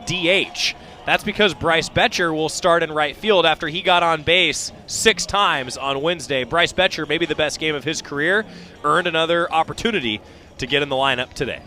DH. That's because Bryce Betcher will start in right field after he got on base 6 times on Wednesday. Bryce Betcher, maybe the best game of his career, earned another opportunity to get in the lineup today.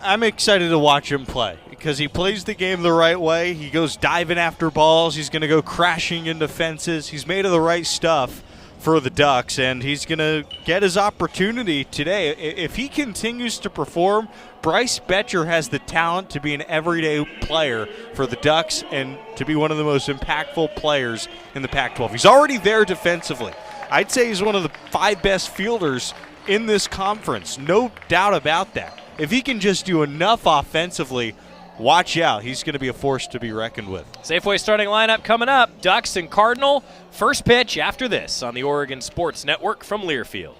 I'm excited to watch him play because he plays the game the right way. He goes diving after balls. He's going to go crashing into fences. He's made of the right stuff for the Ducks, and he's going to get his opportunity today. If he continues to perform, Bryce Betcher has the talent to be an everyday player for the Ducks and to be one of the most impactful players in the Pac-12. He's already there defensively. I'd say he's one of the 5 best fielders in this conference, no doubt about that. If he can just do enough offensively, watch out. He's going to be a force to be reckoned with. Safeway starting lineup coming up. Ducks and Cardinal. First pitch after this on the Oregon Sports Network from Learfield.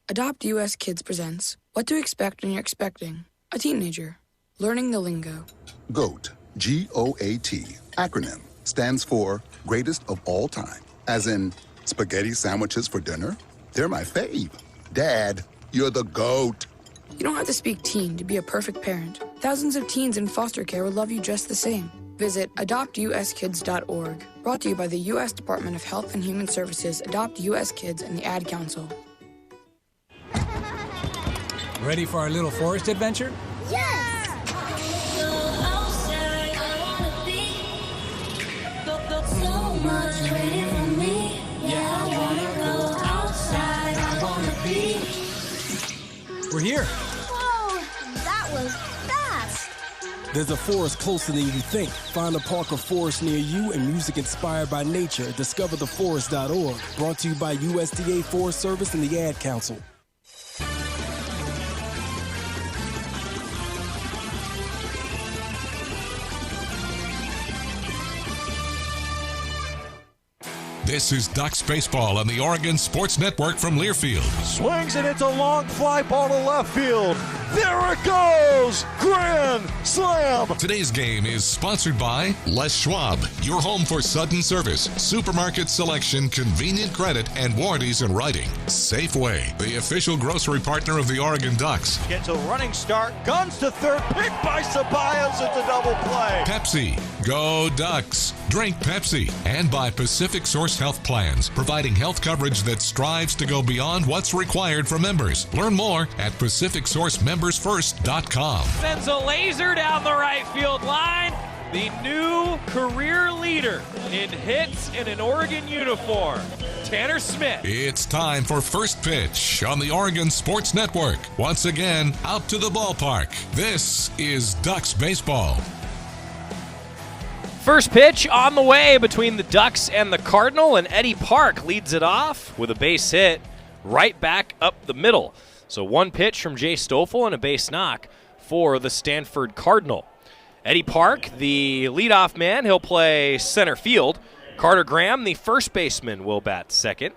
Adopt US Kids presents What to Expect When You're Expecting a Teenager. Learning the lingo. GOAT, G-O-A-T, acronym, stands for Greatest of All Time. As in, spaghetti sandwiches for dinner? They're my fave. Dad, you're the GOAT. You don't have to speak teen to be a perfect parent. Thousands of teens in foster care will love you just the same. Visit adoptuskids.org. Brought to you by the U.S. Department of Health and Human Services, Adopt U.S. Kids, and the Ad Council. Ready for our little forest adventure? Yes! So much waiting for me. Yeah, I wanna go outside. I wanna be. We're here. Whoa, that was fast. There's a forest closer than you think. Find a park or forest near you and music inspired by nature at discovertheforest.org. Brought to you by USDA Forest Service and the Ad Council. This is Ducks Baseball on the Oregon Sports Network from Learfield. Swings and it's a long fly ball to left field. There it goes! Grand slam! Today's game is sponsored by Les Schwab, your home for sudden service, supermarket selection, convenient credit, and warranties in writing. Safeway, the official grocery partner of the Oregon Ducks. Gets a running start, guns to third, picked by Ceballos, it's a double play. Pepsi, go Ducks. Drink Pepsi. And by Pacific Source Health Plans, providing health coverage that strives to go beyond what's required for members. Learn more at PacificSourceMembersFirst.com. Sends a laser down the right field line. The new career leader in hits in an Oregon uniform, Tanner Smith. It's time for first pitch on the Oregon Sports Network. Once again, out to the ballpark. This is Ducks Baseball. First pitch on the way between the Ducks and the Cardinal, and Eddie Park leads it off with a base hit right back up the middle. So one pitch from Jay Stoffel and a base knock for the Stanford Cardinal. Eddie Park, the leadoff man, he'll play center field. Carter Graham, the first baseman, will bat second.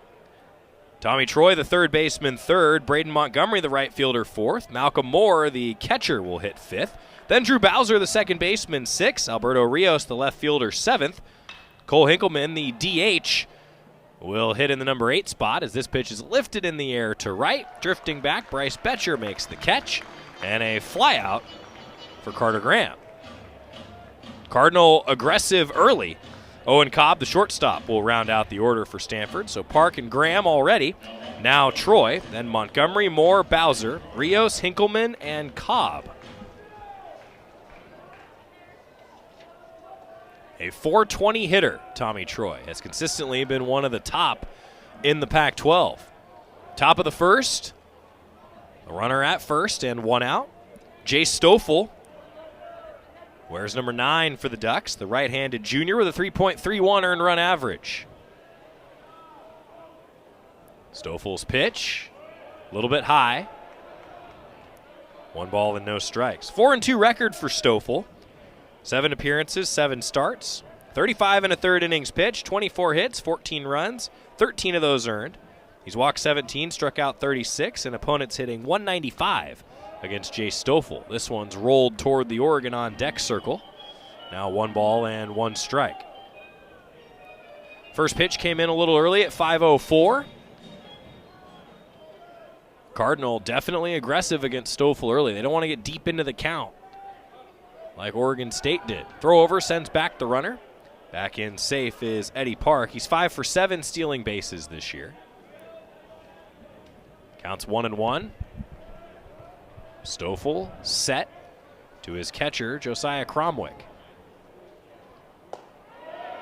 Tommy Troy, the third baseman, third. Braden Montgomery, the right fielder, fourth. Malcolm Moore, the catcher, will hit fifth. Then Drew Bowser, the second baseman, sixth. Alberto Rios, the left fielder, seventh. Cole Hinkleman, the DH, will hit in the number 8 spot as this pitch is lifted in the air to right. Drifting back, Bryce Betcher makes the catch. And a flyout for Carter Graham. Cardinal aggressive early. Owen Cobb, the shortstop, will round out the order for Stanford. So Park and Graham already. Now Troy, then Montgomery, Moore, Bowser, Rios, Hinkleman, and Cobb. A .420 hitter, Tommy Troy, has consistently been one of the top in the Pac-12. Top of the first, a runner at first and one out. Jay Stoffel wears number 9 for the Ducks, the right-handed junior with a 3.31 earned run average. Stoffel's pitch, a little bit high. 1 ball and no strikes. 4-2 record for Stoffel. 7 appearances, 7 starts, 35 and a third innings pitched, 24 hits, 14 runs, 13 of those earned. He's walked 17, struck out 36, and opponents hitting .195 against Jay Stoffel. This one's rolled toward the Oregon on deck circle. Now 1 ball and 1 strike. First pitch came in a little early at 5:04. Cardinal definitely aggressive against Stoffel early. They don't want to get deep into the count like Oregon State did. Throw over, sends back the runner. Back in safe is Eddie Park. He's 5 for 7 stealing bases this year. Counts 1-1. Stoffel set to his catcher, Josiah Cromwick.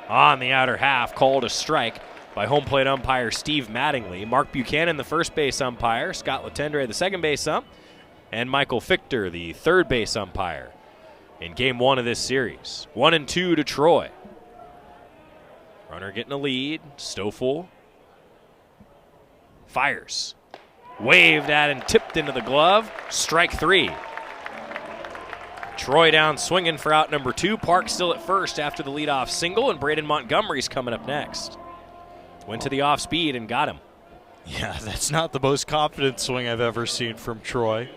On the outer half, called a strike by home plate umpire Steve Mattingly. Mark Buchanan, the first base umpire. Scott Latendre, the second base ump. And Michael Fichter, the third base umpire in game 1 of this series. 1-2 to Troy. Runner getting a lead. Stoffel fires. Waved at and tipped into the glove. Strike 3. Troy down swinging for out number 2. Park still at first after the leadoff single, and Braden Montgomery's coming up next. Went to the off speed and got him. Yeah, that's not the most confident swing I've ever seen from Troy.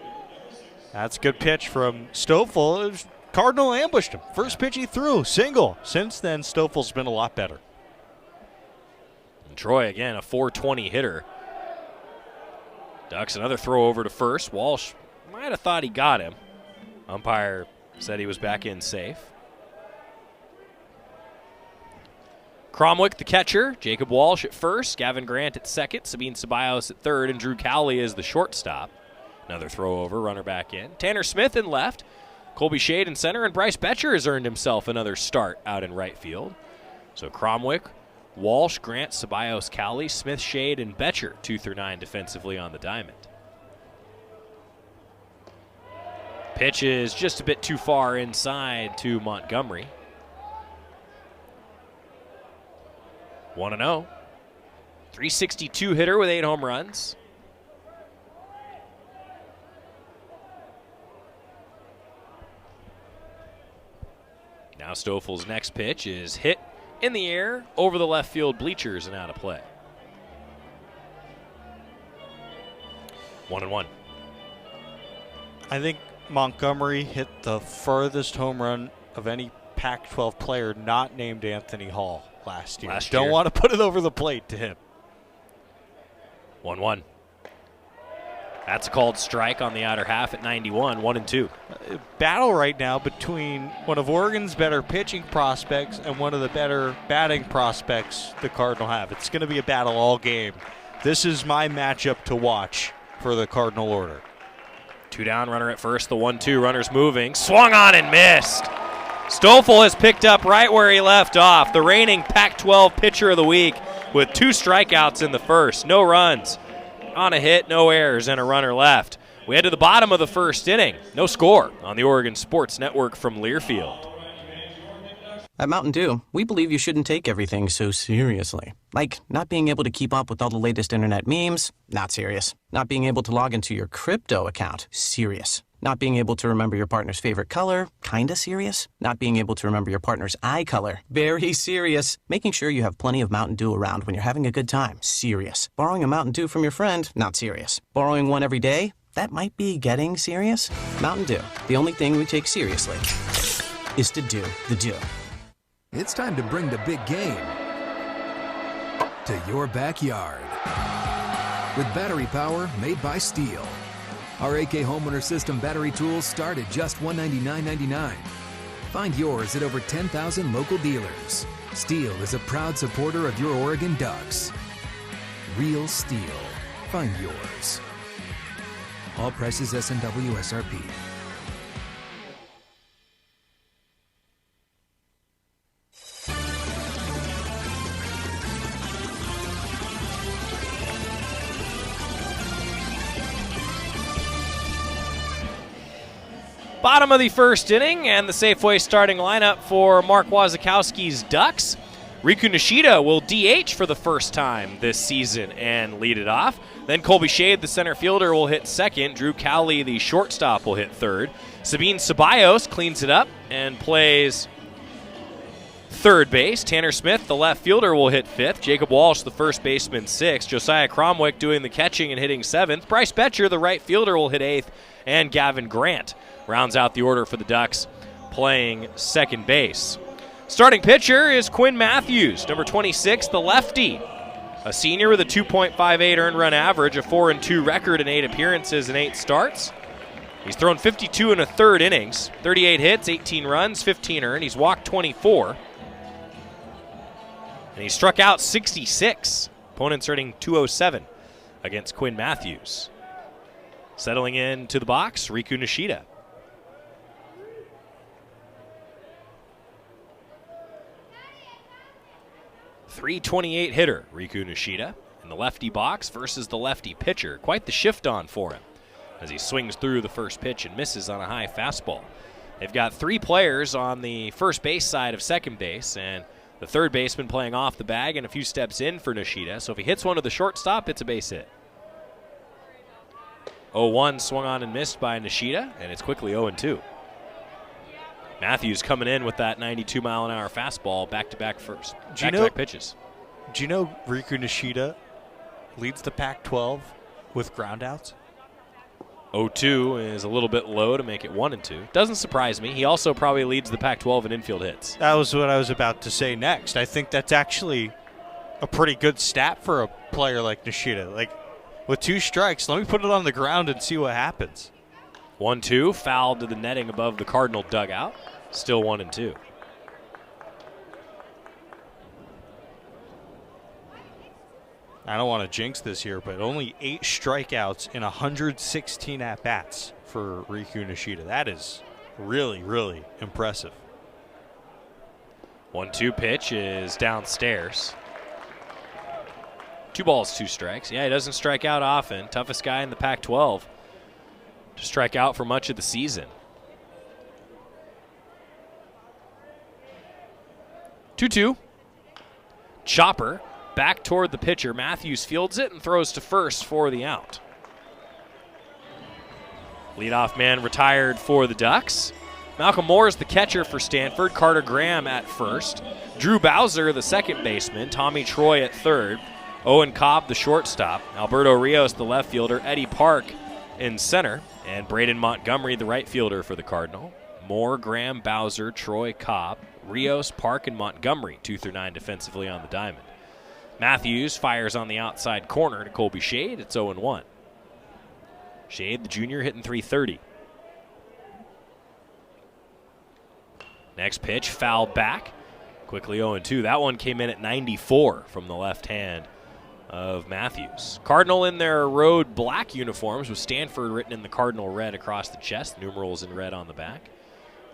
That's a good pitch from Stoffel. Cardinal ambushed him. First pitch he threw, single. Since then, Stoffel's been a lot better. And Troy, again, a .420 hitter. Ducks another throw over to first. Walsh might have thought he got him. Umpire said he was back in safe. Cromwick, the catcher. Jacob Walsh at first. Gavin Grant at second. Sabine Ceballos at third. And Drew Cowley is the shortstop. Another throw over, runner back in. Tanner Smith in left. Colby Shade in center. And Bryce Betcher has earned himself another start out in right field. So Cromwick, Walsh, Grant, Ceballos, Cowley, Smith, Shade, and Betcher 2 through 9 defensively on the diamond. Pitch is just a bit too far inside to Montgomery. 1-0. 362 hitter with 8 home runs. Now Stoffel's next pitch is hit in the air over the left field bleachers and out of play. 1-1. I think Montgomery hit the furthest home run of any Pac-12 player not named Anthony Hall last year. Don't want to put it over the plate to him. 1-1. That's a called strike on the outer half at 91, 1-2. Battle right now between one of Oregon's better pitching prospects and one of the better batting prospects the Cardinal have. It's going to be a battle all game. This is my matchup to watch for the Cardinal order. 2 down, runner at first, the 1-2, runner's moving. Swung on and missed. Stoffel has picked up right where he left off. The reigning Pac-12 pitcher of the week with 2 strikeouts in the first. No runs. On a hit, no errors, and a runner left. We head to the bottom of the first inning. No score on the Oregon Sports Network from Learfield. At Mountain Dew, we believe you shouldn't take everything so seriously. Like not being able to keep up with all the latest internet memes, not serious. Not being able to log into your crypto account, serious. Not being able to remember your partner's favorite color, kinda serious. Not being able to remember your partner's eye color, very serious. Making sure you have plenty of Mountain Dew around when you're having a good time, serious. Borrowing a Mountain Dew from your friend, not serious. Borrowing one every day, that might be getting serious. Mountain Dew, the only thing we take seriously is to do the Dew. It's time to bring the big game to your backyard with battery power made by Steel. Our AK Homeowner System battery tools start at just $199.99. Find yours at over 10,000 local dealers. Steel is a proud supporter of your Oregon Ducks. Real Steel. Find yours. All prices S&W SRP. Bottom of the first inning, and the Safeway starting lineup for Mark Wazakowski's Ducks. Riku Nishida will DH for the first time this season and lead it off. Then Colby Shade, the center fielder, will hit second. Drew Cowley, the shortstop, will hit third. Sabine Ceballos cleans it up and plays third base. Tanner Smith, the left fielder, will hit fifth. Jacob Walsh, the first baseman, sixth. Josiah Cromwick doing the catching and hitting seventh. Bryce Betcher, the right fielder, will hit eighth. And Gavin Grant rounds out the order for the Ducks, playing second base. Starting pitcher is Quinn Matthews, number 26, the lefty. A senior with a 2.58 earned run average, a 4-2 record in 8 appearances and 8 starts. He's thrown 52 and a third innings, 38 hits, 18 runs, 15 earned. He's walked 24. And he struck out 66. Opponents earning 207 against Quinn Matthews. Settling into the box, Riku Nishida. .328 hitter, Riku Nishida, in the lefty box versus the lefty pitcher. Quite the shift on for him as he swings through the first pitch and misses on a high fastball. They've got 3 players on the first base side of second base, and the third baseman playing off the bag and a few steps in for Nishida. So if he hits one to the shortstop, it's a base hit. 0-1 swung on and missed by Nishida, and it's quickly 0-2. Matthews coming in with that 92-mile-an-hour fastball, back-to-back pitches. Do you know Riku Nishida leads the Pac-12 with groundouts? 0-2 is a little bit low to make it 1-2. Doesn't surprise me. He also probably leads the Pac-12 in infield hits. That was what I was about to say next. I think that's actually a pretty good stat for a player like Nishida. Like, with 2 strikes, let me put it on the ground and see what happens. 1-2, fouled to the netting above the Cardinal dugout. Still 1-2. I don't want to jinx this here, but only 8 strikeouts in 116 at-bats for Riku Nishida. That is really, really impressive. 1-2 pitch is downstairs. 2 balls, 2 strikes. Yeah, he doesn't strike out often. Toughest guy in the Pac-12 to strike out for much of the season. 2-2. Chopper back toward the pitcher. Matthews fields it and throws to first for the out. Leadoff man retired for the Ducks. Malcolm Moore is the catcher for Stanford. Carter Graham at first. Drew Bowser, the second baseman. Tommy Troy at third. Owen Cobb, the shortstop. Alberto Rios, the left fielder. Eddie Park in center. And Braden Montgomery, the right fielder for the Cardinal. Moore, Graham, Bowser, Troy, Cobb, Rios, Park, and Montgomery, 2 through 9 defensively on the diamond. Matthews fires on the outside corner to Colby Shade. It's 0-1. Shade, the junior, hitting .330. Next pitch, fouled back. Quickly 0-2. That one came in at 94 from the left hand of Matthews. Cardinal in their road black uniforms with Stanford written in the Cardinal red across the chest, numerals in red on the back.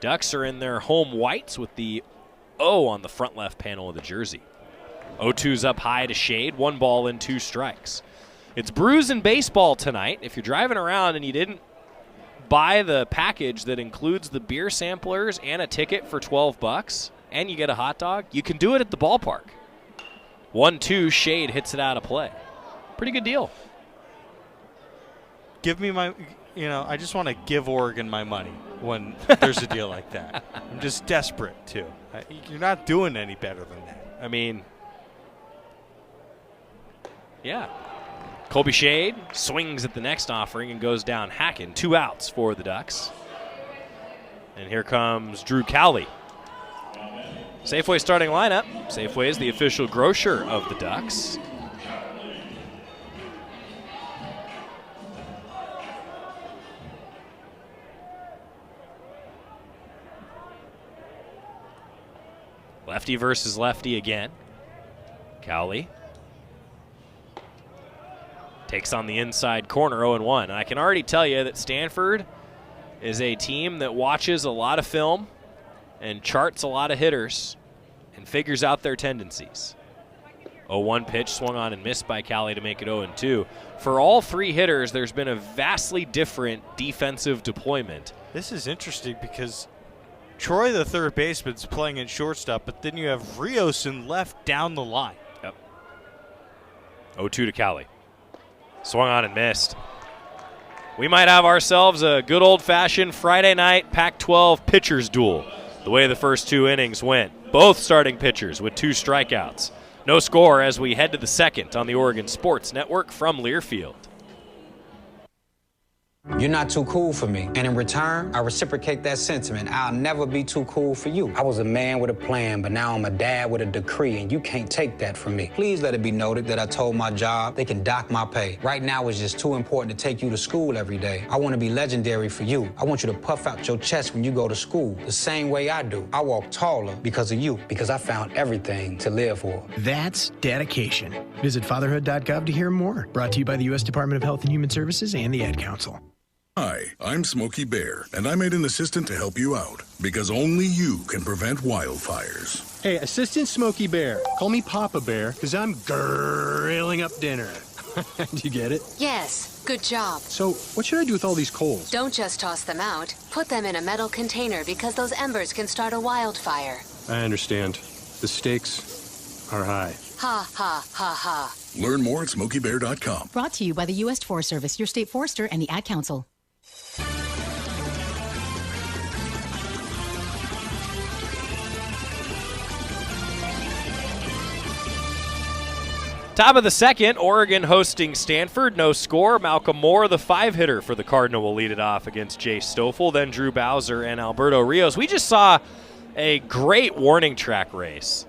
Ducks are in their home whites with the O on the front left panel of the jersey. 0-2's up high to Shade, 1 ball and 2 strikes. It's Brews and Baseball tonight. If you're driving around and you didn't buy the package that includes the beer samplers and a ticket for $12 and you get a hot dog, you can do it at the ballpark. 1-2, Shade hits it out of play. Pretty good deal. Give me my, I just want to give Oregon my money when there's a deal like that. I'm just desperate, too. You're not doing any better than that. I mean, yeah. Colby Shade swings at the next offering and goes down hacking. 2 outs for the Ducks. And here comes Drew Cowley. Safeway starting lineup. Safeway is the official grocer of the Ducks. Lefty versus lefty again. Cowley takes on the inside corner, 0-1. And I can already tell you that Stanford is a team that watches a lot of film and charts a lot of hitters and figures out their tendencies. 0-1 pitch swung on and missed by Cowley to make it 0-2. For all 3 hitters, there's been a vastly different defensive deployment. This is interesting because Troy, the third baseman, is playing in shortstop, but then you have Rios in left down the line. Yep. 0-2 to Cowley. Swung on and missed. We might have ourselves a good old-fashioned Friday night Pac-12 pitchers duel, the way the first 2 innings went. Both starting pitchers with 2 strikeouts. No score as we head to the second on the Oregon Sports Network from Learfield. You're not too cool for me. And in return, I reciprocate that sentiment. I'll never be too cool for you. I was a man with a plan, but now I'm a dad with a decree, and you can't take that from me. Please let it be noted that I told my job they can dock my pay. Right now, it's just too important to take you to school every day. I want to be legendary for you. I want you to puff out your chest when you go to school, the same way I do. I walk taller because of you, because I found everything to live for. That's dedication. Visit fatherhood.gov to hear more. Brought to you by the U.S. Department of Health and Human Services and the Ad Council. Hi, I'm Smokey Bear, and I made an assistant to help you out, because only you can prevent wildfires. Hey, Assistant Smokey Bear. Call me Papa Bear, because I'm grilling up dinner. Do you get it? Yes, good job. So, what should I do with all these coals? Don't just toss them out. Put them in a metal container because those embers can start a wildfire. I understand. The stakes are high. Ha, ha, ha, ha. Learn more at SmokeyBear.com. Brought to you by the U.S. Forest Service, your state forester, and the Ad Council. Top of the second, Oregon hosting Stanford. No score. Malcolm Moore, the 5-hitter for the Cardinal, will lead it off against Jay Stoffel. Then Drew Bowser and Alberto Rios. We just saw a great warning track race.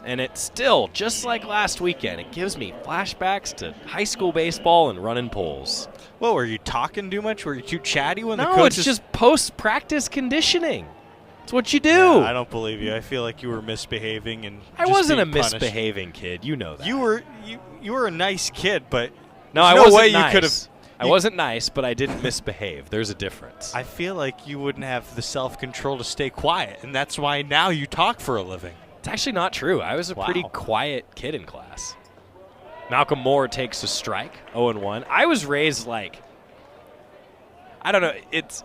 And it's still, just like last weekend, it gives me flashbacks to high school baseball and running polls. Well, were you talking too much? Were you too chatty when the coach? No, it's just post-practice conditioning. It's what you do. Yeah, I don't believe you. I feel like you were misbehaving and I wasn't a misbehaving kid. You know that. You were a nice kid, but no, I wasn't nice. I wasn't nice, but I didn't misbehave. There's a difference. I feel like you wouldn't have the self-control to stay quiet, and that's why now you talk for a living. It's actually not true. I was a pretty quiet kid in class. Malcolm Moore takes a strike, 0-1. I was raised like, I don't know, it's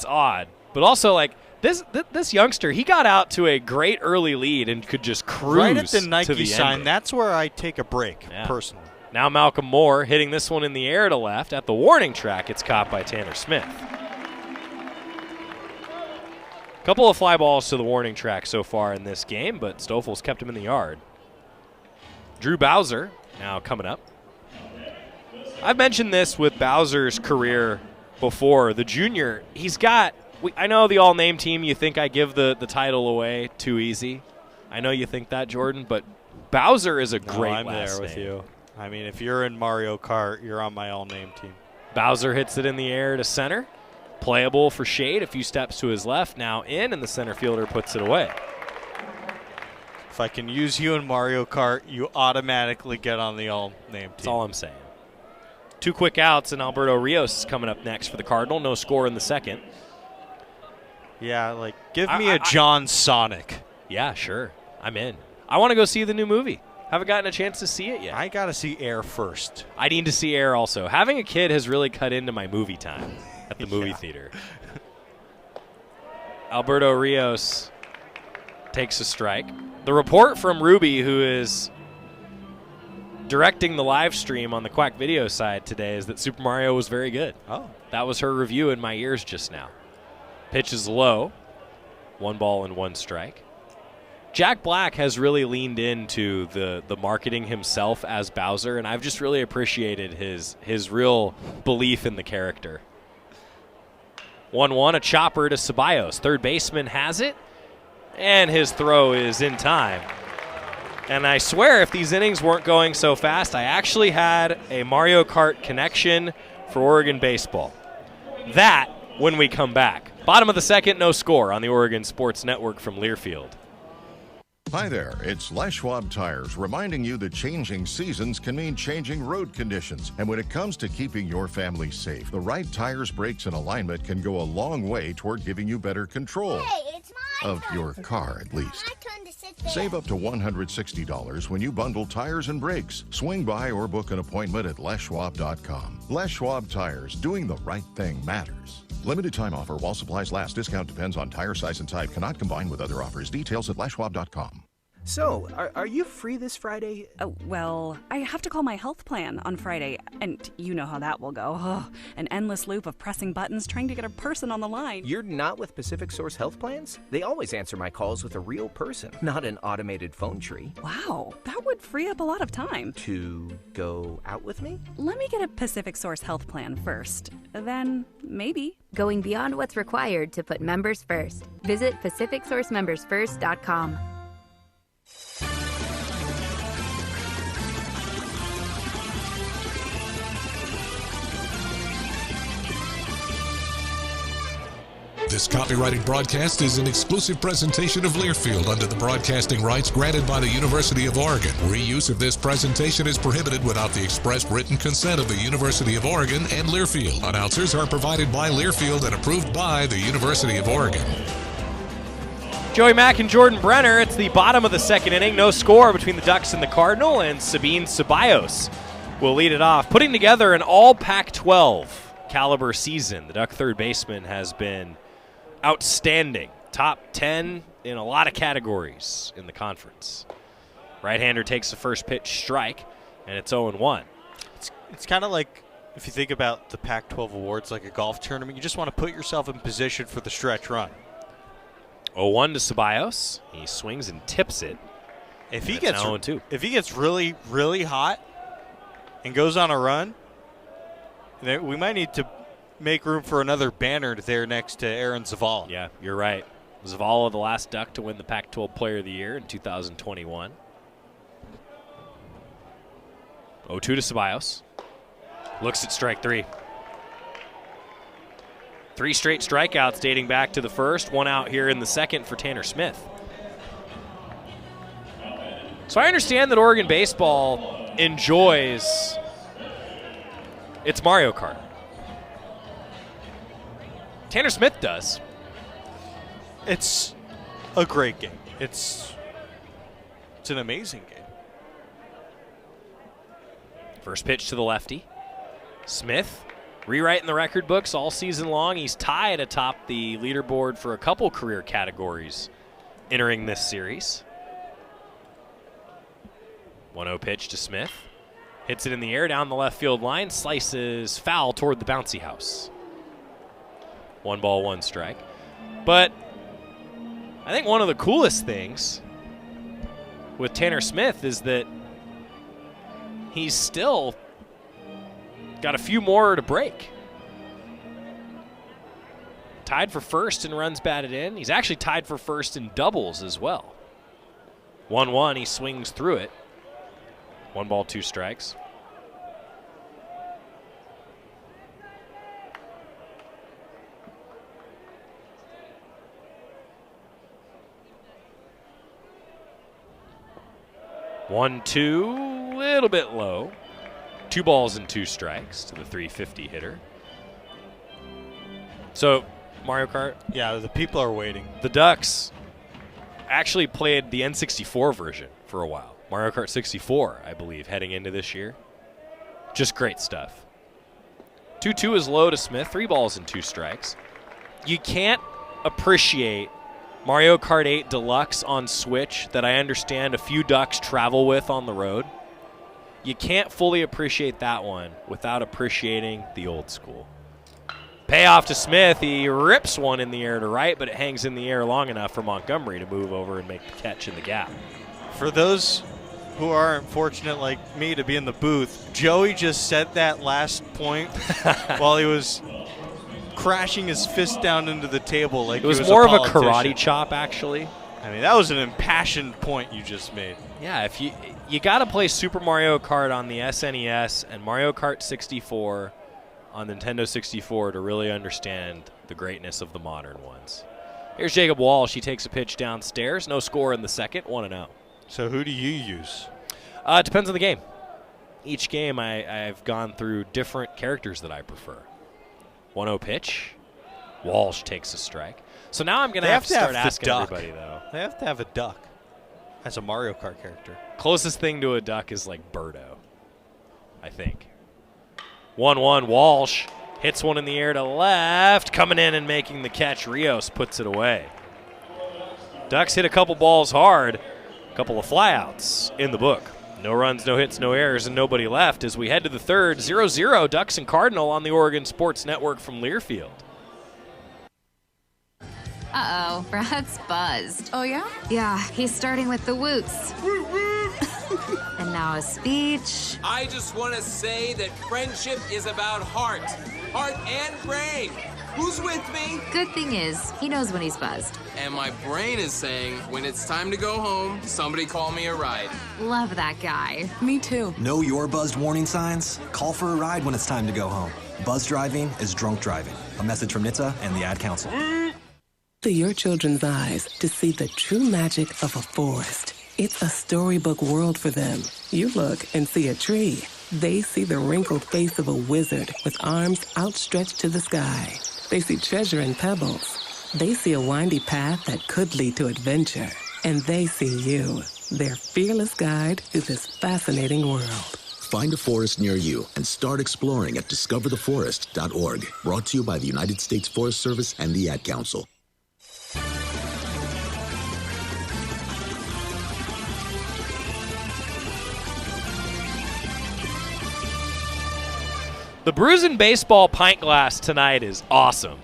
odd, but also like this youngster, he got out to a great early lead and could just cruise right at the Nike to the sign. ending. That's where I take a break, personally. Now Malcolm Moore hitting this one in the air to left at the warning track. It's caught by Tanner Smith. Couple of fly balls to the warning track so far in this game, but Stoffel's kept him in the yard. Drew Bowser now coming up. I've mentioned this with Bowser's career before. The junior, he's got, I know the all-name team, you think I give the title away too easy. I know you think that, Jordan, but Bowser is a great I'm last there with name. you. I mean, if you're in Mario Kart, you're on my all-name team. Bowser hits it in the air to center. Playable for Shade, a few steps to his left, now in, and the center fielder puts it away. If I can use you in Mario Kart, you automatically get on the all-name team. That's all I'm saying. 2 quick outs, and Alberto Rios is coming up next for the Cardinal. No score in the second. Yeah, like, give me a John Sonic. Yeah, sure. I'm in. I want to go see the new movie. Haven't gotten a chance to see it yet. I got to see Air first. I need to see Air also. Having a kid has really cut into my movie time at the movie theater. Alberto Rios takes a strike. The report from Ruby, who is directing the live stream on the Quack Video side today, is that Super Mario was very good. Oh. That was her review in my ears just now. Pitch is low. 1 ball and 1 strike. Jack Black has really leaned into the marketing himself as Bowser, and I've just really appreciated his real belief in the character. 1-1, a chopper to Ceballos. Third baseman has it, and his throw is in time. And I swear, if these innings weren't going so fast, I actually had a Mario Kart connection for Oregon baseball. That when we come back. Bottom of the second, no score on the Oregon Sports Network from Learfield. Hi there, it's Les Schwab Tires reminding you that changing seasons can mean changing road conditions. And when it comes to keeping your family safe, the right tires, brakes, and alignment can go a long way toward giving you better control. Hey, it's my of your car, at least. My turn to sit there. Save up to $160 when you bundle tires and brakes. Swing by or book an appointment at leschwab.com. Les Schwab Tires, doing the right thing matters. Limited time offer while supplies last. Discount depends on tire size and type. Cannot combine with other offers. Details at leschwab.com. So, are you free this Friday? Well, I have to call my health plan on Friday, and you know how that will go. Ugh, an endless loop of pressing buttons trying to get a person on the line. You're not with Pacific Source Health Plans? They always answer my calls with a real person, not an automated phone tree. Wow, that would free up a lot of time. To go out with me? Let me get a Pacific Source Health Plan first. Then, maybe. Going beyond what's required to put members first. Visit PacificSourceMembersFirst.com. This copyrighted broadcast is an exclusive presentation of Learfield under the broadcasting rights granted by the University of Oregon. Reuse of this presentation is prohibited without the express written consent of the University of Oregon and Learfield. Announcers are provided by Learfield and approved by the University of Oregon. Joey Mack and Jordan Brenner. It's the bottom of the second inning. No score between the Ducks and the Cardinal, and Sabine Ceballos will lead it off. Putting together an all Pac-12 caliber season, the Duck third baseman has been outstanding. Top 10 in a lot of categories in the conference. Right-hander takes the first pitch strike, and it's 0-1. It's kind of like, if you think about the Pac-12 awards, like a golf tournament, you just want to put yourself in position for the stretch run. 0-1 to Ceballos. He swings and tips it. If he gets really, really hot and goes on a run, we might need to make room for another banner there next to Aaron Zavala. Yeah, you're right. Zavala, the last Duck to win the Pac-12 Player of the Year in 2021. 0-2 to Ceballos. Looks at strike three. 3 straight strikeouts dating back to the first. 1 out here in the second for Tanner Smith. So I understand that Oregon baseball enjoys its Mario Kart. Tanner Smith does. It's a great game. It's an amazing game. First pitch to the lefty. Smith, rewriting the record books all season long. He's tied atop the leaderboard for a couple career categories entering this series. 1-0 pitch to Smith. Hits it in the air down the left field line. Slices foul toward the bouncy house. 1 ball, 1 strike. But I think one of the coolest things with Tanner Smith is that he's still got a few more to break. Tied for first in runs batted in. He's actually tied for first in doubles as well. 1-1, he swings through it. 1 ball, 2 strikes. One, 2, little bit low. 2 balls and 2 strikes to the 350 hitter. So, Mario Kart? Yeah, the people are waiting. The Ducks actually played the N64 version for a while. Mario Kart 64, I believe, heading into this year. Just great stuff. 2-2 is low to Smith. 3 balls and 2 strikes. You can't appreciate Mario Kart 8 Deluxe on Switch that I understand a few Ducks travel with on the road. You can't fully appreciate that one without appreciating the old school. Payoff to Smith. He rips one in the air to right, but it hangs in the air long enough for Montgomery to move over and make the catch in the gap. For those who aren't fortunate like me to be in the booth, Joey just said that last point while he was crashing his fist down into the table like it was he was more a of a karate chop, actually. I mean, that was an impassioned point you just made. Yeah, if you got to play Super Mario Kart on the SNES and Mario Kart 64 on Nintendo 64 to really understand the greatness of the modern ones. Here's Jacob Walsh. He takes a pitch downstairs. No score in the second. 1-0. So who do you use? It depends on the game. Each game I've gone through different characters that I prefer. 1-0 pitch. Walsh takes a strike. So now I'm going to have to start asking everybody, though. They have to have a duck as a Mario Kart character. Closest thing to a duck is like Birdo, I think. 1-1, Walsh hits one in the air to left. Coming in and making the catch. Rios puts it away. Ducks hit a couple balls hard. A couple of flyouts in the book. No runs, no hits, no errors, and nobody left as we head to the third. 0-0 Ducks and Cardinal on the Oregon Sports Network from Learfield. Uh-oh, Brad's buzzed. Oh, yeah? Yeah, he's starting with the woots. And now a speech. I just want to say that friendship is about heart and brain. Who's with me? Good thing is, he knows when he's buzzed. And my brain is saying, when it's time to go home, somebody call me a ride. Love that guy. Me too. Know your buzzed warning signs? Call for a ride when it's time to go home. Buzz driving is drunk driving. A message from NHTSA and the Ad Council. To your children's eyes to see the true magic of a forest. It's a storybook world for them. You look and see a tree. They see the wrinkled face of a wizard with arms outstretched to the sky. They see treasure in pebbles. They see a windy path that could lead to adventure. And they see you, their fearless guide through this fascinating world. Find a forest near you and start exploring at discovertheforest.org. Brought to you by the United States Forest Service and the Ad Council. The Bruisin' Baseball pint glass tonight is awesome.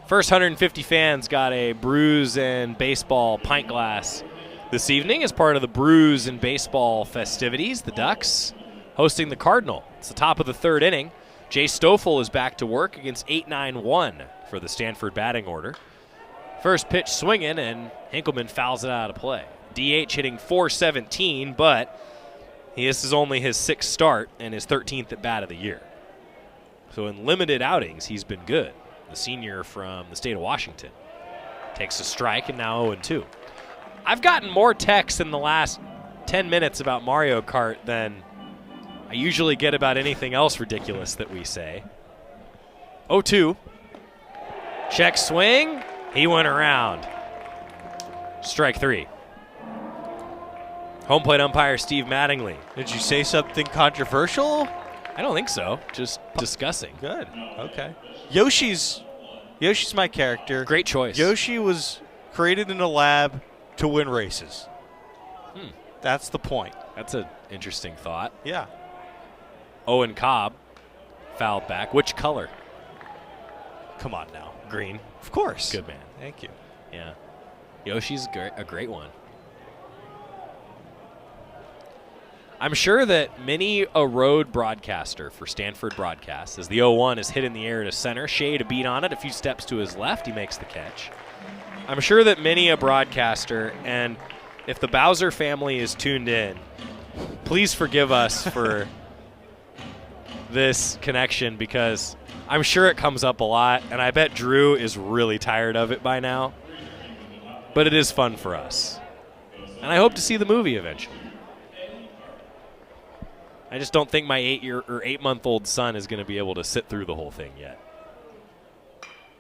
First 150 fans got a Bruisin' Baseball pint glass this evening as part of the Bruisin' Baseball festivities. The Ducks hosting the Cardinal. It's the top of the third inning. Jay Stoffel is back to work against 8-9-1 for the Stanford batting order. First pitch swinging, and Hinkleman fouls it out of play. DH hitting .417, but this is only his 6th start and his 13th at bat of the year. So in limited outings, he's been good. The senior from the state of Washington takes a strike and now 0-2. I've gotten more texts in the last 10 minutes about Mario Kart than I usually get about anything else ridiculous that we say. 0-2. Check swing. He went around. Strike 3. Home plate umpire Steve Mattingly. Did you say something controversial? I don't think so. Just discussing. Good. Okay. Yoshi's my character. Great choice. Yoshi was created in a lab to win races. That's the point. That's an interesting thought. Yeah. Owen Cobb fouled back. Which color? Come on now. Green. Of course. Good man. Thank you. Yeah. Yoshi's a great one. I'm sure that many a road broadcaster for Stanford broadcasts, as the 0-1 is hit in the air to center, Shea to beat on it, a few steps to his left, he makes the catch. I'm sure that many a broadcaster, and if the Bowser family is tuned in, please forgive us for this connection because I'm sure it comes up a lot, and I bet Drew is really tired of it by now. But it is fun for us. And I hope to see the movie eventually. I just don't think my 8-month-old son is going to be able to sit through the whole thing yet.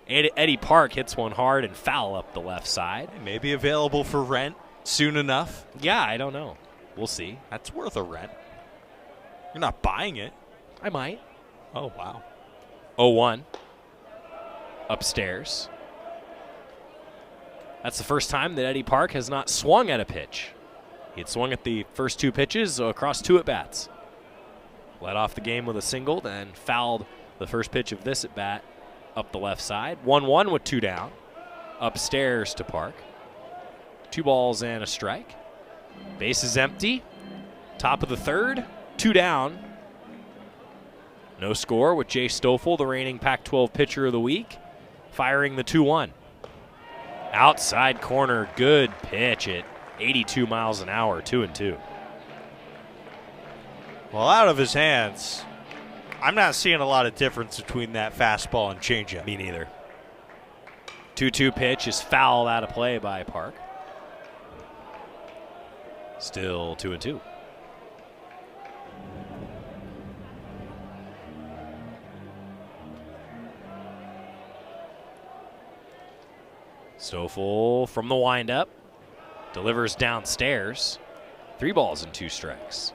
Eddie Park hits one hard and foul up the left side. It may be available for rent soon enough. Yeah, I don't know. We'll see. That's worth a rent. You're not buying it. I might. Oh, wow. 0-1. Upstairs. That's the first time that Eddie Park has not swung at a pitch. He had swung at the first 2 pitches across 2 at-bats. Led off the game with a single, then fouled the first pitch of this at-bat up the left side. 1-1 with 2 down. Upstairs to Park. 2 balls and a strike. Base is empty. Top of the third. 2 down. No score with Jay Stoffel, the reigning Pac-12 pitcher of the week, firing the 2-1. Outside corner, good pitch at 82 miles an hour, 2-2. Well, out of his hands, I'm not seeing a lot of difference between that fastball and changeup. Me neither. 2-2 pitch is fouled out of play by Park. Still 2-2. Stoffel from the windup delivers downstairs. 3 balls and 2 strikes.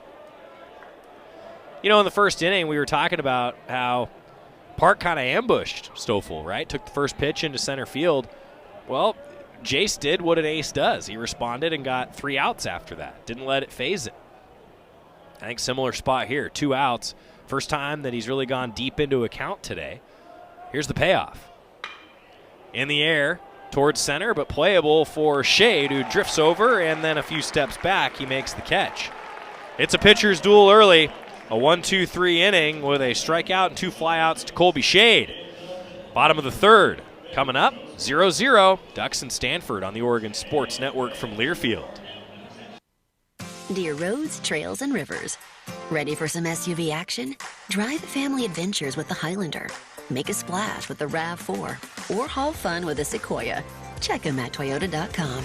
You know, in the first inning, we were talking about how Park kind of ambushed Stoffel, right? Took the first pitch into center field. Well, Jace did what an ace does. He responded and got 3 outs after that. Didn't let it phase it. I think similar spot here. 2 outs. First time that he's really gone deep into a count today. Here's the payoff. In the air towards center, but playable for Shade, who drifts over, and then a few steps back, he makes the catch. It's a pitcher's duel early. A 1-2-3 inning with a strikeout and 2 flyouts to Colby Shade. Bottom of the third. Coming up, 0-0. Ducks and Stanford on the Oregon Sports Network from Learfield. Dear roads, trails, and rivers. Ready for some SUV action? Drive family adventures with the Highlander. Make a splash with the RAV4. Or haul fun with the Sequoia. Check them at Toyota.com.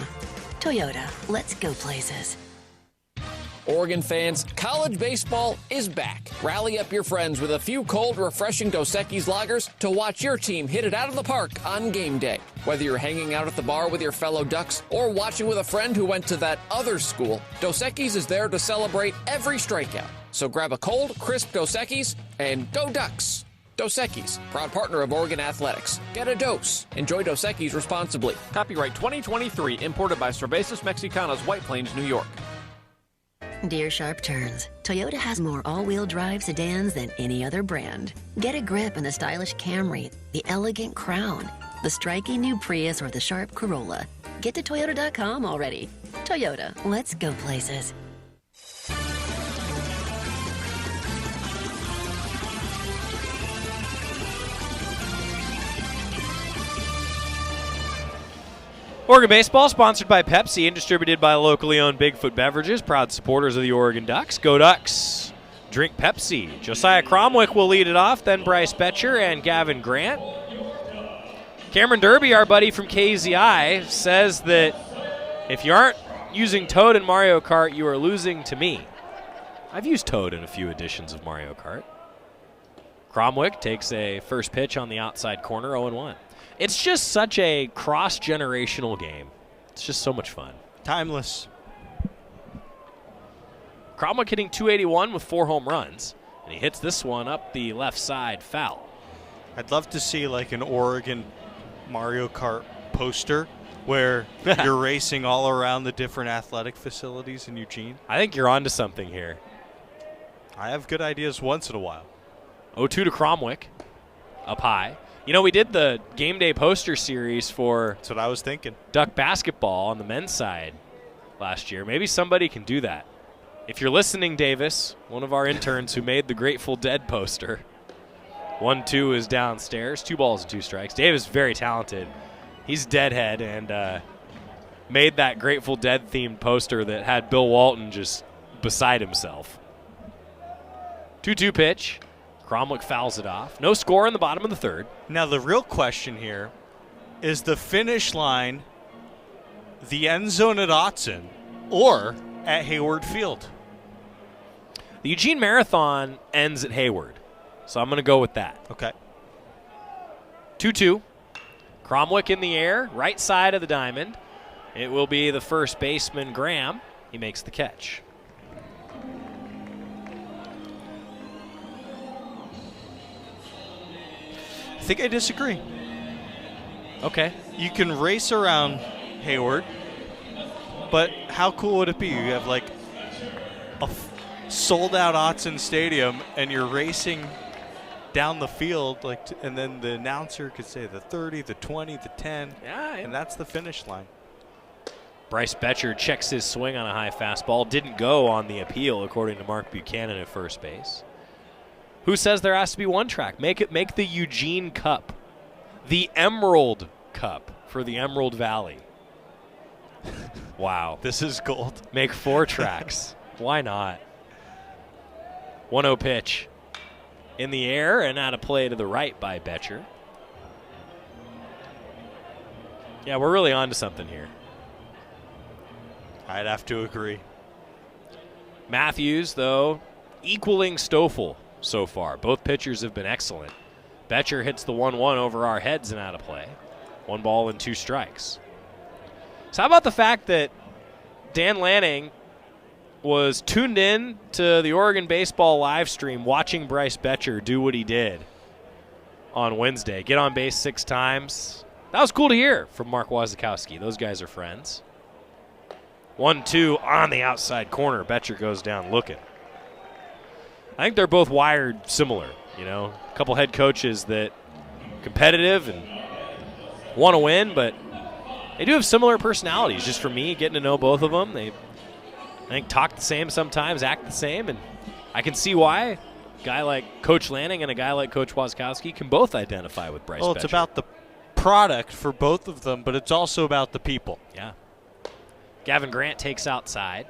Toyota, let's go places. Oregon fans, college baseball is back. Rally up your friends with a few cold, refreshing Dos Equis lagers to watch your team hit it out of the park on game day. Whether you're hanging out at the bar with your fellow Ducks or watching with a friend who went to that other school, Dos Equis is there to celebrate every strikeout. So grab a cold, crisp Dos Equis and go Ducks. Dos Equis, proud partner of Oregon Athletics. Get a dose. Enjoy Dos Equis responsibly. Copyright 2023, imported by Cervezas Mexicanas, White Plains, New York. Dear Sharp Turns, Toyota has more all-wheel drive sedans than any other brand. Get a grip in the stylish Camry, the elegant Crown, the striking new Prius, or the sharp Corolla. Get to Toyota.com already. Toyota, let's go places. Oregon Baseball, sponsored by Pepsi and distributed by locally owned Bigfoot Beverages, proud supporters of the Oregon Ducks. Go Ducks. Drink Pepsi. Josiah Cromwick will lead it off, then Bryce Betcher and Gavin Grant. Cameron Derby, our buddy from KZI, says that if you aren't using Toad in Mario Kart, you are losing to me. I've used Toad in a few editions of Mario Kart. Cromwick takes a first pitch on the outside corner, 0-1. It's just such a cross-generational game. It's just so much fun. Timeless. Cromwick hitting .281 with 4 home runs, and he hits this one up the left side foul. I'd love to see like an Oregon Mario Kart poster where you're racing all around the different athletic facilities in Eugene. I think you're onto something here. I have good ideas once in a while. 0-2 to Cromwick, up high. You know, we did the game day poster series for That's what I was thinking. Duck basketball on the men's side last year. Maybe somebody can do that. If you're listening, Davis, one of our interns who made the Grateful Dead poster, 1-2 is downstairs, 2 balls and 2 strikes. Davis is very talented. He's deadhead and made that Grateful Dead themed poster that had Bill Walton just beside himself. 2-2 pitch. Cromwick fouls it off. No score in the bottom of the third. Now the real question here is the finish line the end zone at Autzen or at Hayward Field? The Eugene Marathon ends at Hayward, so I'm going to go with that. Okay. 2-2. Cromwick in the air, right side of the diamond. It will be the first baseman, Graham. He makes the catch. I think I disagree. Okay. You can race around Hayward, but how cool would it be? You have like a sold-out Autzen Stadium, and you're racing down the field, and then the announcer could say the 30, the 20, the 10, and that's the finish line. Bryce Betcher checks his swing on a high fastball. Didn't go on the appeal, according to Mark Buchanan at first base. Who says there has to be one track? Make the Eugene Cup, the Emerald Cup for the Emerald Valley. Wow. This is gold. Make 4 tracks. Why not? 1-0 pitch. In the air and out of play to the right by Betcher. Yeah, we're really on to something here. I'd have to agree. Matthews, though, equaling Stoffel so far. Both pitchers have been excellent. Betcher hits the 1-1 over our heads and out of play. 1 ball and 2 strikes. So how about the fact that Dan Lanning was tuned in to the Oregon baseball live stream watching Bryce Betcher do what he did on Wednesday. Get on base 6 times, That was cool to hear from Mark Wasikowski. Those guys are friends. 1-2 on the outside corner. Betcher goes down looking. I think they're both wired similar, A couple head coaches that competitive and want to win, but they do have similar personalities. Just for me, getting to know both of them, they, I think, talk the same sometimes, act the same, and I can see why a guy like Coach Lanning and a guy like Coach Wasikowski can both identify with Bryce Betcher. Well, it's about the product for both of them, but it's also about the people. Yeah. Gavin Grant takes outside.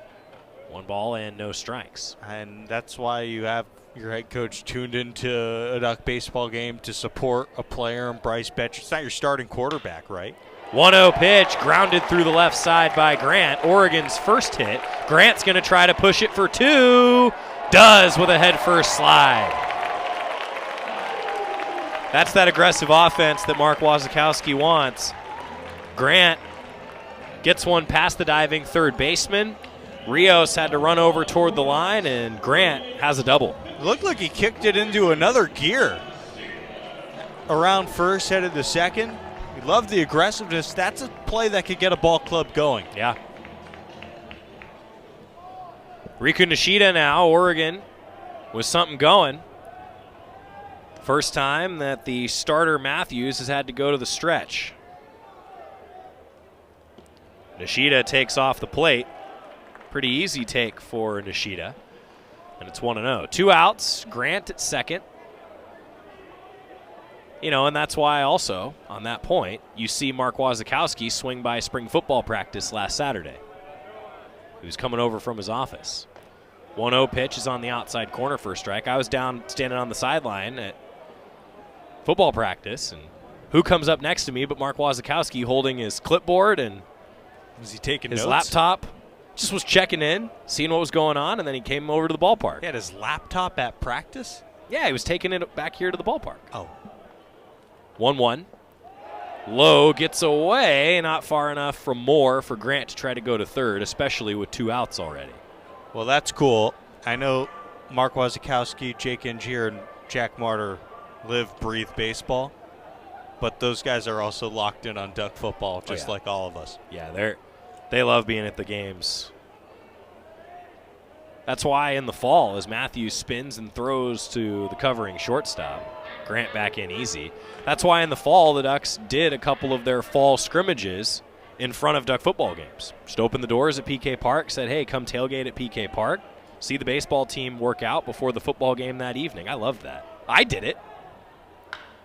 1 ball and no strikes. And that's why you have your head coach tuned into a Duck baseball game to support a player in Bryce Betcher. It's not your starting quarterback, right? 1-0 pitch, grounded through the left side by Grant. Oregon's first hit. Grant's going to try to push it for 2. Does with a head-first slide. That's that aggressive offense that Mark Wasikowski wants. Grant gets one past the diving third baseman. Rios had to run over toward the line, and Grant has a double. It looked like he kicked it into another gear. Around first, headed to second. He loved the aggressiveness. That's a play that could get a ball club going. Yeah. Riku Nishida now, Oregon, with something going. First time that the starter Matthews has had to go to the stretch. Nishida takes off the plate. Pretty easy take for Nishida. And it's 1-0. 2 outs. Grant at second. And that's why also, on that point, you see Mark Wasikowski swing by spring football practice last Saturday. He was coming over from his office. 1-0 pitch is on the outside corner for a strike. I was down standing on the sideline at football practice, and who comes up next to me but Mark Wasikowski holding his clipboard and was he taking his notes? Laptop. Just was checking in, seeing what was going on, and then he came over to the ballpark. He had his laptop at practice? Yeah, he was taking it back here to the ballpark. Oh. 1-1. Lowe gets away, not far enough from Moore for Grant to try to go to third, especially with 2 outs already. Well, that's cool. I know Mark Wasikowski, Jake Angier, and Jack Martyr live, breathe baseball, but those guys are also locked in on Duck football, just like all of us. Yeah, they love being at the games. That's why in the fall, as Matthews spins and throws to the covering shortstop, Grant back in easy. That's why in the fall the Ducks did a couple of their fall scrimmages in front of Duck football games. Just opened the doors at PK Park, said, hey, come tailgate at PK Park, see the baseball team work out before the football game that evening. I loved that. I did it.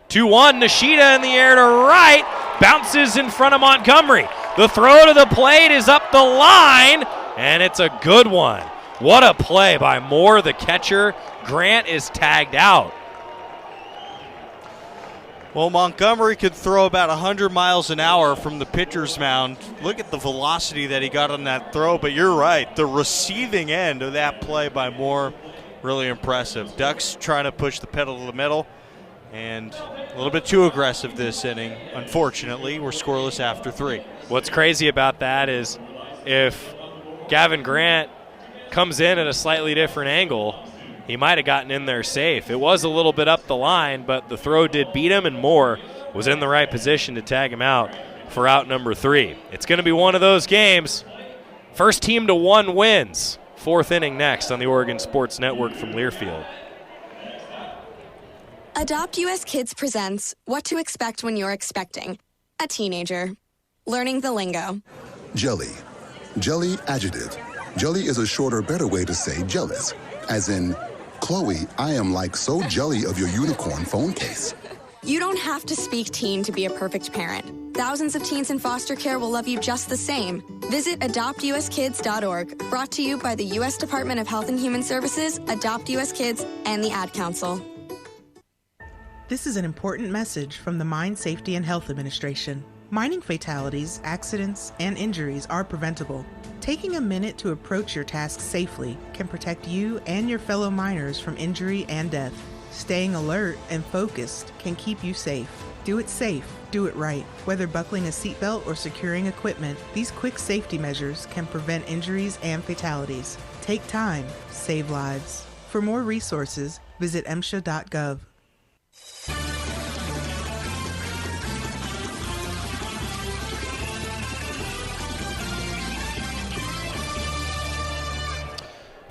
2-1, Nishida in the air to right, bounces in front of Montgomery. The throw to the plate is up the line, and it's a good one. What a play by Moore, the catcher. Grant is tagged out. Well, Montgomery could throw about 100 miles an hour from the pitcher's mound. Look at the velocity that he got on that throw, but you're right. The receiving end of that play by Moore, really impressive. Ducks trying to push the pedal to the middle, and a little bit too aggressive this inning. Unfortunately, we're scoreless after 3. What's crazy about that is if Gavin Grant comes in at a slightly different angle, he might have gotten in there safe. It was a little bit up the line, but the throw did beat him, and Moore was in the right position to tag him out for out number 3. It's going to be one of those games. First team to 1 wins. 4th inning next on the Oregon Sports Network from Learfield. Adopt US Kids presents What to Expect When You're Expecting a Teenager. Learning the lingo. Jelly. Jelly adjective. Jelly is a shorter, better way to say jealous. As in, Chloe, I am like so jelly of your unicorn phone case. You don't have to speak teen to be a perfect parent. Thousands of teens in foster care will love you just the same. Visit adoptuskids.org, brought to you by the U.S. Department of Health and Human Services, Adopt US Kids, and the Ad Council. This is an important message from the Mine Safety and Health Administration. Mining fatalities, accidents, and injuries are preventable. Taking a minute to approach your task safely can protect you and your fellow miners from injury and death. Staying alert and focused can keep you safe. Do it safe, do it right. Whether buckling a seatbelt or securing equipment, these quick safety measures can prevent injuries and fatalities. Take time, save lives. For more resources, visit MSHA.gov.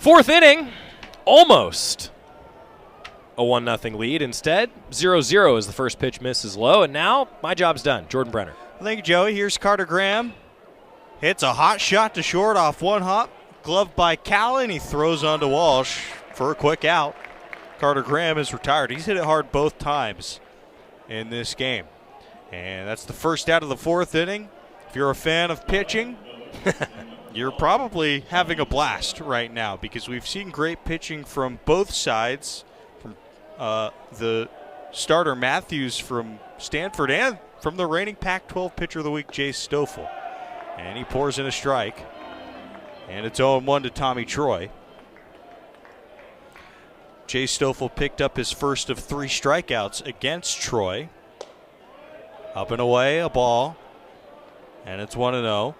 Fourth inning, almost a 1-0 lead. Instead, 0-0 as the first pitch misses low, and now my job's done. Jordan Brenner. Thank you, Joey. Here's Carter Graham. Hits a hot shot to short off one hop. Gloved by Callan. He throws onto Walsh for a quick out. Carter Graham is retired. He's hit it hard both times in this game. And that's the first out of the fourth inning. If you're a fan of pitching, you're probably having a blast right now because we've seen great pitching from both sides. From the starter Matthews from Stanford and from the reigning Pac-12 pitcher of the week, Jay Stoffel. And he pours in a strike. And it's 0-1 to Tommy Troy. Jay Stoffel picked up his first of 3 strikeouts against Troy. Up and away, a ball. And it's 1-0.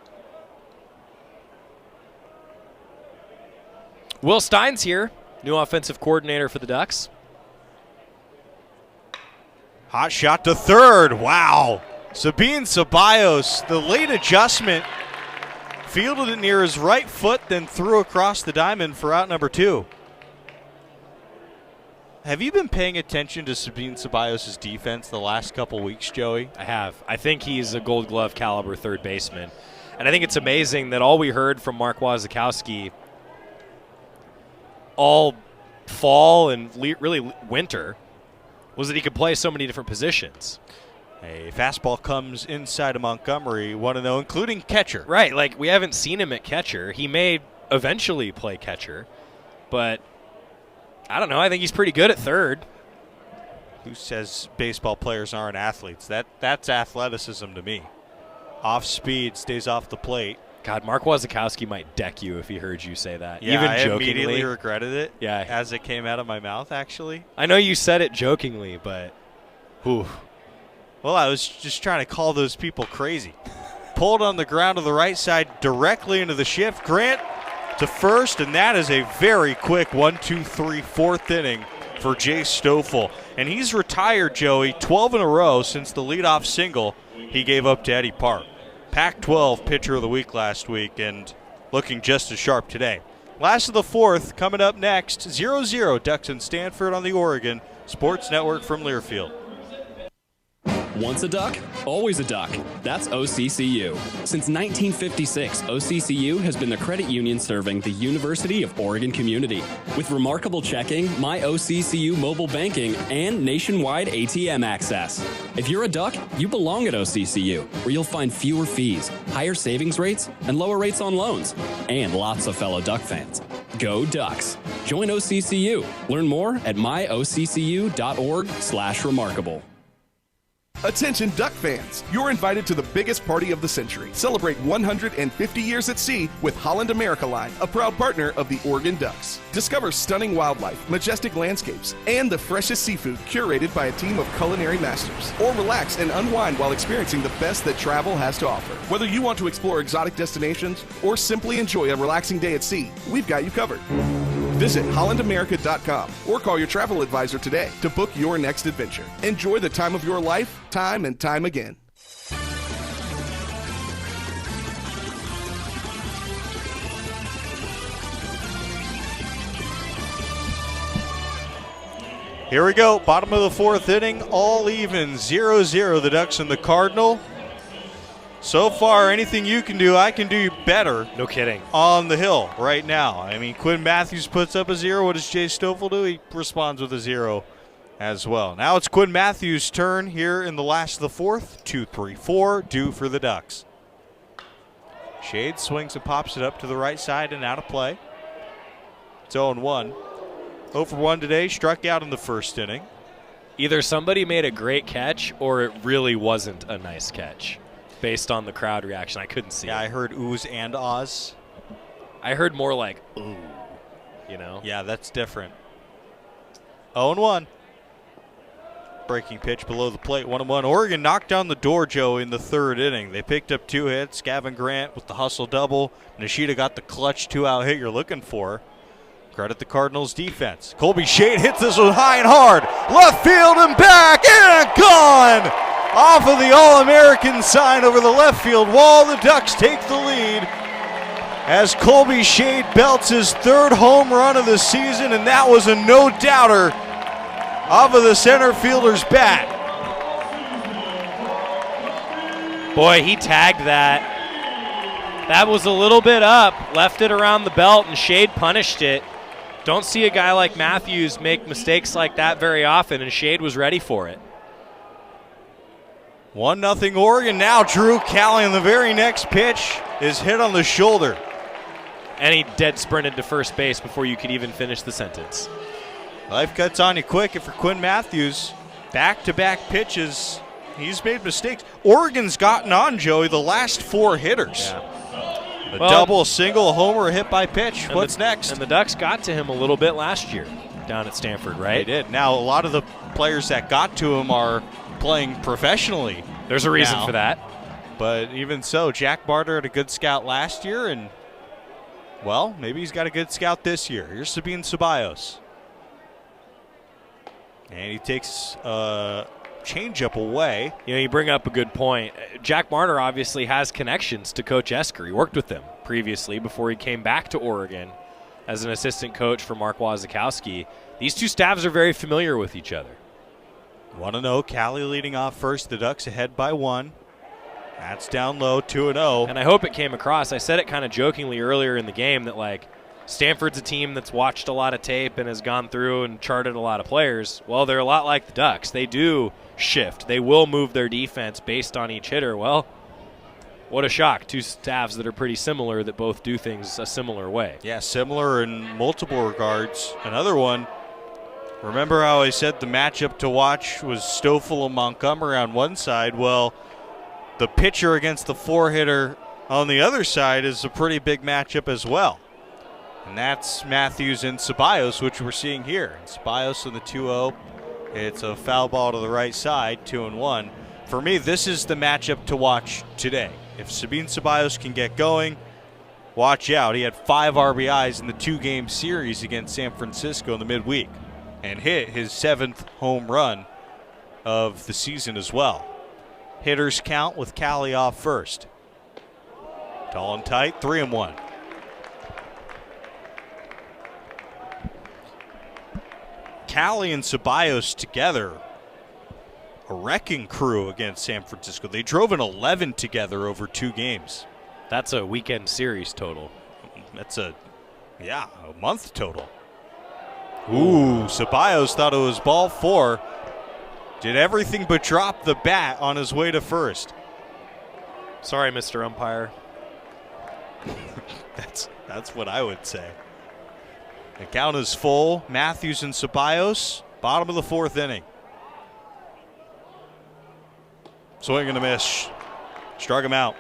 Will Stein's here, new offensive coordinator for the Ducks. Hot shot to third. Wow. Sabine Ceballos, the late adjustment, fielded it near his right foot, then threw across the diamond for out number 2. Have you been paying attention to Sabine Ceballos' defense the last couple weeks, Joey? I have. I think he's a Gold Glove caliber third baseman. And I think it's amazing that all we heard from Mark Wasikowski all fall and really winter was that he could play so many different positions. A fastball comes inside of Montgomery, 1-0, including catcher. Right, like we haven't seen him at catcher. He may eventually play catcher, but I don't know. I think he's pretty good at third. Who says baseball players aren't athletes? That's athleticism to me. Off speed, stays off the plate. God, Mark Wasikowski might deck you if he heard you say that. Yeah, even I jokingly. Immediately regretted it. Yeah, as it came out of my mouth. Actually, I know you said it jokingly, but whew. Well, I was just trying to call those people crazy. Pulled on the ground to the right side directly into the shift. Grant to first, and that is a very quick 1-2-3 fourth inning for Jay Stoffel. And he's retired, Joey, 12 in a row since the leadoff single he gave up to Eddie Park. Pac-12 pitcher of the week last week and looking just as sharp today. Last of the fourth coming up next, 0-0 Ducks and Stanford on the Oregon Sports Network from Learfield. Once a duck, always a duck. That's OCCU. Since 1956, OCCU has been the credit union serving the University of Oregon community. With remarkable checking, My OCCU mobile banking, and nationwide ATM access. If you're a duck, you belong at OCCU, where you'll find fewer fees, higher savings rates, and lower rates on loans. And lots of fellow Duck fans. Go Ducks. Join OCCU. Learn more at myoccu.org/remarkable. Attention Duck fans, you're invited to the biggest party of the century. Celebrate 150 years at sea with Holland America Line, a proud partner of the Oregon Ducks. Discover stunning wildlife, majestic landscapes, and the freshest seafood curated by a team of culinary masters. Or relax and unwind while experiencing the best that travel has to offer. Whether you want to explore exotic destinations or simply enjoy a relaxing day at sea, we've got you covered. Visit hollandamerica.com or call your travel advisor today to book your next adventure. Enjoy the time of your life, time and time again. Here we go, bottom of the fourth inning, all even, 0-0, the Ducks and the Cardinal. So far, anything you can do, I can do better. No kidding. On the hill right now. I mean, Quinn Matthews puts up a 0. What does Jay Stoffel do? He responds with a 0 as well. Now it's Quinn Matthews' turn here in the last of the fourth. 2-3-4, due for the Ducks. Shade swings and pops it up to the right side and out of play. It's 0-1. 0-for-1 today, struck out in the first inning. Either somebody made a great catch or it really wasn't a nice catch. Based on the crowd reaction, I couldn't see. Yeah, I heard oohs and ahs. I heard more like ooh, you know? Yeah, that's different. 0-1. Breaking pitch below the plate, 1-1. Oregon knocked down the door, Joe, in the third inning. They picked up 2 hits. Gavin Grant with the hustle double. Nishida got the clutch 2-out hit you're looking for. Credit the Cardinals' defense. Colby Shade hits this one high and hard. Left field and back and gone! Off of the All-American sign over the left field wall, the Ducks take the lead as Colby Shade belts his 3rd home run of the season, and that was a no-doubter off of the center fielder's bat. Boy, he tagged that. That was a little bit up, left it around the belt, and Shade punished it. Don't see a guy like Matthews make mistakes like that very often, and Shade was ready for it. 1-0 Oregon now. Drew Cali on the very next pitch is hit on the shoulder. And he dead sprinted to first base before you could even finish the sentence. Life cuts on you quick. And for Quinn Matthews, back-to-back pitches, he's made mistakes. Oregon's gotten on, Joey, the last 4 hitters. Yeah. A double, single, a homer, a hit by pitch. What's next? And the Ducks got to him a little bit last year down at Stanford, right? They did. Now, a lot of the players that got to him are playing professionally. There's a reason now. for that. But even so, Jack Barter had a good scout last year, and, well, maybe he's got a good scout this year. Here's Sabine Ceballos. And he takes a changeup away. You know, you bring up a good point. Jack Barter obviously has connections to Coach Esker. He worked with him previously before he came back to Oregon as an assistant coach for Mark Wazakowski. These two staffs are very familiar with each other. 1-0, Cali leading off first. The Ducks ahead by 1. That's down low, 2-0. And I hope it came across. I said it kind of jokingly earlier in the game that, like, Stanford's a team that's watched a lot of tape and has gone through and charted a lot of players. Well, they're a lot like the Ducks. They do shift. They will move their defense based on each hitter. Well, what a shock. Two staffs that are pretty similar that both do things a similar way. Yeah, similar in multiple regards. Another one, remember how I said the matchup to watch was Stoffel and Montgomery on one side? Well, the pitcher against the 4-hitter on the other side is a pretty big matchup as well. And that's Matthews and Ceballos, which we're seeing here. Ceballos in the 2-0. It's a foul ball to the right side, 2-1. For me, this is the matchup to watch today. If Sabine Ceballos can get going, watch out. He had 5 RBIs in the 2-game series against San Francisco in the midweek and hit his 7th home run of the season as well. Hitters count with Cali off first. Tall and tight, 3-1. Cali and Ceballos together, a wrecking crew against San Francisco. They drove an 11 together over 2 games. That's a weekend series total. That's a month total. Ooh, Ceballos thought it was ball 4. Did everything but drop the bat on his way to first. Sorry, Mr. Umpire. That's what I would say. The count is full. Matthews and Ceballos, bottom of the 4th inning. Swing and a miss. Struck him out.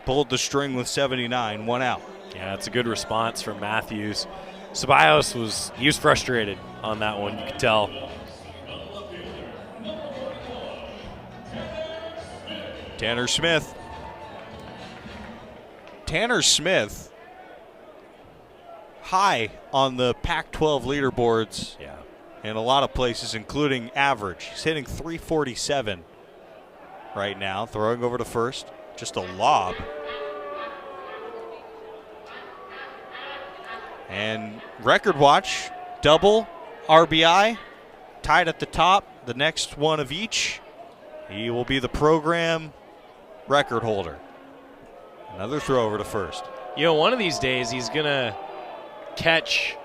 Pulled the string with 79, 1 out. Yeah, that's a good response from Matthews. Ceballos was frustrated on that one, you could tell. Tanner Smith. Tanner Smith, high on the Pac-12 leaderboards in a lot of places, including average. He's hitting .347 right now, throwing over to first. Just a lob. And record watch, double, RBI, tied at the top, the next one of each. He will be the program record holder. Another throw over to first. You know, one of these days he's going to catch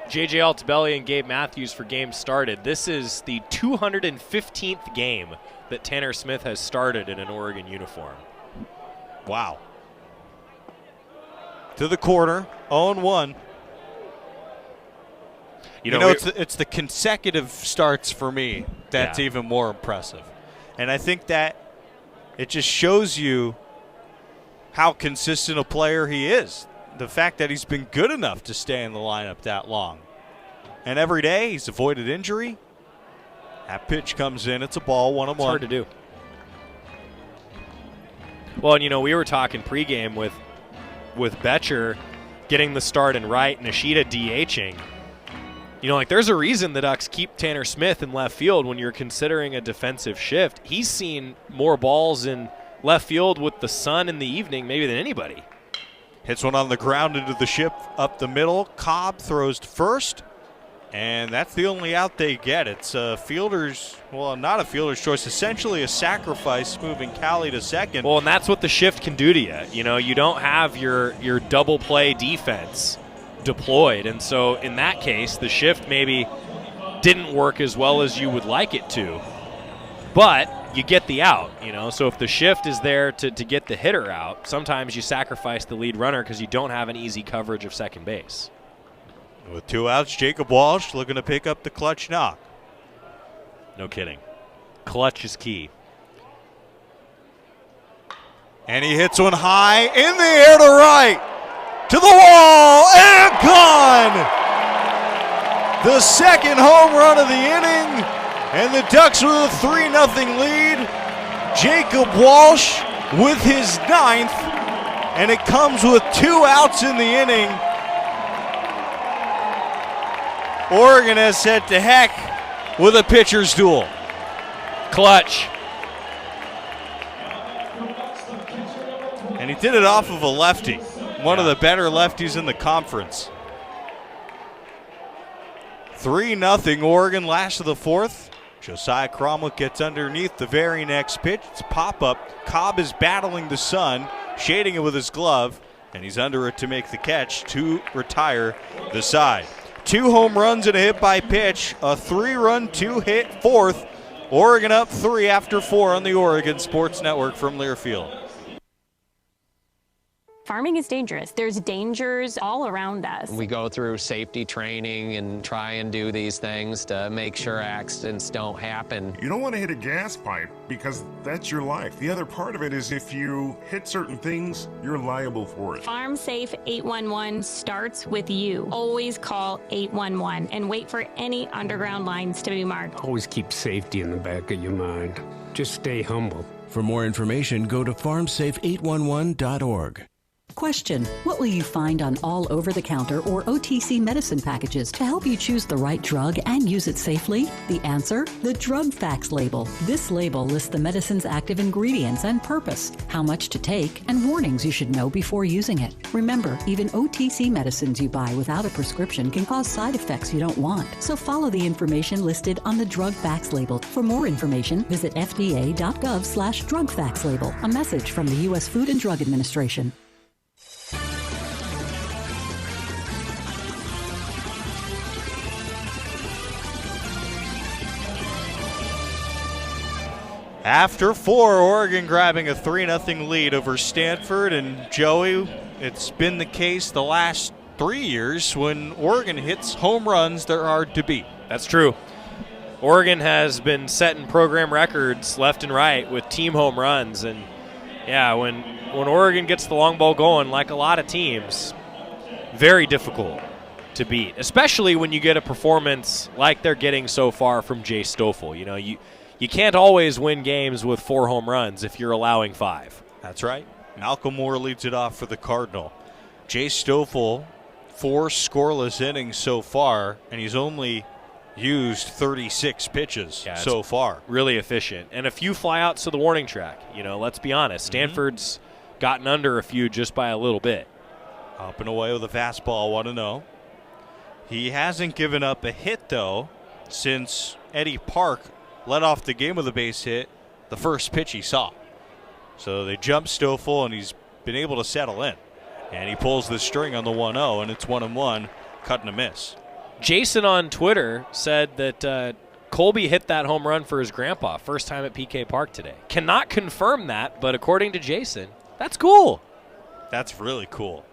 J.J. Altobelli and Gabe Matthews for games started. This is the 215th game that Tanner Smith has started in an Oregon uniform. Wow. To the corner, 0-1. You know it's the consecutive starts for me that's even more impressive. And I think that it just shows you how consistent a player he is. The fact that he's been good enough to stay in the lineup that long. And every day he's avoided injury. That pitch comes in. It's a ball, 1-1. It's hard to do. Well, and you know, we were talking pregame with Betcher getting the start in right and Ishida DHing. You know, like there's a reason the Ducks keep Tanner Smith in left field when you're considering a defensive shift. He's seen more balls in left field with the sun in the evening maybe than anybody. Hits one on the ground into the ship up the middle. Cobb throws to first, and that's the only out they get. It's a fielder's, well, not a fielder's choice, essentially a sacrifice moving Cali to second. Well, and that's what the shift can do to you. You know, you don't have your double play defense deployed, and so in that case, the shift maybe didn't work as well as you would like it to. But you get the out, you know. So if the shift is there to get the hitter out, sometimes you sacrifice the lead runner because you don't have an easy coverage of second base. With 2 outs, Jacob Walsh looking to pick up the clutch knock. No kidding. Clutch is key. And he hits one high in the air to right. To the wall and gone! The second home run of the inning. And the Ducks with a 3-0 lead. Jacob Walsh with his 9th. And it comes with 2 outs in the inning. Oregon has said to heck with a pitcher's duel. Clutch. And he did it off of a lefty. One of the better lefties in the conference. 3-0 Oregon, last of the 4th. Josiah Cromwell gets underneath the very next pitch. It's a pop-up. Cobb is battling the sun, shading it with his glove, and he's under it to make the catch to retire the side. 2 home runs and a hit by pitch. A 3-run, 2-hit 4th. Oregon up 3 after 4 on the Oregon Sports Network from Learfield. Farming is dangerous. There's dangers all around us. We go through safety training and try and do these things to make sure accidents don't happen. You don't want to hit a gas pipe because that's your life. The other part of it is if you hit certain things, you're liable for it. Farm Safe 811 starts with you. Always call 811 and wait for any underground lines to be marked. Always keep safety in the back of your mind. Just stay humble. For more information, go to farmsafe811.org. Question: what will you find on all over-the-counter or OTC medicine packages to help you choose the right drug and use it safely? The answer: the drug facts label. This label lists the medicine's active ingredients and purpose, how much to take, and warnings you should know before using it. Remember, even OTC medicines you buy without a prescription can cause side effects you don't want. So follow the information listed on the drug facts label. For more information, visit fda.gov/drug facts label. A message from the U.S. Food and Drug Administration. After 4, Oregon grabbing a 3-0 lead over Stanford. And Joey, it's been the case the last 3 years when Oregon hits home runs, they're hard to beat. That's true. Oregon has been setting program records left and right with team home runs. And, yeah, when Oregon gets the long ball going, like a lot of teams, very difficult to beat, especially when you get a performance like they're getting so far from Jay Stoffel. You know, you can't always win games with 4 home runs if you're allowing 5. That's right. Malcolm Moore leads it off for the Cardinal. Jay Stoffel, 4 scoreless innings so far, and he's only used 36 pitches so far. Really efficient. And a few flyouts to the warning track. You know, let's be honest. Stanford's gotten under a few just by a little bit. Up and away with a fastball, 1-0. He hasn't given up a hit, though, since Eddie Park led off the game with a base hit, the first pitch he saw. So they jump Stoffel, and he's been able to settle in. And he pulls the string on the 1-0, and it's 1-1, cut and a miss. Jason on Twitter said that Colby hit that home run for his grandpa, first time at PK Park today. Cannot confirm that, but according to Jason, that's cool. That's really cool.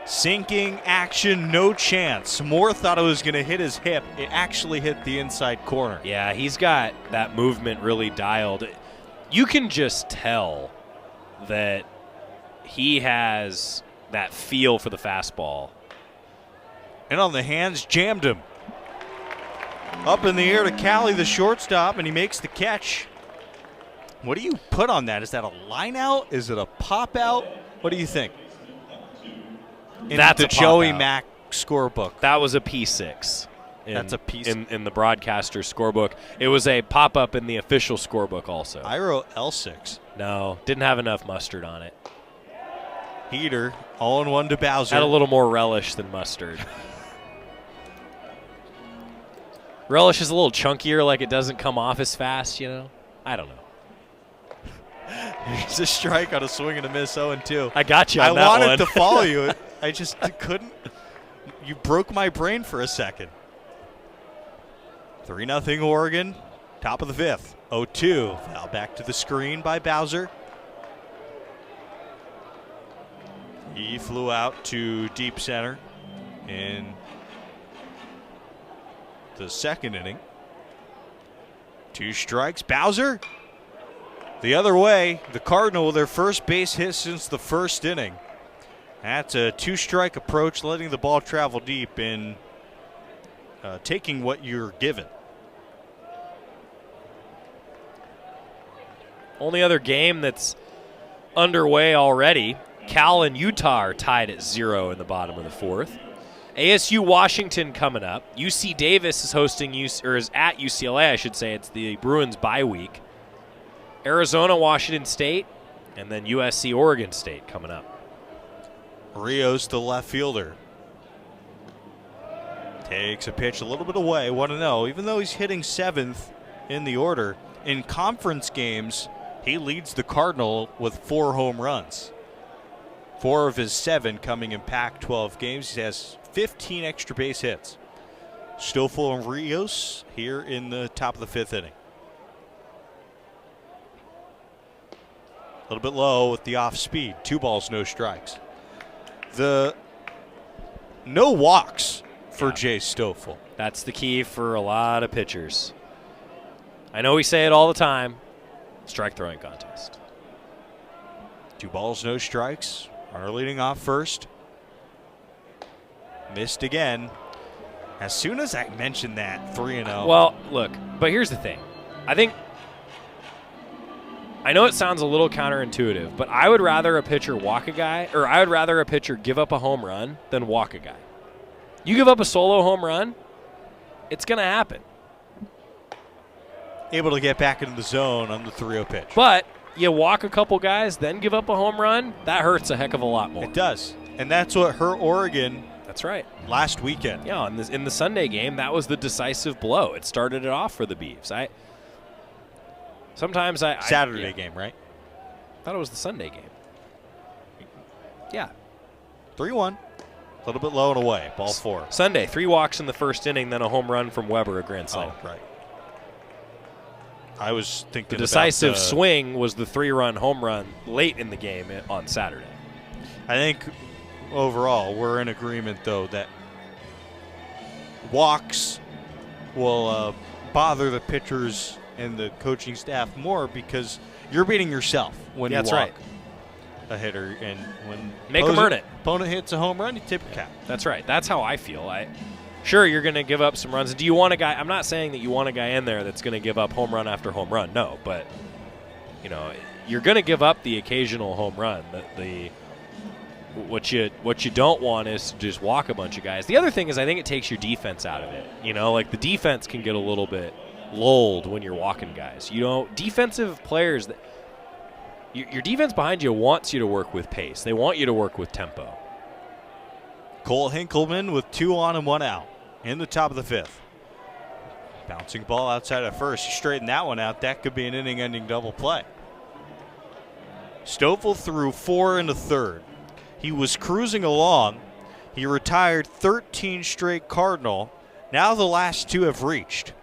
Sinking action, no chance. Moore thought it was going to hit his hip. It actually hit the inside corner. Yeah, he's got that movement really dialed. You can just tell that he has that feel for the fastball. And on the hands, jammed him. Up in the air to Cali, the shortstop, and he makes the catch. What do you put on that? Is that a line out? Is it a pop out? What do you think? That's the Joey Mack scorebook. That was a P6. That's a piece in the broadcaster scorebook. It was a pop-up in the official scorebook also. I wrote L6. No, didn't have enough mustard on it. Heater, 0-1 to Bowser. Had a little more relish than mustard. Relish is a little chunkier, like it doesn't come off as fast, you know? I don't know. Here's a strike on a swing and a miss, 0-2. I got you on I wanted one. to follow you. I just couldn't. You broke my brain for a second. 3-0 Oregon, top of the fifth. 0-2. Foul back to the screen by Bowser. He flew out to deep center in the second inning. 2 strikes. Bowser the other way. The Cardinal with their first base hit since the first inning. That's a 2-strike approach, letting the ball travel deep and taking what you're given. Only other game that's underway already, Cal and Utah are tied at 0 in the bottom of the fourth. ASU Washington coming up. UC Davis is is at UCLA, I should say. It's the Bruins bye week. Arizona Washington State, and then USC Oregon State coming up. Rios, the left fielder, takes a pitch a little bit away, 1-0. Even though he's hitting 7th in the order, in conference games, he leads the Cardinal with 4 home runs. 4 of his 7 coming in Pac-12 games. He has 15 extra base hits. Stoffel and Rios here in the top of the 5th inning. A little bit low with the off speed. 2 balls, no strikes. The no walks for Jay Stoffel. That's the key for a lot of pitchers. I know we say it all the time. Strike throwing contest. 2 balls, no strikes. Runner leading off first. Missed again. As soon as I mentioned that, 3-0. Well, look, but here's the thing. I know it sounds a little counterintuitive, but I would rather a pitcher walk a guy, or I would rather a pitcher give up a home run than walk a guy. You give up a solo home run, it's going to happen. Able to get back into the zone on the 3-0 pitch. But you walk a couple guys, then give up a home run, that hurts a heck of a lot more. It does. And that's what hurt Oregon. That's right. Last weekend. Yeah, in the Sunday game, that was the decisive blow. It started it off for the Beavs. Saturday game, right? I thought it was the Sunday game. Yeah. 3-1. A little bit low and away. Ball 4. Sunday, 3 walks in the first inning, then a home run from Weber, a grand slam. Oh, right. I was thinking the decisive swing was the 3-run home run late in the game on Saturday. I think overall we're in agreement, though, that walks will bother the pitchers and the coaching staff more because you're beating yourself when you walk a hitter. And when make them earn it. Opponent hits a home run, you tip your cap. That's right. That's how I feel. Sure, you're going to give up some runs. Do you want a guy? I'm not saying that you want a guy in there that's going to give up home run after home run. No, but you're going to give up the occasional home run. What you don't want is to just walk a bunch of guys. The other thing is I think it takes your defense out of it. Like the defense can get a little bit lulled when you're walking guys. Defensive players, your defense behind you wants you to work with pace. They want you to work with tempo. Cole Hinkleman with 2 on and 1 out in the top of the 5th. Bouncing ball outside of first. You straighten that one out. That could be an inning-ending double play. Stoffel threw 4 in the third. He was cruising along. He retired 13 straight Cardinal. Now the last 2 have reached.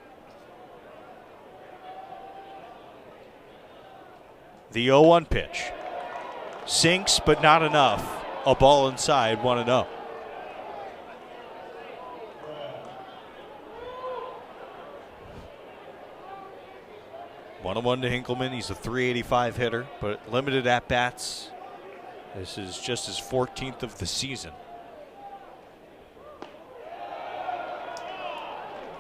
The 0-1 pitch. Sinks, but not enough. A ball inside, 1-0. One to Hinkleman. He's a .385 hitter, but limited at-bats. This is just his 14th of the season.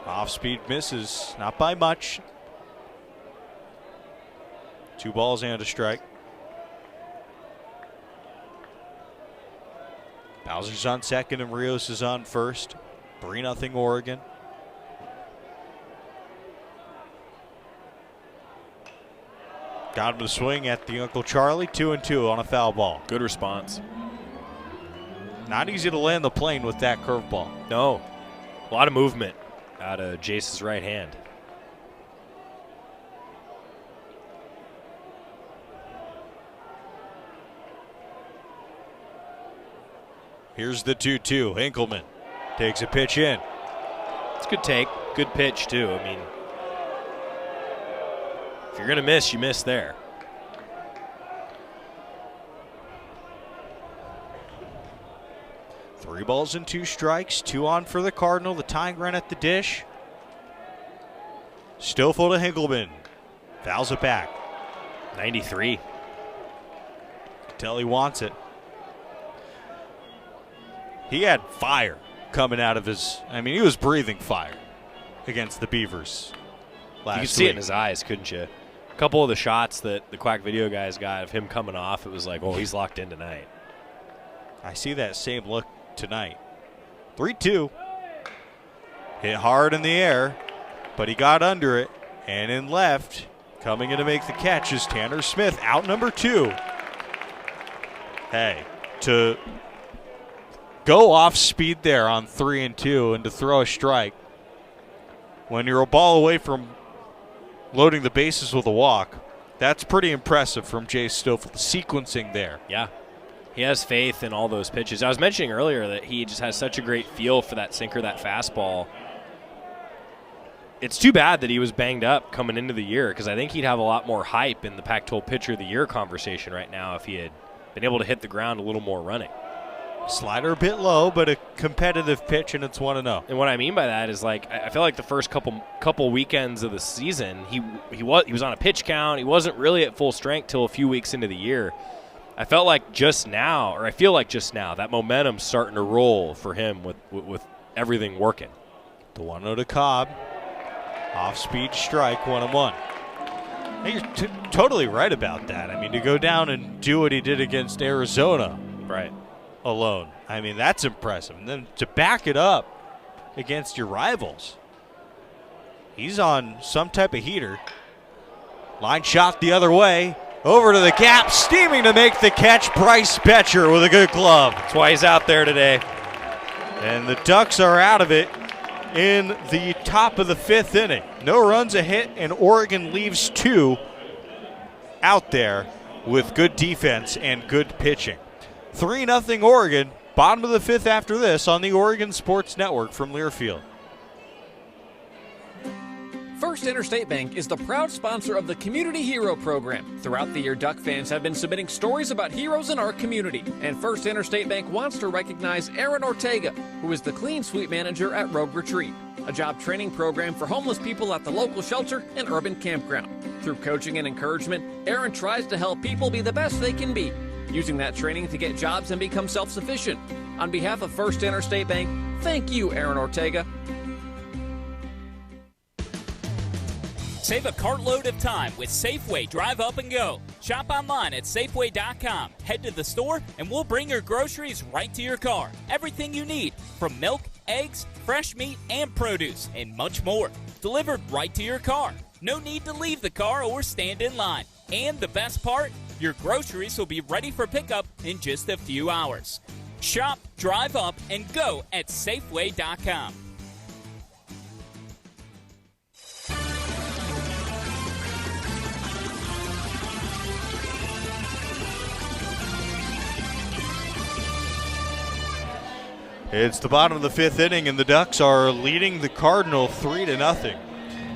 Off-speed misses, not by much. 2 balls and a strike. Bowser's on second and Rios is on first. 3-0 Oregon. Got him to swing at the Uncle Charlie, 2-2 on a foul ball. Good response. Not easy to land the plane with that curveball. No. A lot of movement out of Jace's right hand. Here's the 2-2. Hinkleman takes a pitch in. It's a good take. Good pitch, too. I mean, if you're going to miss, you miss there. Three balls and 2 strikes. 2 on for the Cardinal. The tying run at the dish. Stoffel to Hinkleman. Fouls it back. 93. Can tell he wants it. He had fire coming out of his, he was breathing fire against the Beavers last You could see it in his eyes, couldn't you? A couple of the shots that the Quack Video guys got of him coming off, it was like, oh, he's locked in tonight. I see that same look tonight. 3-2. Hit hard in the air, but he got under it. And in left, coming in to make the catch is Tanner Smith, out number 2. Hey, to go off speed there on 3-2 and to throw a strike when you're a ball away from loading the bases with a walk, that's pretty impressive from Jay Stoffel. The sequencing there. Yeah. He has faith in all those pitches. I was mentioning earlier that he just has such a great feel for that sinker, that fastball. It's too bad that he was banged up coming into the year because I think he'd have a lot more hype in the Pac-12 Pitcher of the Year conversation right now if he had been able to hit the ground a little more running. Slider a bit low, but a competitive pitch, and it's 1-0. And what I mean by that is, like, I feel like the first couple weekends of the season, he was on a pitch count. He wasn't really at full strength till a few weeks into the year. I feel like just now, that momentum's starting to roll for him with everything working. The 1-0 to Cobb. Off-speed strike, 1-1. Hey, you're totally right about that. To go down and do what he did against Arizona. Right. Alone. That's impressive. And then to back it up against your rivals. He's on some type of heater. Line shot the other way. Over to the gap, steaming to make the catch, Bryce Betcher with a good glove. That's why he's out there today. And the Ducks are out of it in the top of the 5th inning. No runs a hit, and Oregon leaves 2 out there with good defense and good pitching. 3-0 Oregon, bottom of the 5th after this on the Oregon Sports Network from Learfield. First Interstate Bank is the proud sponsor of the Community Hero Program. Throughout the year, Duck fans have been submitting stories about heroes in our community. And First Interstate Bank wants to recognize Aaron Ortega, who is the Clean Sweep Manager at Rogue Retreat, a job training program for homeless people at the local shelter and urban campground. Through coaching and encouragement, Aaron tries to help people be the best they can be, using that training to get jobs and become self-sufficient. On behalf of First Interstate Bank, thank you, Aaron Ortega. Save a cartload of time with Safeway Drive Up and Go. Shop online at Safeway.com. Head to the store and we'll bring your groceries right to your car. Everything you need, from milk, eggs, fresh meat, and produce, and much more. Delivered right to your car. No need to leave the car or stand in line. And the best part, your groceries will be ready for pickup in just a few hours. Shop, drive up, and go at Safeway.com. It's the bottom of the 5th inning, and the Ducks are leading the Cardinal 3-0.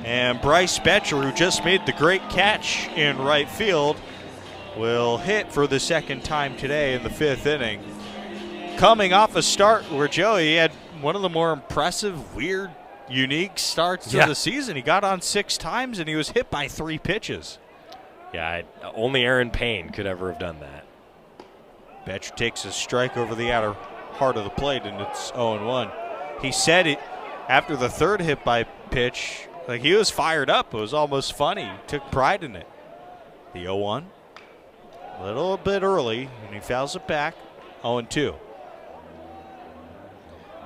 And Bryce Betcher, who just made the great catch in right field, will hit for the second time today in the 5th inning. Coming off a start where Joey had one of the more impressive, weird, unique starts of the season. He got on 6 times, and he was hit by 3 pitches. Yeah, only Aaron Payne could ever have done that. Betcher takes a strike over the outer part of the plate, and it's 0-1. He said it after the 3rd hit by pitch, like he was fired up. It was almost funny. He took pride in it. The 0-1, a little bit early, and he fouls it back. 0-2.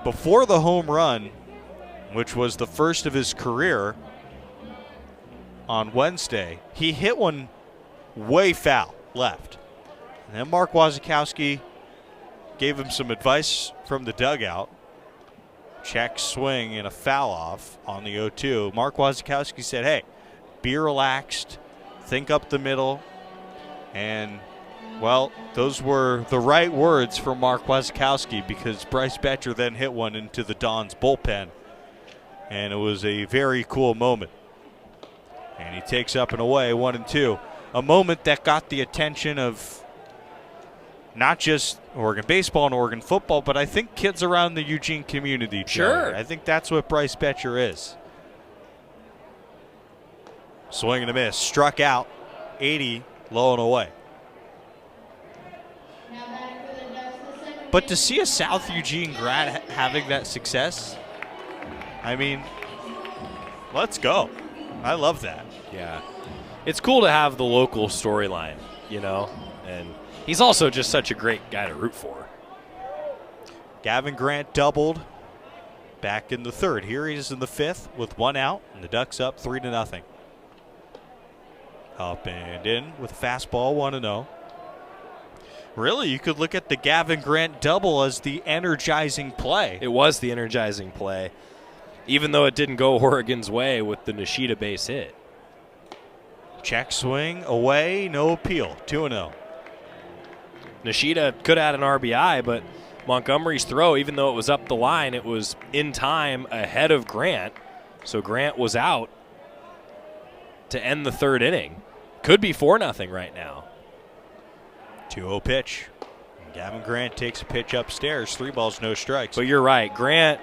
Before the home run, which was the first of his career on Wednesday, he hit one way foul left. And then Mark Wasikowski gave him some advice from the dugout. Check swing and a foul off on the 0-2. Mark Wasikowski said, hey, be relaxed, think up the middle. And, well, those were the right words from Mark Wasikowski, because Bryce Betcher then hit one into the Dons bullpen. And it was a very cool moment. And he takes up and away 1-2. A moment that got the attention of not just Oregon baseball and Oregon football, but I think kids around the Eugene community. Sure. I think that's what Bryce Betcher is. Swing and a miss. Struck out. 80, low and away. But to see a South Eugene grad having that success, I mean, let's go. I love that. Yeah. It's cool to have the local storyline, you know, and he's also just such a great guy to root for. Gavin Grant doubled back in the third. Here he is in the fifth with one out, and the Ducks up 3-0. Up and in with a fastball, 1-0. Really, you could look at the Gavin Grant double as the energizing play. It was the energizing play, even though it didn't go Oregon's way with the Nishida base hit. Check swing, away, no appeal, 2-0. Nishida could have had an RBI, but Montgomery's throw, even though it was up the line, it was in time ahead of Grant. So Grant was out to end the third inning. Could be 4-0 right now. 2-0 pitch. And Gavin Grant takes a pitch upstairs. 3 balls, no strikes. But you're right. Grant,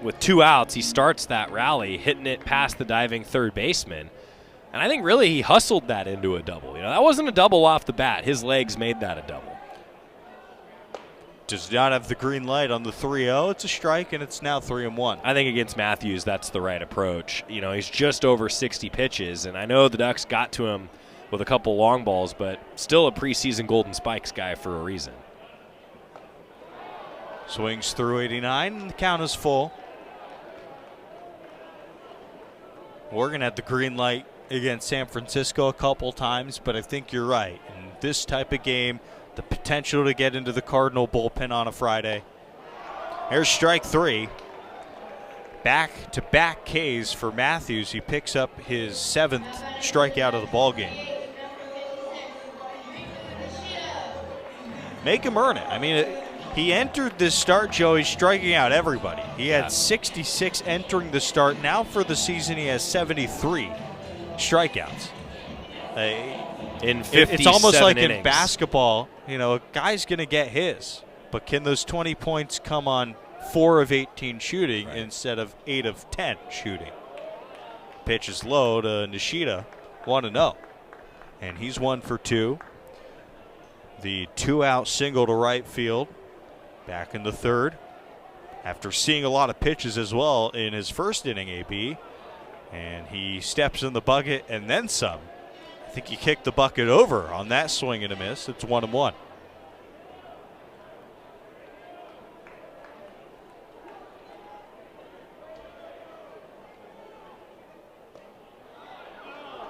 with 2 outs, he starts that rally, hitting it past the diving third baseman. And I think really he hustled that into a double. You know, that wasn't a double off the bat. His legs made that a double. Does not have the green light on the 3-0. It's a strike, and it's now 3-1. I think against Matthews, that's the right approach. You know, he's just over 60 pitches, and I know the Ducks got to him with a couple long balls, but still a preseason Golden Spikes guy for a reason. Swings through 89, and the count is full. Oregon had the green light against San Francisco a couple times, but I think you're right. In this type of game, the potential to get into the Cardinal bullpen on a Friday. There's strike 3. Back-to-back Ks for Matthews. He picks up his 7th strikeout of the ballgame. Make him earn it. I mean, he entered this start, Joey, striking out everybody. He had 66 entering the start. Now for the season, he has 73 strikeouts. In 57 it's almost like innings. In basketball, you know, a guy's going to get his. But can those 20 points come on 4 of 18 shooting instead of 8 of 10 shooting? Pitch is low to Nishida, 1-0. And he's 1 for 2. The 2-out single to right field. Back in the third. After seeing a lot of pitches as well in his first inning, AB. And he steps in the bucket and then some. I think he kicked the bucket over on that swing and a miss. It's 1-1.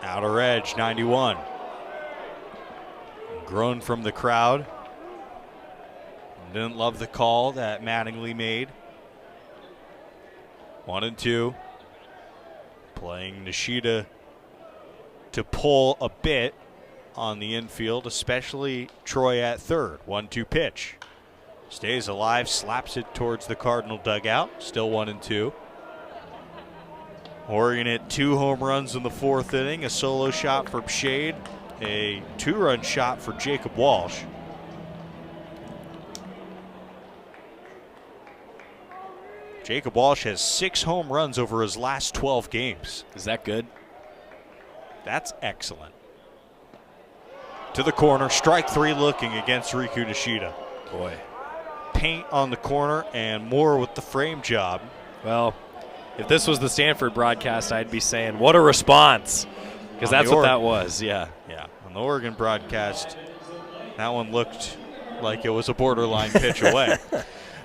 Outer edge, 91. Groan from the crowd. Didn't love the call that Mattingly made. 1-2. Playing Nishida to pull a bit on the infield, especially Troy at third. 1-2 pitch. Stays alive, slaps it towards the Cardinal dugout. Still 1-2. Oregon hit 2 home runs in the 4th inning. A solo shot for Shade. A 2-run shot for Jacob Walsh. Jacob Walsh has 6 home runs over his last 12 games. Is that good? That's excellent. To the corner, strike 3 looking against Riku Nishida. Boy. Paint on the corner and more with the frame job. Well, if this was the Stanford broadcast, I'd be saying, what a response. Because that's what that was, yeah. Yeah, on the Oregon broadcast, that one looked like it was a borderline pitch away.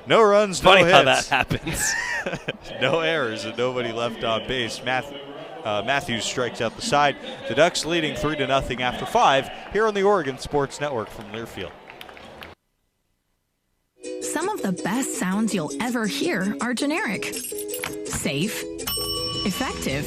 No runs, Funny no hits. how that happens. No errors and nobody left on base. Matthews strikes out the side. The Ducks leading 3-0 after 5 here on the Oregon Sports Network from Learfield. Some of the best sounds you'll ever hear are generic, safe, effective,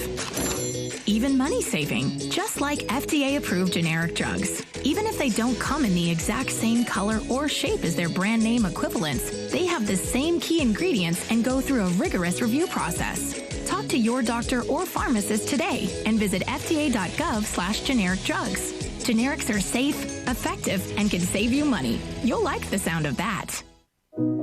even money-saving, just like FDA-approved generic drugs. Even if they don't come in the exact same color or shape as their brand name equivalents, they have the same key ingredients and go through a rigorous review process. Talk to your doctor or pharmacist today and visit fda.gov/generic drugs. Generics are safe, effective, and can save you money. You'll like the sound of that.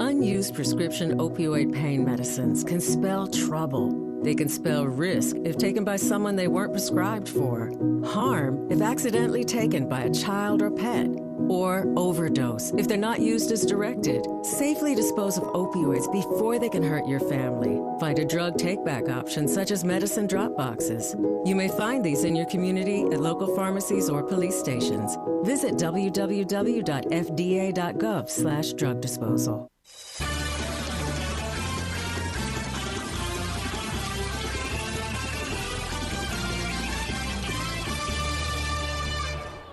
Unused prescription opioid pain medicines can spell trouble. They can spell risk if taken by someone they weren't prescribed for, harm if accidentally taken by a child or pet, or overdose if they're not used as directed. Safely dispose of opioids before they can hurt your family. Find a drug take-back option such as medicine drop boxes. You may find these in your community at local pharmacies or police stations. Visit www.fda.gov/drug disposal.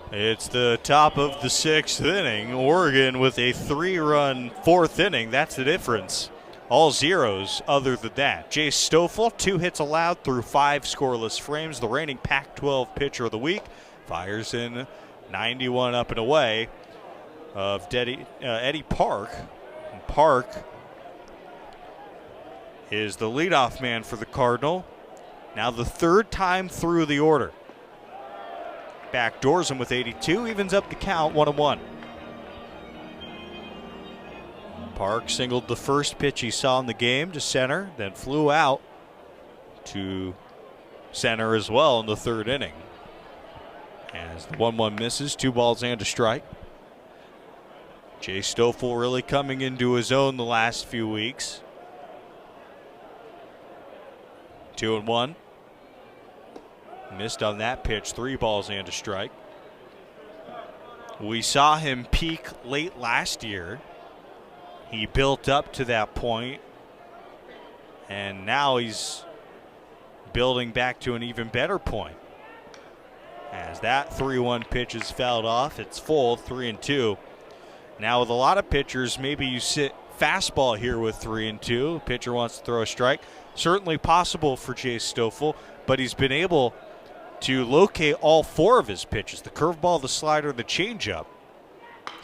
It's the top of the 6th inning. Oregon with a 3-run 4th inning. That's the difference. All zeros other than that. Jay Stoffel, 2 hits allowed through 5 scoreless frames. The reigning Pac-12 pitcher of the week. Fires in 91 up and away of Eddie Park. And Park is the leadoff man for the Cardinal. Now the 3rd time through the order. Backdoors him with 82, evens up the count 1-1. Park singled the first pitch he saw in the game to center, then flew out to center as well in the 3rd inning. As the 1-1 misses, 2 balls and a strike. Jay Stoffel really coming into his own the last few weeks. 2-1. Missed on that pitch, 3 balls and a strike. We saw him peak late last year. He built up to that point, and now he's building back to an even better point. As that 3-1 pitch is fouled off, it's full, 3-2. Now with a lot of pitchers, maybe you sit fastball here with 3-2. Pitcher wants to throw a strike. Certainly possible for Jay Stoffel, but he's been able to locate all 4 of his pitches, the curveball, the slider, the changeup.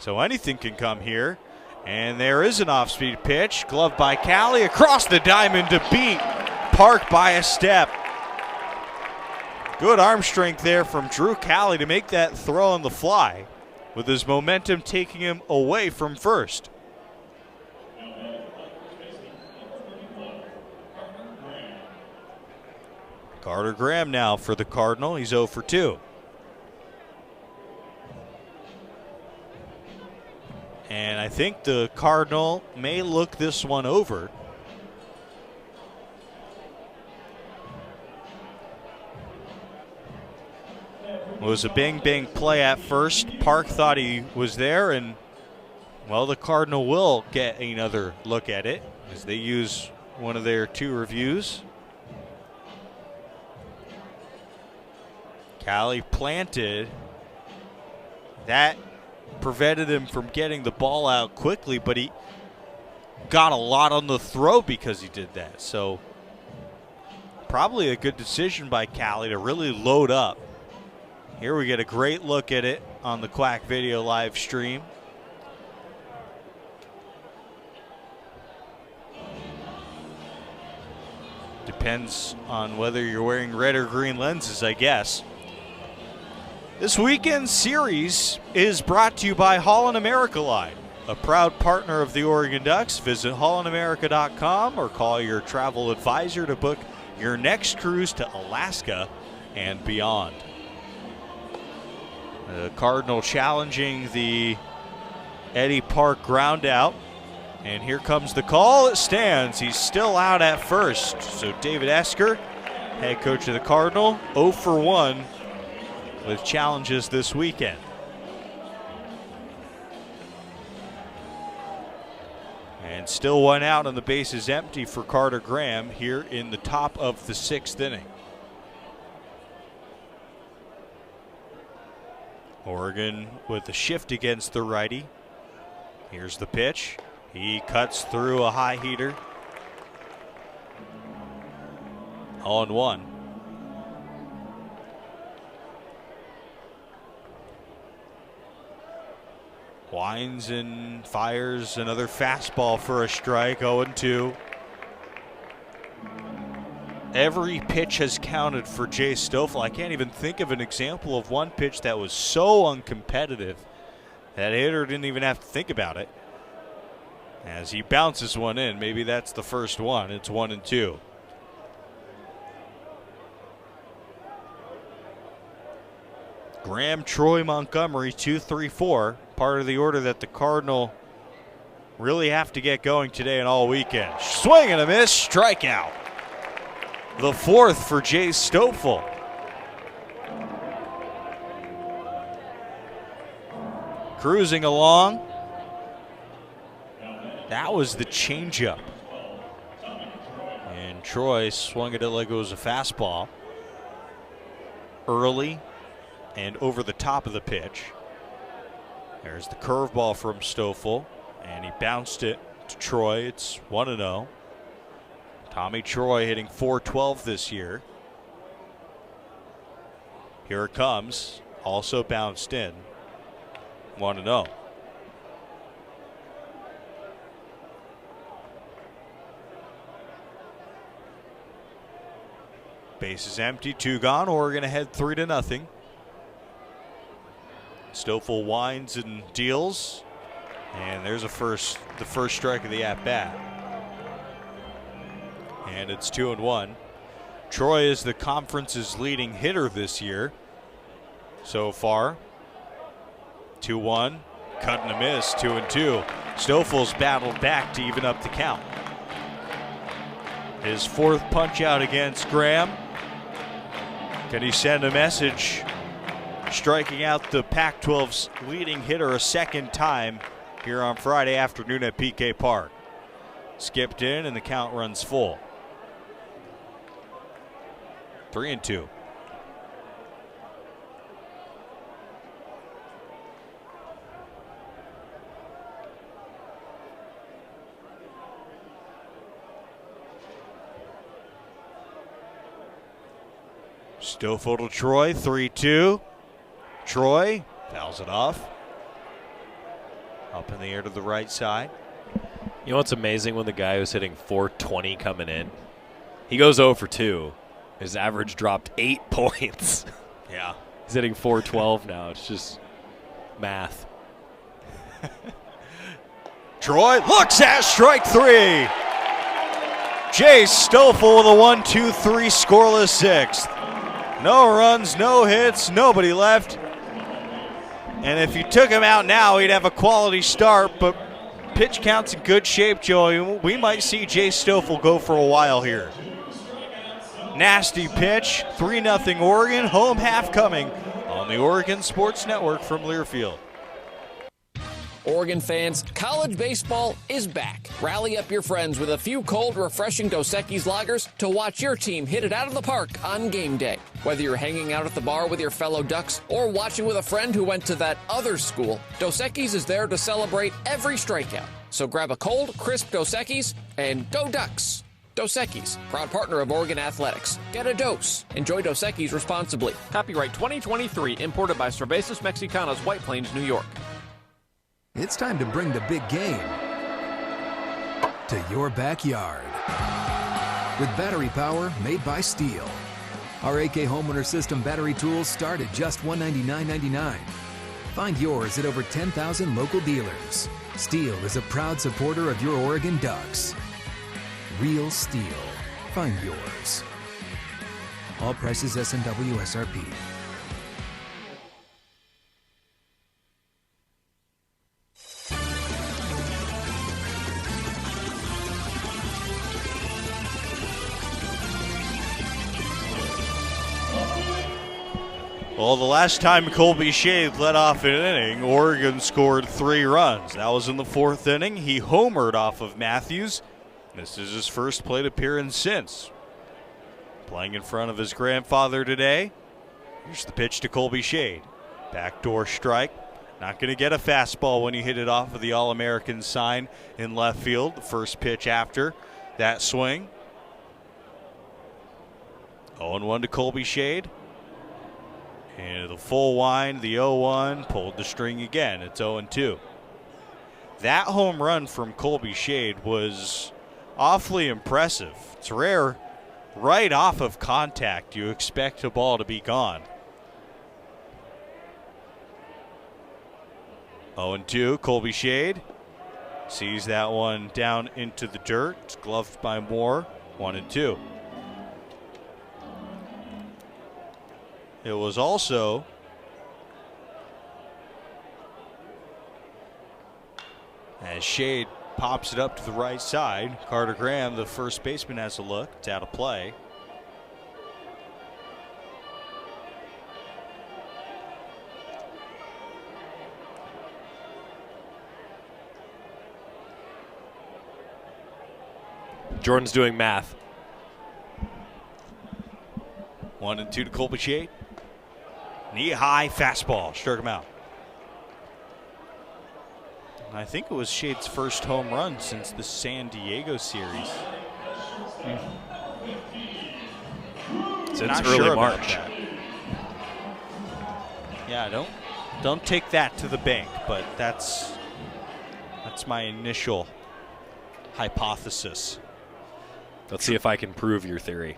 So anything can come here. And there is an off-speed pitch, gloved by Callie, across the diamond to beat Park by a step. Good arm strength there from Drew Callie to make that throw on the fly, with his momentum taking him away from first. Carter Graham now for the Cardinal. He's 0 for 2. And I think the Cardinal may look this one over. It was a bang-bang play at first. Park thought he was there, and, well, the Cardinal will get another look at it as they use one of their 2 reviews. Callie planted. That prevented him from getting the ball out quickly, but he got a lot on the throw because he did that. So probably a good decision by Callie to really load up. Here we get a great look at it on the Quack Video live stream. Depends on whether you're wearing red or green lenses, I guess. This weekend's series is brought to you by Holland America Line, a proud partner of the Oregon Ducks. Visit hollandamerica.com or call your travel advisor to book your next cruise to Alaska and beyond. The Cardinal challenging the Eddie Park ground out. And here comes the call. It stands. He's still out at first. So David Esker, head coach of the Cardinal, 0 for 1 with challenges this weekend. And still 1 out and the base is empty for Carter Graham here in the top of the 6th inning. Oregon with a shift against the righty. Here's the pitch. He cuts through a high heater. 0-1. Winds and fires another fastball for a strike. 0-2. Every pitch has counted for Jay Stoffel. I can't even think of an example of one pitch that was so uncompetitive that hitter didn't even have to think about it. As he bounces one in, maybe that's the first one. It's 1-2. Graham, Troy, Montgomery, 2, 3, 4. Part of the order that the Cardinal really have to get going today and all weekend. Swing and a miss, strikeout. The fourth for Jay Stoffel. Cruising along. That was the changeup. And Troy swung at it like it was a fastball. Early and over the top of the pitch. There's the curveball from Stoffel, and he bounced it to Troy. It's 1-0. Tommy Troy hitting .412 this year. Here it comes, also bounced in. 1-0. Base is empty, 2 gone. Oregon ahead 3-0. Stoffel winds and deals, and there's the first strike of the at-bat. And it's 2-1. Troy is the conference's leading hitter this year so far. 2-1, cut and a miss, 2-2. Stoffel's battled back to even up the count. His fourth punch out against Graham. Can he send a message? Striking out the Pac-12's leading hitter a second time here on Friday afternoon at PK Park. Skipped in and the count runs full. 3-2. Stoffel to Troy, 3-2. Troy fouls it off. Up in the air to the right side. You know what's amazing when the guy who's hitting .420 coming in, he goes 0 for 2. His average dropped 8 points. Yeah. He's hitting .412 now. It's just math. Troy looks at strike 3. Jay Stoffel with a 1-2-3 scoreless sixth. No runs, no hits, nobody left. And if you took him out now, he'd have a quality start, but pitch count's in good shape, Joey. We might see Jay Stoffel go for a while here. Nasty pitch, 3-0 Oregon, home half coming on the Oregon Sports Network from Learfield. Oregon fans, college baseball is back. Rally up your friends with a few cold, refreshing Dos Equis lagers to watch your team hit it out of the park on game day. Whether you're hanging out at the bar with your fellow Ducks or watching with a friend who went to that other school, Dos Equis is there to celebrate every strikeout. So grab a cold, crisp Dos Equis and go Ducks. Dos Equis, proud partner of Oregon Athletics. Get a dose. Enjoy Dos Equis responsibly. Copyright 2023, imported by Cervezas Mexicanas, White Plains, New York. It's time to bring the big game to your backyard with battery power made by Steel. Our AK Homeowner System battery tools start at just $199.99. Find yours at over 10,000 local dealers. Steel is a proud supporter of your Oregon Ducks. Real Steel. Find yours. All prices S&W SRP. Well, the last time Colby Shade led off an inning, Oregon scored 3 runs. That was in the 4th inning. He homered off of Matthews. This is his first plate appearance since. Playing in front of his grandfather today. Here's the pitch to Colby Shade. Backdoor strike. Not going to get a fastball when you hit it off of the All-American sign in left field. The first pitch after that swing. 0-1 to Colby Shade. And the full wind, the 0-1, pulled the string again. It's 0-2. That home run from Colby Shade was awfully impressive. It's rare. Right off of contact, you expect the ball to be gone. 0-2, Colby Shade sees that one down into the dirt. It's gloved by Moore. 1-2. It was also as Shade pops it up to the right side. Carter Graham, the first baseman, has a look. It's out of play. Jordan's doing math. 1-2 to Colby Shade. Knee high fastball. Struck him out. I think it was Shade's first home run since the San Diego series. Since Not early sure March. about that. Yeah, don't take that to the bank, but that's my initial hypothesis. Let's see if I can prove your theory.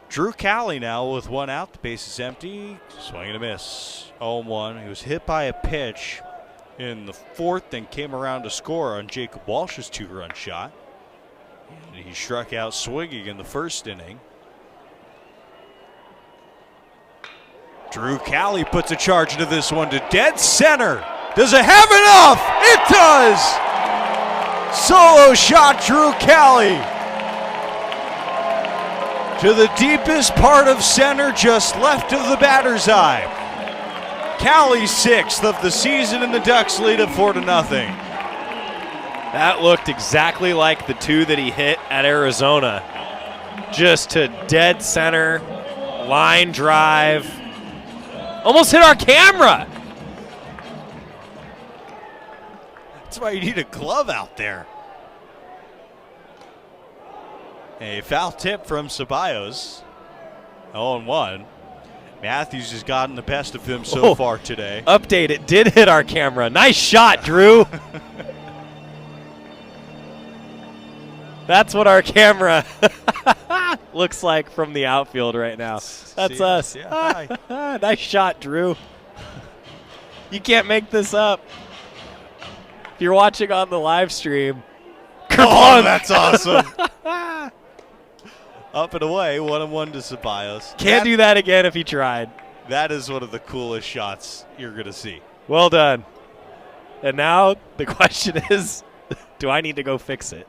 Drew Cowley now with one out. The base is empty. Swing and a miss. 0-1. He was hit by a pitch in the fourth and came around to score on Jacob Walsh's two-run shot. And he struck out swinging in the first inning. Drew Cowley puts a charge into this one to dead center. Does it have enough? It does! Solo shot, Drew Cowley. To the deepest part of center, just left of the batter's eye. Cowley's sixth of the season, and the Ducks lead it 4-0. That looked exactly like the two that he hit at Arizona. Just to dead center, line drive. Almost hit our camera. That's why you need a glove out there. A foul tip from Ceballos. 0-1. Matthews has gotten the best of him so far today. Update, it did hit our camera. Nice shot, Drew. That's what our camera looks like from the outfield right now. That's us. Yeah, hi. Nice shot, Drew. You can't make this up. If you're watching on the live stream, oh, that's awesome. Up and away, 1-1 to Ceballos. Can't do that again if he tried. That is one of the coolest shots you're going to see. Well done. And now the question is, do I need to go fix it?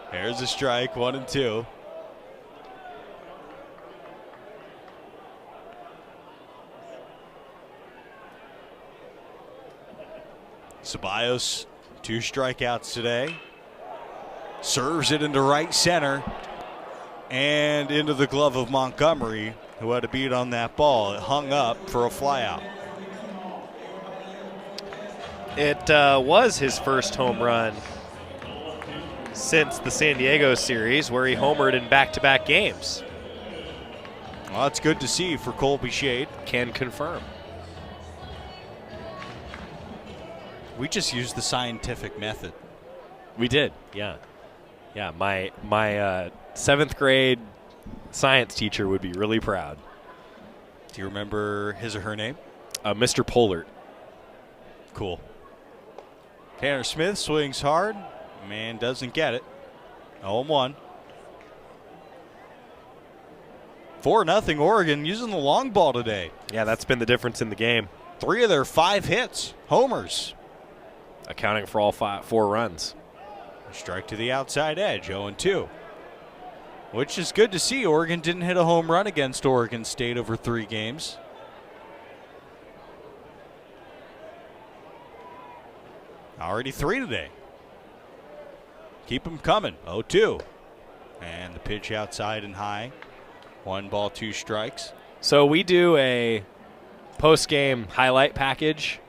There's a strike, 1-2. Ceballos, 2 strikeouts today. Serves it into right center and into the glove of Montgomery, who had a beat on that ball. It hung up for a flyout. It was his first home run since the San Diego series, where he homered in back-to-back games. Well, that's good to see for Colby Shade. Can confirm. We just used the scientific method. We did, yeah. Yeah, my 7th grade science teacher would be really proud. Do you remember his or her name? Mr. Pollard. Cool. Tanner Smith swings hard. Man doesn't get it. 0-1. 4-0 Oregon using the long ball today. Yeah, that's been the difference in the game. 3 of their 5 hits, homers. Accounting for all 4 runs. Strike to the outside edge, 0-2. Which is good to see. Oregon didn't hit a home run against Oregon State over 3 games. Already 3 today. Keep them coming, 0-2. And the pitch outside and high. 1 ball, 2 strikes. So we do a post-game highlight package.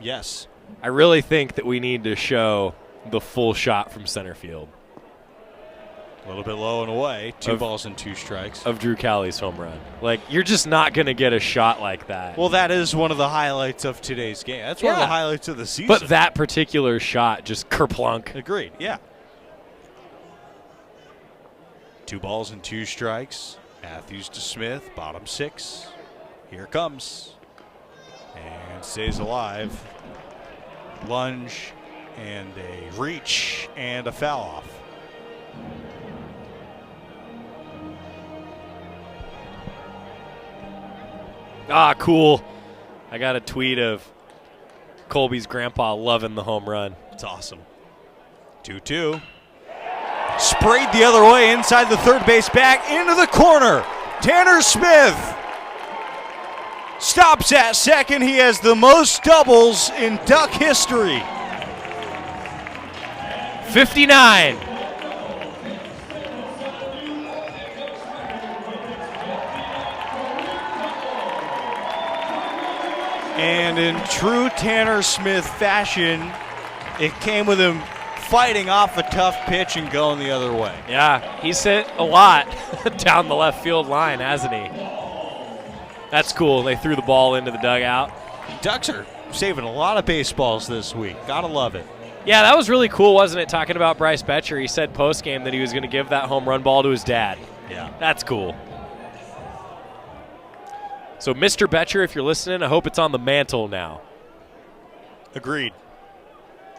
Yes. I really think that we need to show the full shot from center field. A little bit low and away. 2 balls and 2 strikes. Of Drew Cowley's home run. Like, you're just not going to get a shot like that. Well, that is one of the highlights of today's game. That's one of the highlights of the season. But that particular shot, just kerplunk. Agreed, yeah. 2 balls and 2 strikes. Matthews to Smith, bottom 6. Here comes. And stays alive. Lunge and a reach and a foul off. Ah, cool. I got a tweet of Colby's grandpa loving the home run. It's awesome. 2-2. Sprayed the other way inside the third base back into the corner. Tanner Smith stops at second. He has the most doubles in Duck history. 59. And in true Tanner Smith fashion, it came with him fighting off a tough pitch and going the other way. Yeah, he's hit a lot down the left field line, hasn't he? That's cool. They threw the ball into the dugout. Ducks are saving a lot of baseballs this week. Gotta love it. Yeah, that was really cool, wasn't it? Talking about Bryce Betcher, he said post-game that he was going to give that home run ball to his dad. Yeah. That's cool. So, Mr. Betcher, if you're listening, I hope it's on the mantle now. Agreed.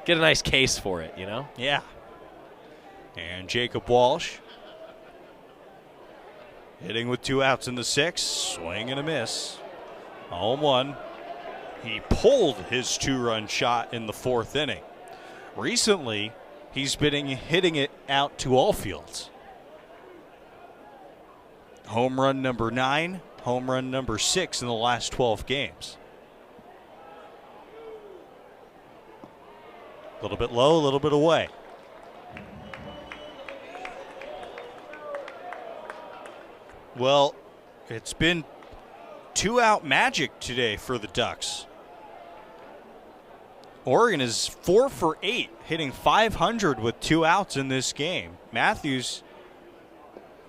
Get a nice case for it, you know? Yeah. And Jacob Walsh hitting with 2 outs in the 6th. Swing and a miss. A home 1. He pulled his 2-run shot in the 4th inning. Recently, he's been hitting it out to all fields. Home run number 9, home run number 6 in the last 12 games. A little bit low, a little bit away. Well, it's been 2-out magic today for the Ducks. Oregon is 4 for 8, hitting .500 with 2 outs in this game. Matthews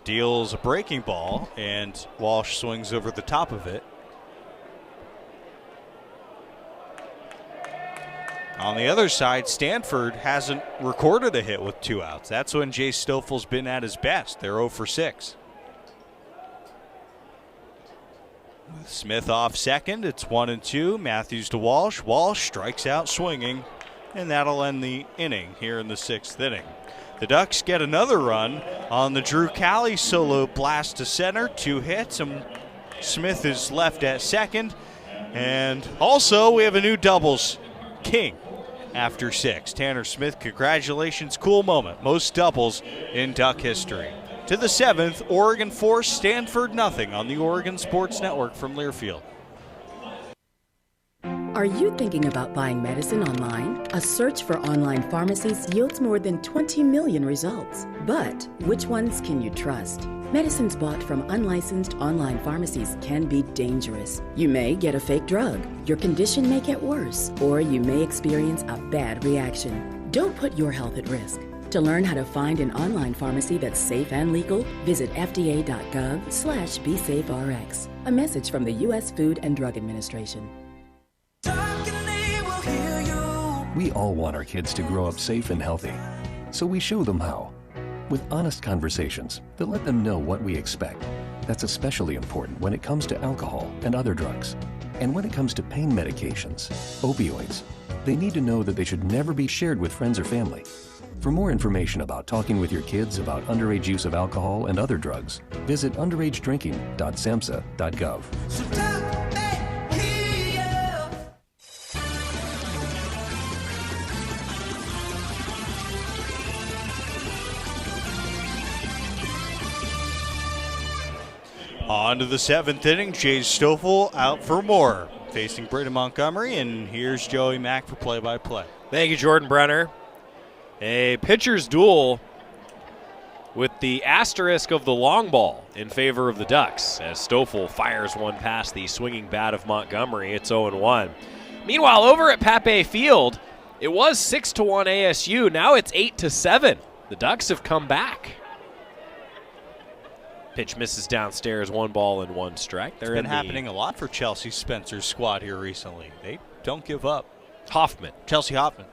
deals a breaking ball, and Walsh swings over the top of it. On the other side, Stanford hasn't recorded a hit with 2 outs. That's when Jay Stoffel's been at his best. They're 0 for 6. With Smith off second, it's 1-2. Matthews to Walsh. Walsh strikes out swinging, and that'll end the inning here in the 6th inning. The Ducks get another run on the Drew Cowley solo blast to center. 2 hits, and Smith is left at second. And also, we have a new doubles king after 6. Tanner Smith, congratulations. Cool moment. Most doubles in Duck history. To the 7th, Oregon 4, Stanford nothing on the Oregon Sports Network from Learfield. Are you thinking about buying medicine online? A search for online pharmacies yields more than 20 million results. But which ones can you trust? Medicines bought from unlicensed online pharmacies can be dangerous. You may get a fake drug, your condition may get worse, or you may experience a bad reaction. Don't put your health at risk. To learn how to find an online pharmacy that's safe and legal, visit fda.gov/BeSafeRx. A message from the U.S. Food and Drug Administration. We all want our kids to grow up safe and healthy, so we show them how. With honest conversations that let them know what we expect. That's especially important when it comes to alcohol and other drugs. And when it comes to pain medications, opioids, they need to know that they should never be shared with friends or family. For more information about talking with your kids about underage use of alcohol and other drugs, visit underagedrinking.samhsa.gov. On to the 7th inning, Jay Stoffel out for more, facing Braden Montgomery, and here's Joey Mack for play-by-play. Thank you, Jordan Brenner. A pitcher's duel with the asterisk of the long ball in favor of the Ducks as Stoffel fires one past the swinging bat of Montgomery. It's 0-1. Meanwhile, over at Pape Field, it was 6-1 ASU. Now it's 8-7. The Ducks have come back. Pitch misses downstairs, 1 ball and 1 strike. It's been happening a lot for Chelsea Spencer's squad here recently. They don't give up. Chelsea Hoffman.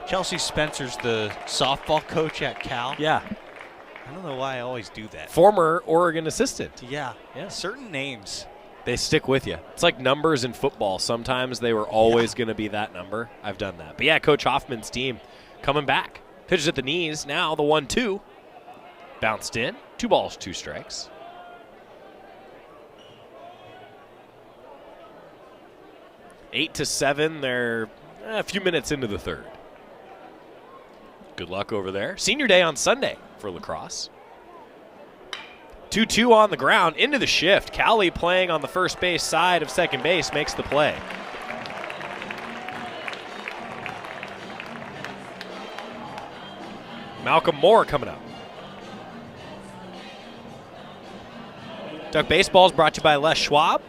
Chelsea Spencer's the softball coach at Cal. Yeah. I don't know why I always do that. Former Oregon assistant. Yeah. Certain names. They stick with you. It's like numbers in football. Sometimes they were always going to be that number. I've done that. But yeah, Coach Hoffman's team coming back. Pitches at the knees. Now the 1-2. Bounced in. 2 balls, 2 strikes. Eight to 7. They're a few minutes into the third. Good luck over there. Senior day on Sunday for lacrosse. 2-2 on the ground, into the shift. Cowley playing on the first base side of second base makes the play. Malcolm Moore coming up. Duck Baseball is brought to you by Les Schwab,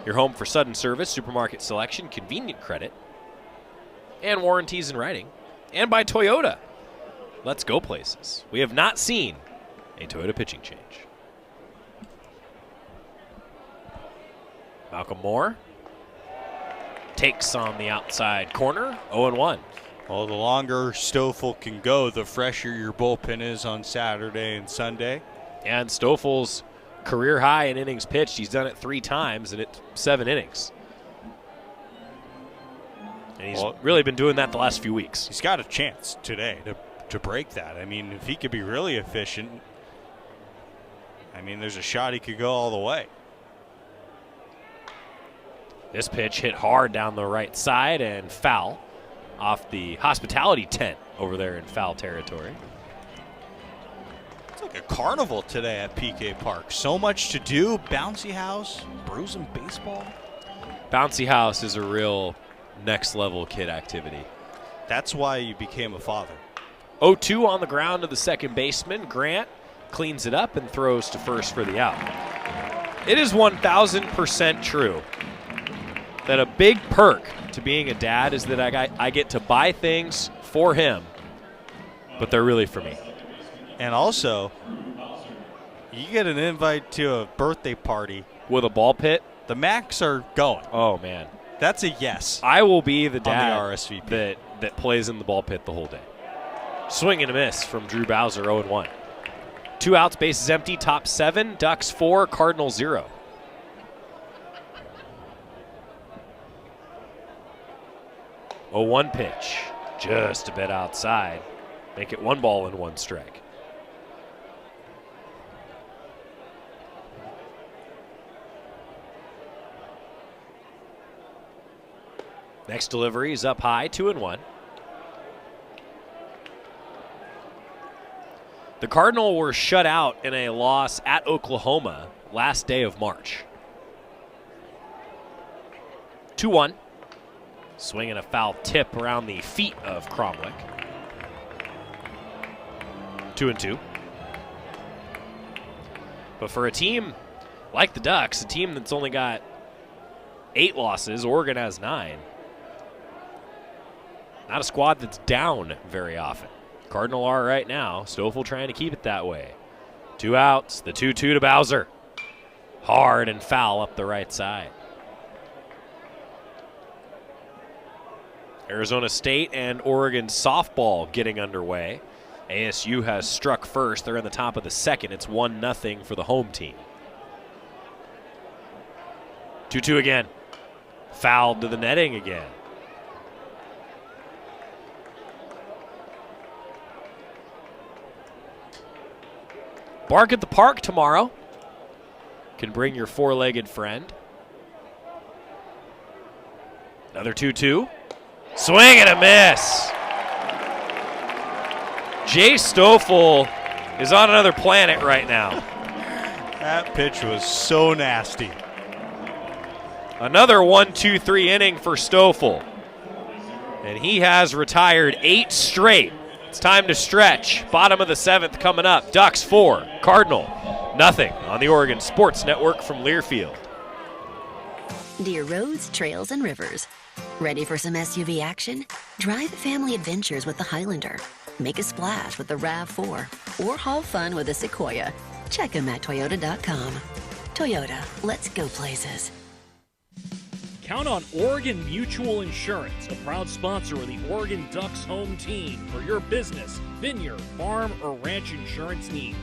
your home for sudden service, supermarket selection, convenient credit, and warranties in writing. And by Toyota. Let's go places. We have not seen a Toyota pitching change. Malcolm Moore takes on the outside corner, 0-1. Well, the longer Stoffel can go, the fresher your bullpen is on Saturday and Sunday. And Stoffel's career high in innings pitched. He's done it 3 times and it's 7 innings. And he's really been doing that the last few weeks. He's got a chance today to break that. I mean, if he could be really efficient, there's a shot he could go all the way. This pitch hit hard down the right side and foul off the hospitality tent over there in foul territory. It's like a carnival today at PK Park. So much to do. Bouncy house, bruising baseball. Bouncy house is a real next level kid activity. That's why you became a father. 0-2 on the ground to the second baseman. Grant cleans it up and throws to first for the out. It is 1,000% true that a big perk to being a dad is that I get to buy things for him, but they're really for me. And also, you get an invite to a birthday party with a ball pit. The Macs are going. Oh, man. That's a yes. I will be the dad on the RSVP. that plays in the ball pit the whole day. Swing and a miss from Drew Bowser, 0-1. 2 outs, bases empty, top 7, Ducks 4, Cardinals 0. A 1 pitch, just a bit outside. Make it 1 ball and 1 strike. Next delivery is up high, 2-1. The Cardinals were shut out in a loss at Oklahoma last day of March. 2-1. Swinging a foul tip around the feet of Cromwick. 2-2. But for a team like the Ducks, a team that's only got 8 losses, Oregon has 9. Not a squad that's down very often. Cardinal are right now. Stoffel trying to keep it that way. 2 outs, the 2-2 to Bowser. Hard and foul up the right side. Arizona State and Oregon softball getting underway. ASU has struck first. They're in the top of the second. It's 1-0 for the home team. 2-2 again. Fouled to the netting again. Bark at the Park tomorrow. Can bring your 4-legged friend. Another 2-2. Swing and a miss. Jay Stoffel is on another planet right now. That pitch was so nasty. Another 1-2-3 inning for Stoffel. And he has retired 8 straight It's time to stretch. Bottom of the 7th coming up. Ducks 4, Cardinal nothing on the Oregon Sports Network from Learfield. Dear roads, trails, and rivers. Ready for some SUV action? Drive family adventures with the Highlander. Make a splash with the RAV4 or haul fun with the Sequoia. Check them at Toyota.com. Toyota, let's go places. Count on Oregon Mutual Insurance, a proud sponsor of the Oregon Ducks home team for your business, vineyard, farm, or ranch insurance needs.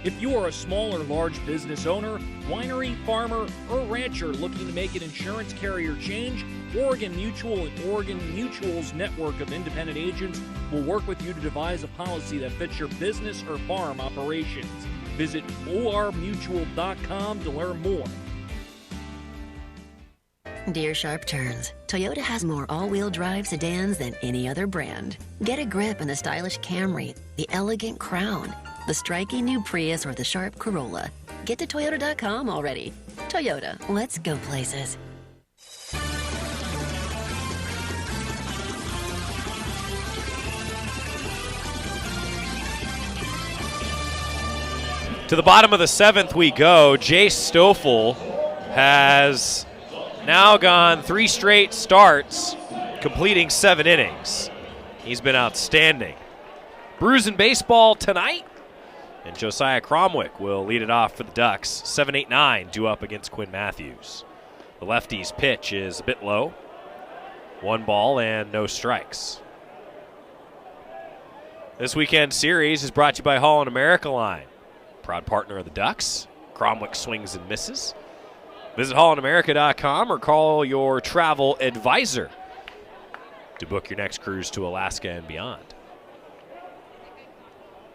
If you are a small or large business owner, winery, farmer, or rancher looking to make an insurance carrier change, Oregon Mutual and Oregon Mutual's network of independent agents will work with you to devise a policy that fits your business or farm operations. Visit ormutual.com to learn more. Dear Sharp Turns, Toyota has more all-wheel drive sedans than any other brand. Get a grip in the stylish Camry, the elegant Crown, the striking new Prius, or the sharp Corolla. Get to Toyota.com already. Toyota, let's go places. To the bottom of the 7th we go. Jay Stoffel has now gone 3 straight starts, completing 7 innings. He's been outstanding. Brews in baseball tonight, and Josiah Cromwick will lead it off for the Ducks. 7-8-9 due up against Quinn Matthews. The lefty's pitch is a bit low. 1 ball and no strikes. This weekend series is brought to you by Holland America Line, proud partner of the Ducks. Cromwick swings and misses. Visit hollandamerica.com or call your travel advisor to book your next cruise to Alaska and beyond.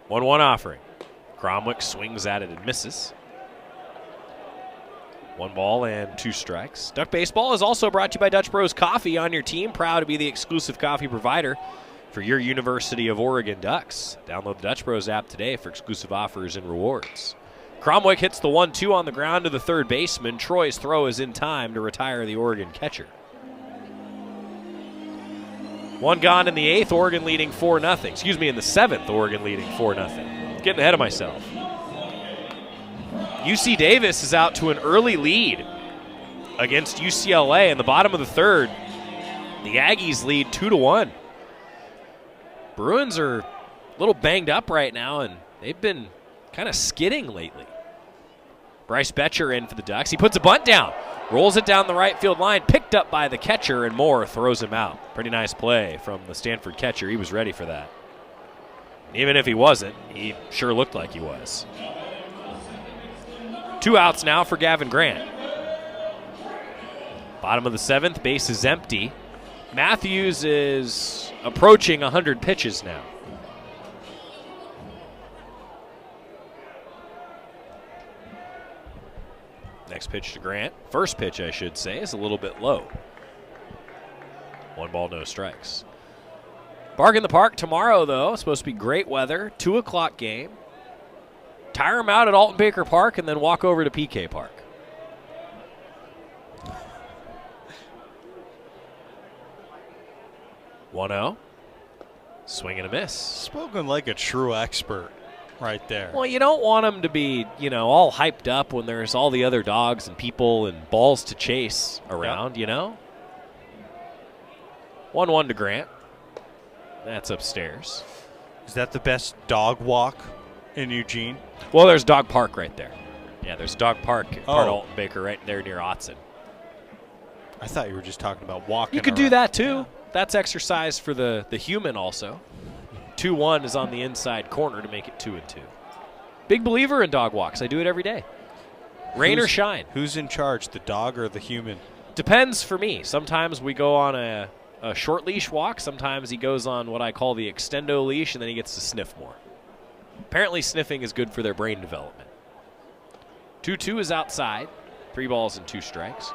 1-1 offering. Cromwick swings at it and misses. 1 ball and 2 strikes. Duck Baseball is also brought to you by Dutch Bros Coffee on your team. Proud to be the exclusive coffee provider for your University of Oregon Ducks. Download the Dutch Bros app today for exclusive offers and rewards. Cromwick hits the 1-2 on the ground to the third baseman. Troy's throw is in time to retire the Oregon catcher. 1 gone in the 8th, Oregon leading 4-0. Excuse me, in the 7th, Oregon leading 4-0. Getting ahead of myself. UC Davis is out to an early lead against UCLA in the bottom of the 3rd. The Aggies lead 2-1. Bruins are a little banged up right now, and they've been kind of skidding lately. Bryce Betcher in for the Ducks. He puts a bunt down, rolls it down the right field line, picked up by the catcher, and Moore throws him out. Pretty nice play from the Stanford catcher. He was ready for that. Even if he wasn't, he sure looked like he was. 2 outs now for Gavin Grant. Bottom of the 7th, base is empty. Matthews is approaching 100 pitches now. Next pitch to Grant. First pitch, I should say, is a little bit low. 1 ball, no strikes. Bargain the Park tomorrow, though. It's supposed to be great weather. 2 o'clock game. Tire them out at Alton Baker Park and then walk over to PK Park. One-0. Swing and a miss. Spoken like a true expert right there. Well, you don't want them to be, all hyped up when there's all the other dogs and people and balls to chase around, Yep. 1-1 to Grant. That's upstairs. Is that the best dog walk in Eugene? Well, there's Dog Park right there. Yeah, there's Dog Park, part of Oh. Alton Baker, right there near Autzen. I thought you were just talking about walking. You could do around. that too. That's exercise for the human also. 2-1 is on the inside corner to make it 2-2. Big believer in dog walks. I do it every day. Rain or shine. Who's in charge, the dog or the human? Depends for me. Sometimes we go on a short leash walk. Sometimes he goes on what I call the extendo leash, and then he gets to sniff more. Apparently sniffing is good for their brain development. 2-2 is outside. 3 balls and 2 strikes.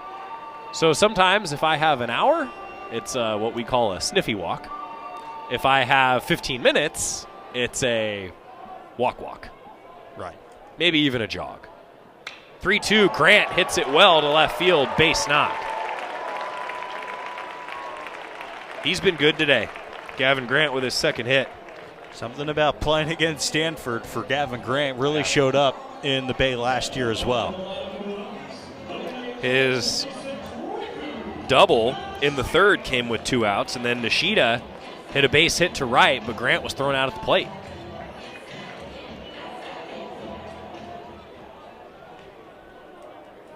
So sometimes if I have an hour, it's what we call a sniffy walk. If I have 15 minutes, it's a walk. Right. Maybe even a jog. 3-2, Grant hits it well to left field, base knock. He's been good today. Gavin Grant with his second hit. Something about playing against Stanford for Gavin Grant really showed up in the Bay last year as well. His double in the third came with 2 outs, and then Nishida hit a base hit to right, but Grant was thrown out at the plate.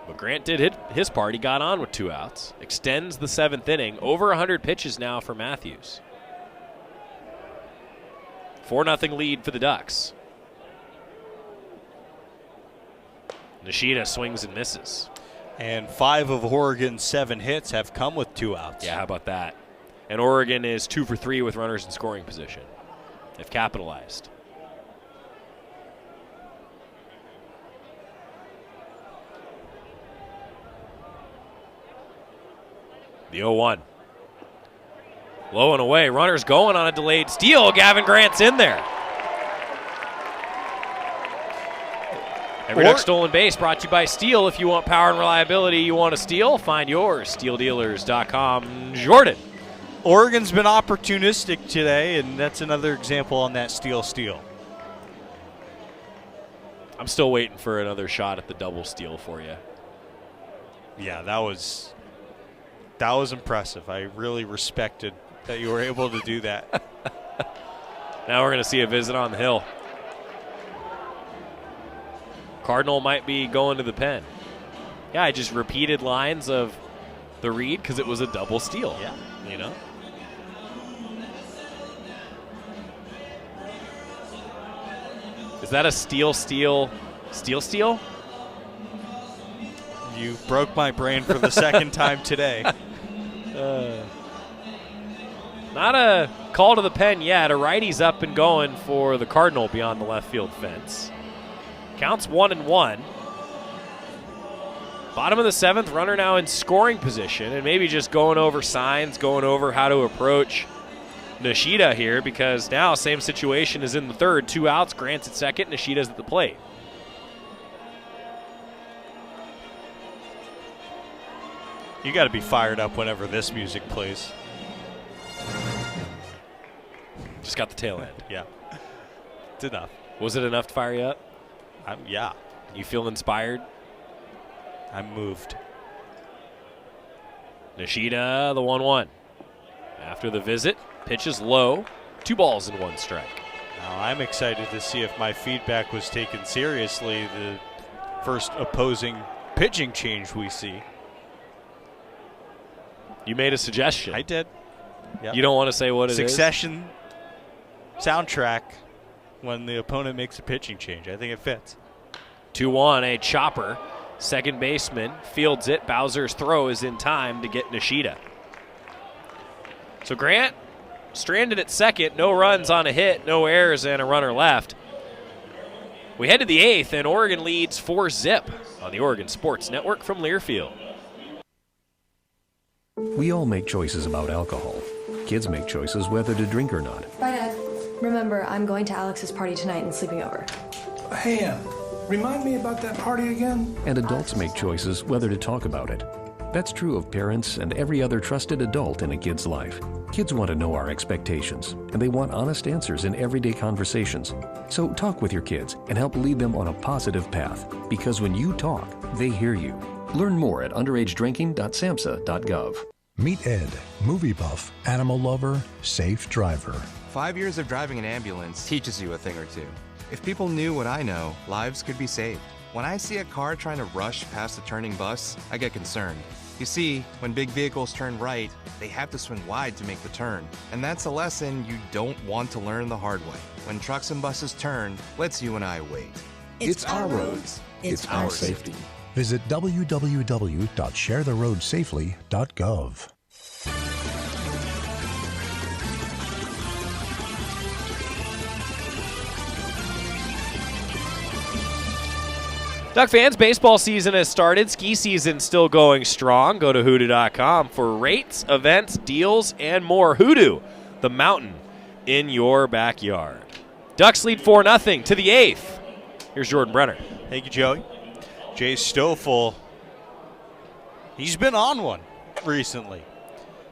But Grant did hit his part. He got on with 2 outs. Extends the 7th inning. Over 100 pitches now for Matthews. 4-0 lead for the Ducks. Nishida swings and misses. And 5 of Oregon's 7 hits have come with 2 outs. Yeah, how about that? And Oregon is 2 for 3 with runners in scoring position. They've capitalized. The 0-1. Low and away. Runners going on a delayed steal. Gavin Grant's in there. Every Duck stolen base brought to you by Steel. If you want power and reliability, you want a Steel, find yours. SteelDealers.com. Jordan. Oregon's been opportunistic today, and that's another example on that steal. I'm still waiting for another shot at the double steal for you. Yeah, that was impressive. I really respected that you were able to do that. Now we're going to see a visit on the hill. Cardinal might be going to the pen. Yeah, I just repeated lines of the read because it was a double steal. Yeah. You know? Is that a steal? You broke my brain for the second time today. Not a call to the pen yet. A righty's up and going for the Cardinal beyond the left field fence. Counts 1-1. Bottom of the 7th, runner now in scoring position, and maybe just going over signs, going over how to approach Nishida here, because now same situation as in the third. 2 outs, Grant's at second, Nishida's at the plate. You got to be fired up whenever this music plays. Just got the tail end. Yeah. It's enough. Was it enough to fire you up? Yeah. You feel inspired? I'm moved. Nishida, the 1-1. After the visit, pitches low. 2 balls and 1 strike. Now I'm excited to see if my feedback was taken seriously. The first opposing pitching change we see. You made a suggestion. I did. Yep. You don't want to say what it is? Succession soundtrack when the opponent makes a pitching change. I think it fits. 2-1, a chopper. Second baseman fields it. Bowser's throw is in time to get Nishida. So Grant stranded at second. No runs on a hit, no errors, and a runner left. We head to the 8th, and Oregon leads 4-0 on the Oregon Sports Network from Learfield. We all make choices about alcohol. Kids make choices whether to drink or not. Bye, Dad. Remember, I'm going to Alex's party tonight and sleeping over. Hey, remind me about that party again? And adults make choices whether to talk about it. That's true of parents and every other trusted adult in a kid's life. Kids want to know our expectations, and they want honest answers in everyday conversations. So talk with your kids and help lead them on a positive path, because when you talk, they hear you. Learn more at underagedrinking.samhsa.gov. Meet Ed, movie buff, animal lover, safe driver. 5 years of driving an ambulance teaches you a thing or two. If people knew what I know, lives could be saved. When I see a car trying to rush past a turning bus, I get concerned. You see, when big vehicles turn right, they have to swing wide to make the turn. And that's a lesson you don't want to learn the hard way. When trucks and buses turn, let's you and I wait. It's our roads. It's our safety. Visit www.sharetheroadsafely.gov. Duck fans, baseball season has started. Ski season still going strong. Go to hoodoo.com for rates, events, deals, and more. Hoodoo, the mountain in your backyard. Ducks lead 4-0 to the 8th. Here's Jordan Brenner. Thank you, Joey. Jay Stoffel, he's been on one recently.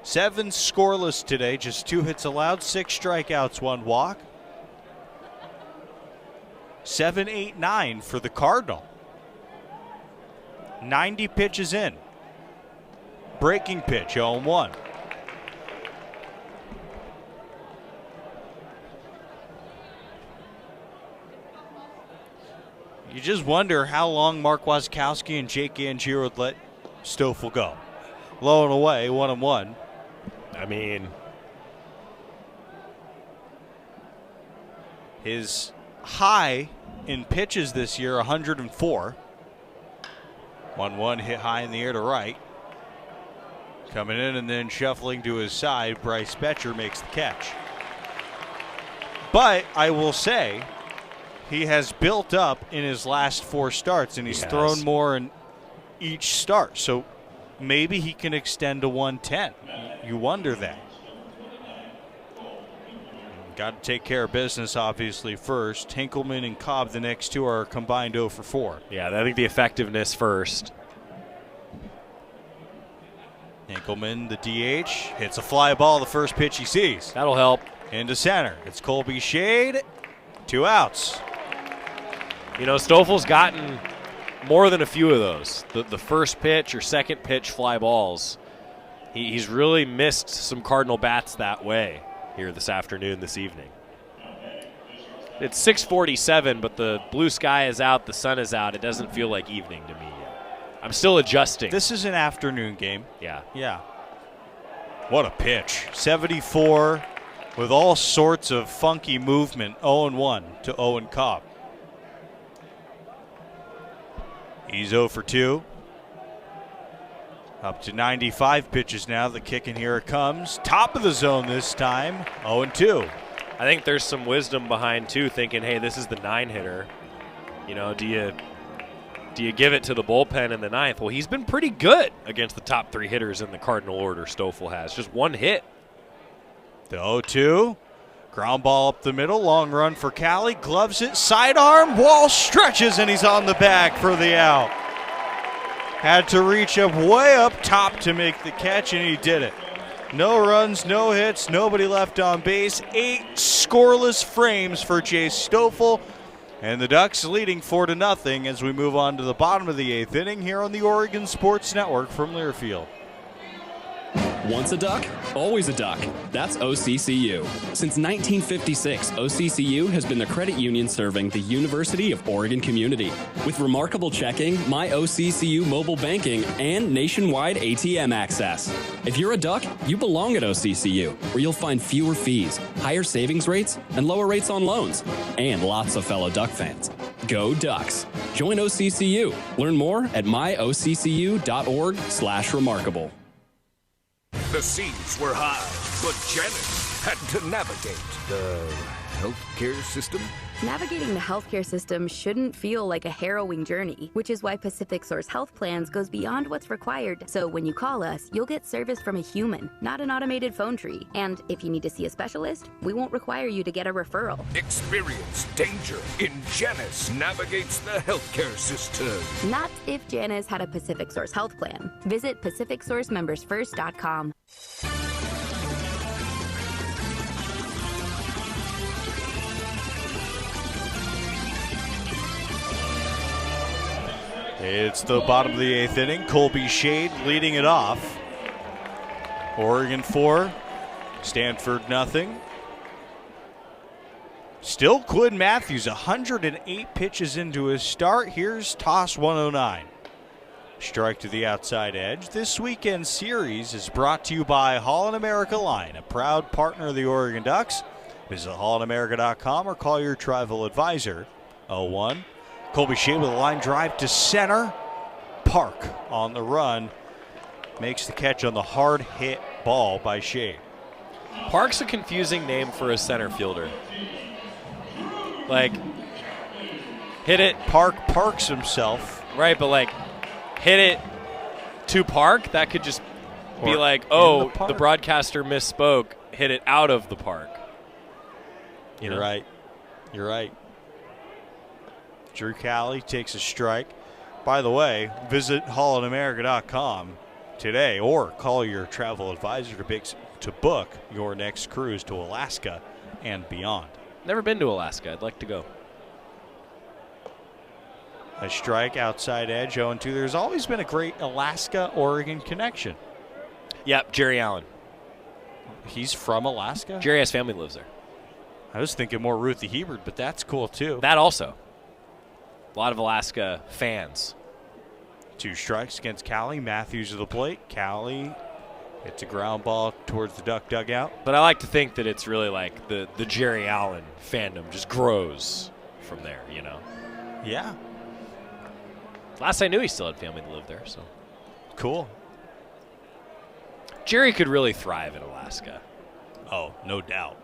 7 scoreless today, just 2 hits allowed, 6 strikeouts, 1 walk. 7, 8, 9 for the Cardinal. 90 pitches in. Breaking pitch, 0-1. You just wonder how long Mark Wasikowski and Jake Angier would let Stoffel go. Low and away, 1-1. I mean, his high in pitches this year, 104. 1-1 hit high in the air to right. Coming in and then shuffling to his side, Bryce Betcher makes the catch. But I will say, he has built up in his last 4 starts, and he's thrown more in each start. So maybe he can extend to 110. You wonder that. Got to take care of business, obviously, first. Hinkleman and Cobb, the next two, are combined 0 for 4. Yeah, I think the effectiveness first. Hinkleman, the DH, hits a fly ball the first pitch he sees. That'll help. Into center. It's Colby Shade. 2 outs. You know, Stoffel's gotten more than a few of those. The first pitch or second pitch fly balls. He's really missed some Cardinal bats that way here this afternoon, this evening. It's 6:47, but the blue sky is out, the sun is out. It doesn't feel like evening to me yet. I'm still adjusting. This is an afternoon game. Yeah. Yeah. What a pitch. 74 with all sorts of funky movement. 0-1 to Owen Cobb. He's 0 for 2. Up to 95 pitches now. The kick, and here it comes. Top of the zone this time. 0-2. I think there's some wisdom behind, too, thinking, hey, this is the 9-hitter. You know, do you give it to the bullpen in the 9th? Well, he's been pretty good against the top 3 hitters in the Cardinal order, Stoffel has. Just 1 hit. The 0-2. Ground ball up the middle. Long run for Cali. Gloves it. Sidearm. Wall stretches, and he's on the bag for the out. Had to reach up way up top to make the catch, and he did it. No runs, no hits, nobody left on base. 8 scoreless frames for Jay Stoffel. And the Ducks leading 4-0 as we move on to the bottom of the 8th inning here on the Oregon Sports Network from Learfield. Once a Duck, always a Duck. That's OCCU. Since 1956, OCCU has been the credit union serving the University of Oregon community. With remarkable checking, My OCCU mobile banking, and nationwide ATM access. If you're a Duck, you belong at OCCU, where you'll find fewer fees, higher savings rates, and lower rates on loans. And lots of fellow Duck fans. Go Ducks. Join OCCU. Learn more at myoccu.org/remarkable. The seas were high, but Janice had to navigate the healthcare system. Navigating the healthcare system shouldn't feel like a harrowing journey, which is why Pacific Source Health Plans goes beyond what's required. So when you call us, you'll get service from a human, not an automated phone tree. And if you need to see a specialist, we won't require you to get a referral. Experience danger in Janice navigates the healthcare system. Not if Janice had a Pacific Source Health Plan. Visit PacificSourceMembersFirst.com. It's the bottom of the 8th inning. Colby Shade leading it off. Oregon 4, Stanford nothing. Still Quinn Matthews, 108 pitches into his start. Here's toss 109. Strike to the outside edge. This weekend series is brought to you by Holland America Line, a proud partner of the Oregon Ducks. Visit hollandamerica.com or call your travel advisor. 0-1. Colby Shade with a line drive to center. Park on the run. Makes the catch on the hard hit ball by Shade. Park's a confusing name for a center fielder. Like, hit it. Park parks himself. Right, but like, hit it to Park? That could just be like, oh, the broadcaster misspoke. Hit it out of the park. You're right. You're right. Drew Cali takes a strike. By the way, visit hollandamerica.com today or call your travel advisor to book your next cruise to Alaska and beyond. Never been to Alaska. I'd like to go. A strike outside edge, 0-2. There's always been a great Alaska-Oregon connection. Yep, Jerry Allen. He's from Alaska? Jerry has family lives there. I was thinking more Ruthie Hebert, but that's cool too. That also. A lot of Alaska fans. 2 strikes against Callie. Matthews to the plate. Callie hits a ground ball towards the Duck dugout. But I like to think that it's really like the Jerry Allen fandom just grows from there, you know? Yeah. Last I knew, he still had family that lived there, so. Cool. Jerry could really thrive in Alaska. Oh, no doubt.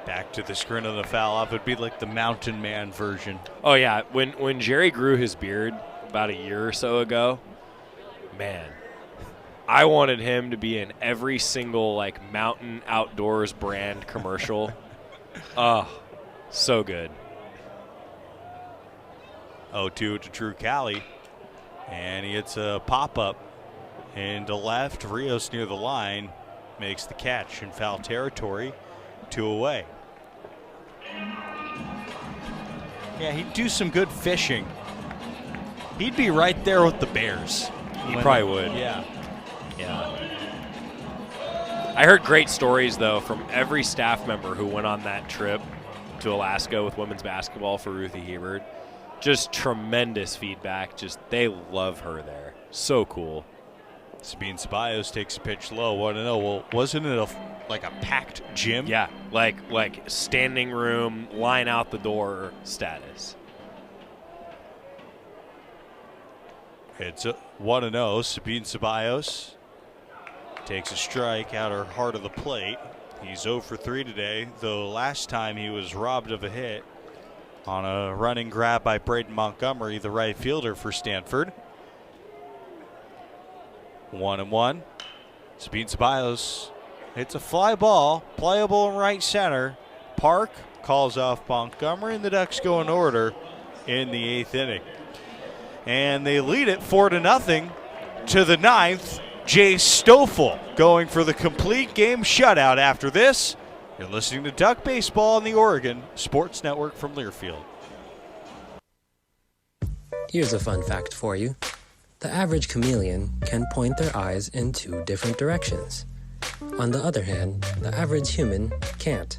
Back to the screen of the foul off. It would be like the Mountain Man version. Oh, yeah. When Jerry grew his beard about a year or so ago, man, I wanted him to be in every single, like, Mountain Outdoors brand commercial. Oh, so good. 0-2 to Drew Callie. And he hits a pop-up into left. Rios near the line makes the catch in foul territory. 2 away. Yeah, he'd do some good fishing. He'd be right there with the Bears. He probably would. Yeah. Yeah. I heard great stories, though, from every staff member who went on that trip to Alaska with women's basketball for Ruthie Hebert. Just tremendous feedback. Just they love her there. So cool. Sabine Ceballos takes a pitch low, 1-0. Well, wasn't it like a packed gym? Yeah, like standing room, line out the door status. It's a 1-0. Sabine Ceballos takes a strike out her heart of the plate. He's 0 for 3 today, though last time he was robbed of a hit on a running grab by Braden Montgomery, the right fielder for Stanford. 1-1. Sabine Ceballos hits a fly ball, playable in right center. Park calls off Montgomery, and the Ducks go in order in the 8th inning. And they lead it 4-0 to the 9th. Jay Stoffel going for the complete game shutout after this. You're listening to Duck Baseball on the Oregon Sports Network from Learfield. Here's a fun fact for you. The average chameleon can point their eyes in 2 different directions. On the other hand, the average human can't.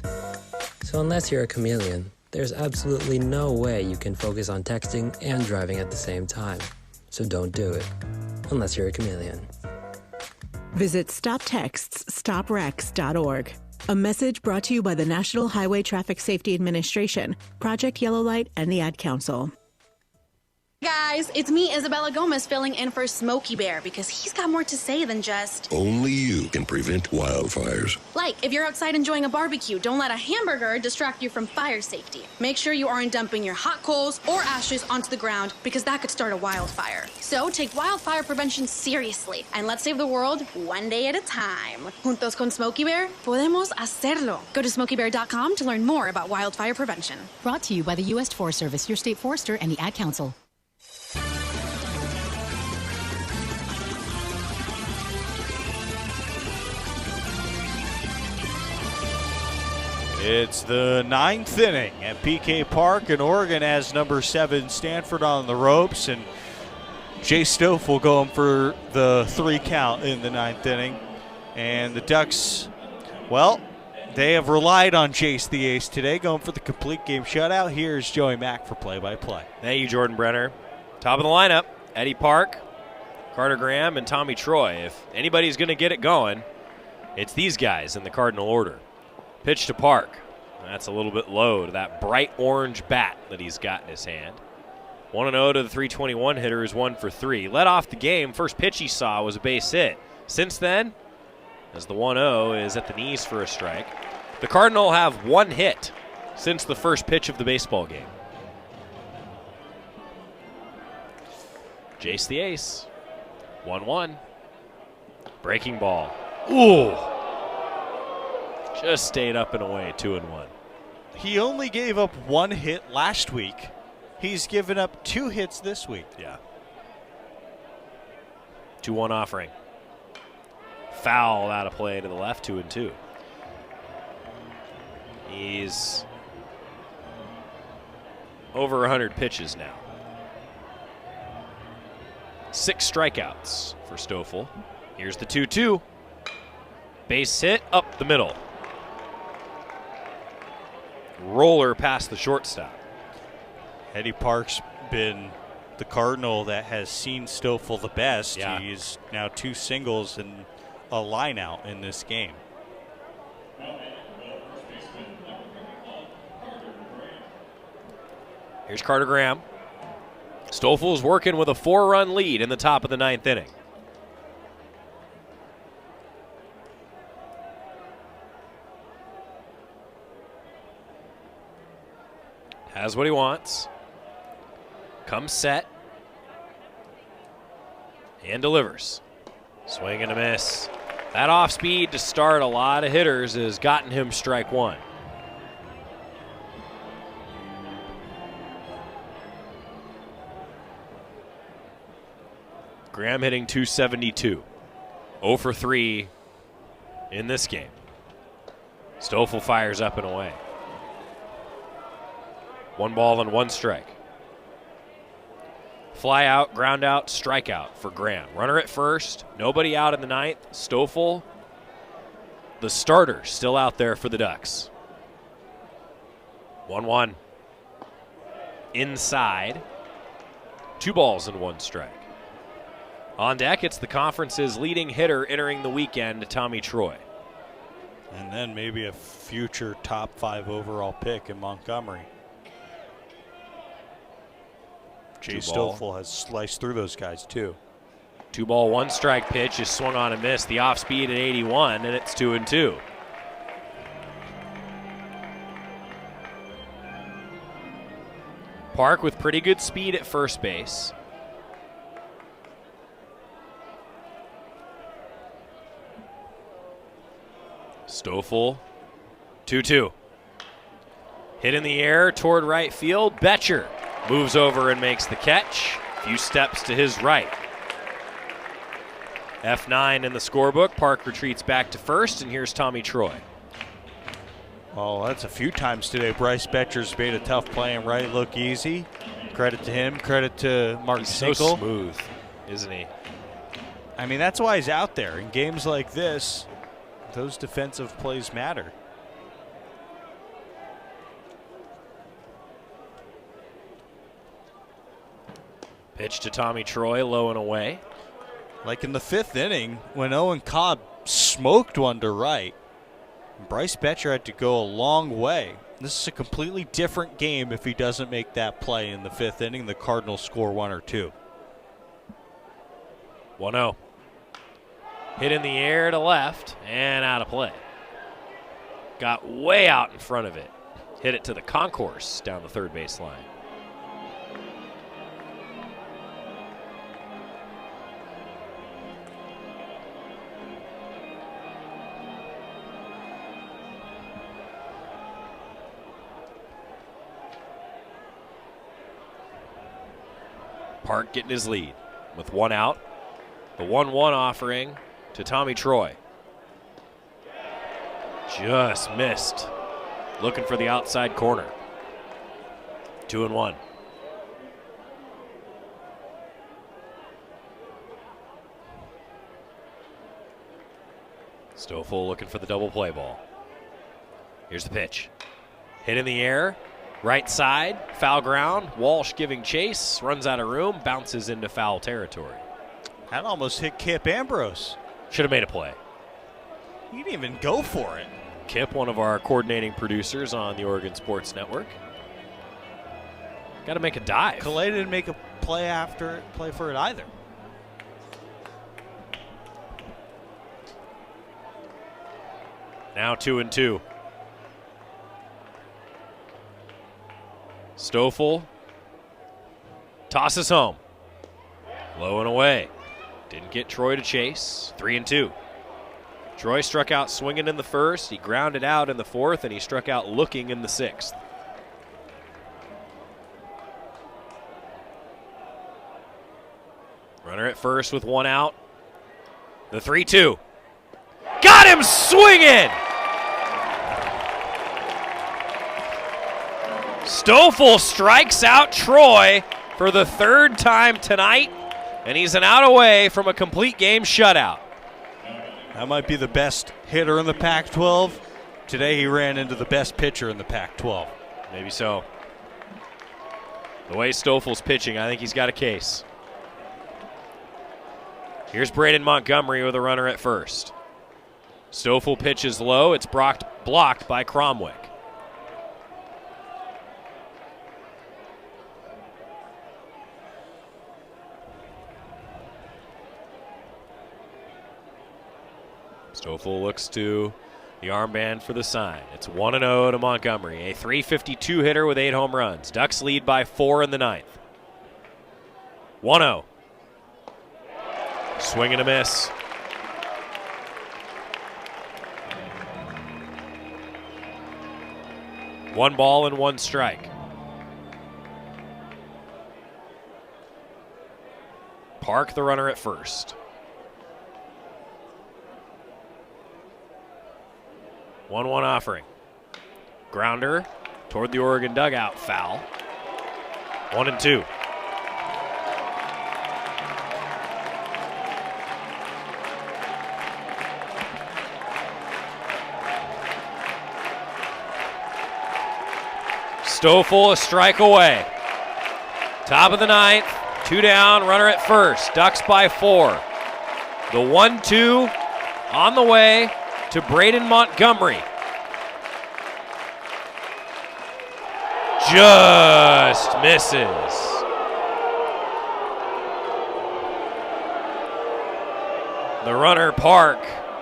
So unless you're a chameleon, there's absolutely no way you can focus on texting and driving at the same time. So don't do it, unless you're a chameleon. Visit StopTextsStopWrecks.org. A message brought to you by the National Highway Traffic Safety Administration, Project Yellow Light, and the Ad Council. Guys, it's me, Isabella Gomez, filling in for Smokey Bear because he's got more to say than just... Only you can prevent wildfires. Like, if you're outside enjoying a barbecue, don't let a hamburger distract you from fire safety. Make sure you aren't dumping your hot coals or ashes onto the ground because that could start a wildfire. So take wildfire prevention seriously and let's save the world one day at a time. Juntos con Smokey Bear, podemos hacerlo. Go to smokeybear.com to learn more about wildfire prevention. Brought to you by the U.S. Forest Service, your state forester, and the Ad Council. It's the 9th inning at PK Park, and Oregon has number 7 Stanford on the ropes, and Jay Stoffel going for the 3 count in the 9th inning. And the Ducks, well, they have relied on Jace the Ace today, going for the complete game shutout. Here's Joey Mack for play-by-play. Thank you, Jordan Brenner. Top of the lineup, Eddie Park, Carter Graham, and Tommy Troy. If anybody's going to get it going, it's these guys in the Cardinal order. Pitch to Park. That's a little bit low to that bright orange bat that he's got in his hand. 1-0 to the 321 hitter is 1 for 3. Led off the game. First pitch he saw was a base hit. Since then, as the 1-0 is at the knees for a strike, the Cardinal have 1 hit since the first pitch of the baseball game. Jace the Ace. 1-1. Breaking ball. Ooh. Just stayed up and away, 2-1. He only gave up 1 hit last week. He's given up 2 hits this week. Yeah. 2-1 offering. Foul out of play to the left, 2-2. He's over 100 pitches now. 6 strikeouts for Stoffel. Here's the 2-2. Base hit up the middle. Roller past the shortstop. Eddie Park's been the Cardinal that has seen Stoffel the best. Yeah. He is now 2 singles and a line out in this game. Here's Carter Graham. Stoffel is working with a 4-run lead in the top of the 9th inning. Has what he wants. Comes set. And delivers. Swing and a miss. That off speed to start a lot of hitters has gotten him strike 1. Graham hitting .272. 0 for 3 in this game. Stoffel fires up and away. 1 ball and 1 strike. Fly out, ground out, strikeout for Graham. Runner at first, nobody out in the 9th. Stoffel, the starter, still out there for the Ducks. 1-1. Inside. 2 balls and 1 strike. On deck, it's the conference's leading hitter entering the weekend, Tommy Troy. And then maybe a future top 5 overall pick in Montgomery. Jay Stoffel has sliced through those guys too. 2 ball, 1 strike pitch is swung on and missed. The off speed at 81, and it's 2-2. Park with pretty good speed at first base. Stoffel, 2-2. Hit in the air toward right field. Betcher moves over and makes the catch. A few steps to his right. F9 in the scorebook. Park retreats back to first, and here's Tommy Troy. Well, that's a few times today. Bryce Betcher's made a tough play and right look easy. Credit to him. Credit to Mark He's so smooth, isn't he? I mean, that's why he's out there. In games like this, those defensive plays matter. Pitch to Tommy Troy, low and away. Like in the 5th inning, when Owen Cobb smoked one to right, Bryce Betcher had to go a long way. This is a completely different game if he doesn't make that play in the 5th inning. The Cardinals score 1 or 2. 1-0. Hit in the air to left and out of play. Got way out in front of it. Hit it to the concourse down the third base line. Park getting his lead with 1 out. The 1-1 offering to Tommy Troy. Just missed. Looking for the outside corner. 2-1. Stoffel looking for the double play ball. Here's the pitch. Hit in the air. Right side, foul ground. Walsh giving chase, runs out of room, bounces into foul territory. That almost hit Kip Ambrose. Should have made a play. He didn't even go for it. Kip, one of our coordinating producers on the Oregon Sports Network. Got to make a dive. Calais didn't make a play for it either. Now 2-2. Stoffel tosses home. Low and away. Didn't get Troy to chase. 3-2. Troy struck out swinging in the first. He grounded out in the 4th, and he struck out looking in the 6th. Runner at first with 1 out. The 3-2. Got him swinging! Stoffel strikes out Troy for the 3rd time tonight, and he's an out away from a complete game shutout. That might be the best hitter in the Pac-12. Today he ran into the best pitcher in the Pac-12. Maybe so. The way Stoffel's pitching, I think he's got a case. Here's Braden Montgomery with a runner at first. Stoffel pitches low. It's blocked by Cromwick. Stoffel looks to the armband for the sign. It's 1-0 to Montgomery, a .352 hitter with 8 home runs. Ducks lead by 4 in the ninth. 1-0. Swing and a miss. One ball and one strike. Park the runner at first. 1-1 offering. Grounder toward the Oregon dugout, foul. 1-2. Stoffel a strike away. Top of the ninth, 2 down, runner at first. Ducks by 4. The 1-2 on the way to Braden Montgomery. Just misses. The runner, Park,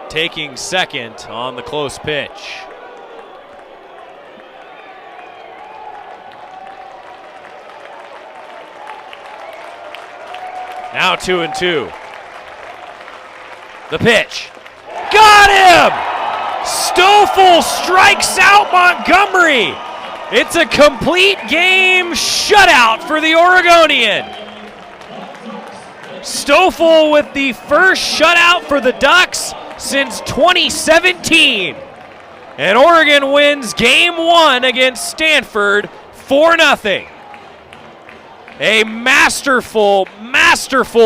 taking second on the close pitch. Now 2-2. The pitch. Got him! Stoffel strikes out Montgomery. It's a complete game shutout for the Oregonian. Stoffel with the first shutout for the Ducks since 2017. And Oregon wins game 1 against Stanford 4-0. A masterful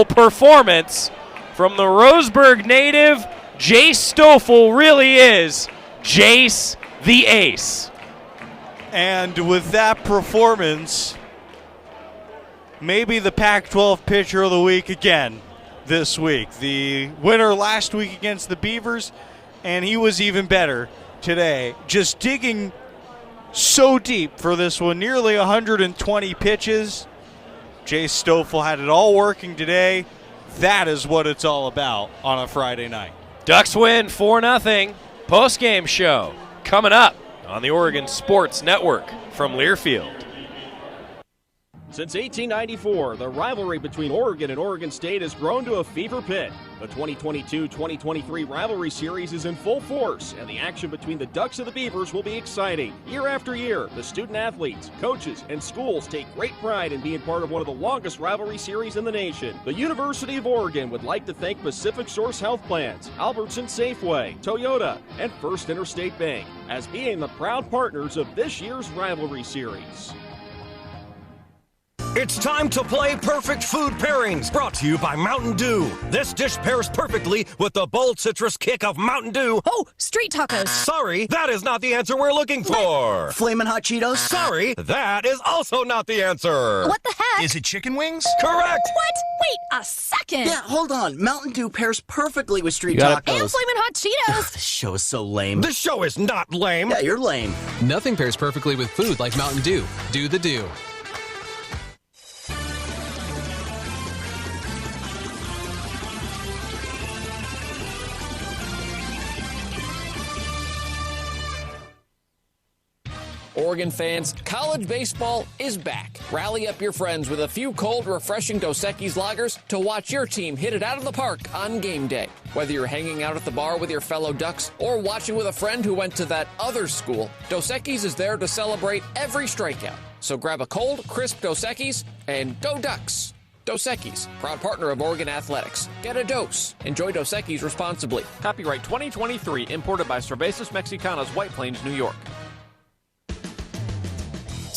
performance from the Roseburg native. Jace Stoffel really is Jace the Ace. And with that performance, maybe the Pac-12 pitcher of the week again this week. The winner last week against the Beavers, and he was even better today. Just digging so deep for this one. Nearly 120 pitches. Jace Stoffel had it all working today. That is what it's all about on a Friday night. Ducks win 4-0. Post-game show coming up on the Oregon Sports Network from Learfield. Since 1894, the rivalry between Oregon and Oregon State has grown to a fever pitch. The 2022-2023 rivalry series is in full force, and the action between the Ducks and the Beavers will be exciting. Year after year, the student-athletes, coaches, and schools take great pride in being part of one of the longest rivalry series in the nation. The University of Oregon would like to thank Pacific Source Health Plans, Albertson Safeway, Toyota, and First Interstate Bank as being the proud partners of this year's rivalry series. It's time to play Perfect Food Pairings, brought to you by Mountain Dew. This dish pairs perfectly with the bold citrus kick of Mountain Dew. Oh, street tacos. Sorry, that is not the answer we're looking for. Flamin' Hot Cheetos. Sorry, that is also not the answer. What the heck? Is it chicken wings? Correct. What? Wait a second. Yeah, hold on. Mountain Dew pairs perfectly with street tacos. And Flamin' Hot Cheetos. This show is so lame. This show is not lame. Yeah, you're lame. Nothing pairs perfectly with food like Mountain Dew. Do the Dew. Oregon fans, college baseball is back. Rally up your friends with a few cold, refreshing Dos Equis lagers to watch your team hit it out of the park on game day. Whether you're hanging out at the bar with your fellow Ducks or watching with a friend who went to that other school, Dos Equis is there to celebrate every strikeout. So grab a cold, crisp Dos Equis and go Ducks. Dos Equis, proud partner of Oregon Athletics. Get a dose. Enjoy Dos Equis responsibly. Copyright 2023, imported by Cervezas Mexicanas, White Plains, New York.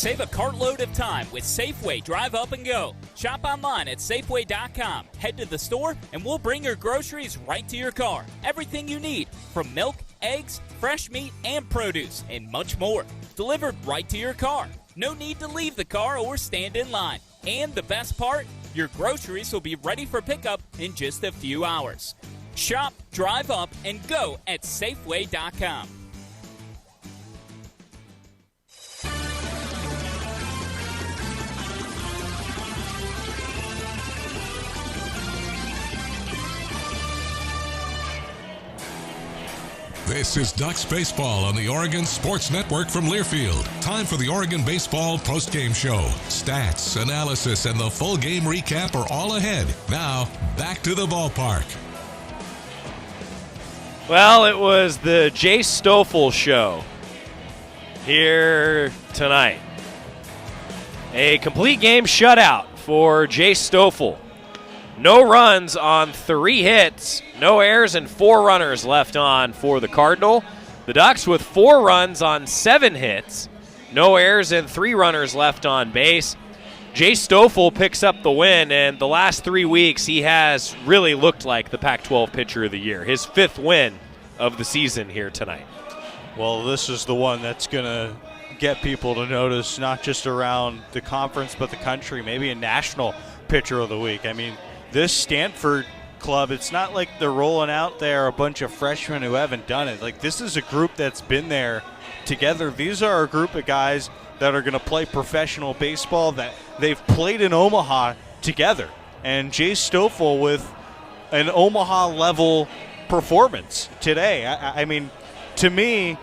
Save a cartload of time with Safeway Drive Up and Go. Shop online at Safeway.com. Head to the store and we'll bring your groceries right to your car. Everything you need, from milk, eggs, fresh meat, and produce, and much more. Delivered right to your car. No need to leave the car or stand in line. And the best part, your groceries will be ready for pickup in just a few hours. Shop, drive up, and go at Safeway.com. This is Ducks Baseball on the Oregon Sports Network from Learfield. Time for the Oregon Baseball postgame show. Stats, analysis, and the full game recap are all ahead. Now, back to the ballpark. Well, it was the Jay Stoffel show here tonight. A complete game shutout for Jay Stoffel. No runs on 3 hits, no errors, and 4 runners left on for the Cardinal. The Ducks with 4 runs on 7 hits, no errors, and 3 runners left on base. Jay Stoffel picks up the win, and the last 3 weeks he has really looked like the Pac-12 Pitcher of the Year. His 5th win of the season here tonight. Well, this is the one that's going to get people to notice, not just around the conference but the country, maybe a national Pitcher of the Week. I mean, this Stanford club, it's not like they're rolling out there a bunch of freshmen who haven't done it. Like, this is a group that's been there together. These are a group of guys that are going to play professional baseball, that they've played in Omaha together. And Jay Stoffel with an Omaha-level performance today. I mean, to me,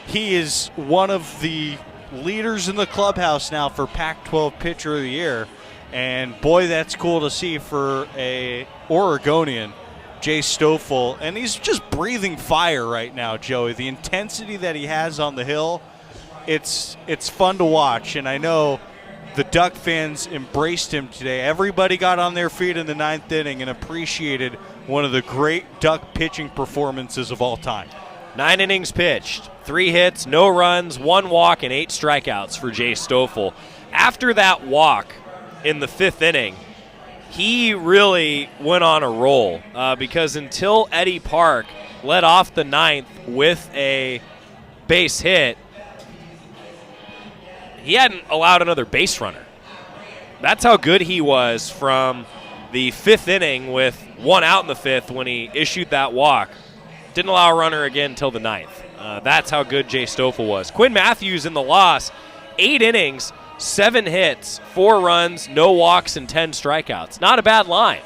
he is one of the leaders in the clubhouse now for Pac-12 Pitcher of the Year. And, boy, that's cool to see for a Oregonian, Jay Stoffel. And he's just breathing fire right now, Joey. The intensity that he has on the hill, it's fun to watch. And I know the Duck fans embraced him today. Everybody got on their feet in the 9th inning and appreciated one of the great Duck pitching performances of all time. 9 innings pitched, 3 hits, no runs, 1 walk, and 8 strikeouts for Jay Stoffel. After that walk in the 5th inning, he really went on a roll because until Eddie Park led off the 9th with a base hit, he hadn't allowed another base runner. That's how good he was from the 5th inning with 1 out in the 5th when he issued that walk. Didn't allow a runner again until the 9th. That's how good Jay Stoffel was. Quinn Matthews in the loss, 8 innings, 7 hits, 4 runs, no walks, and 10 strikeouts. Not a bad line.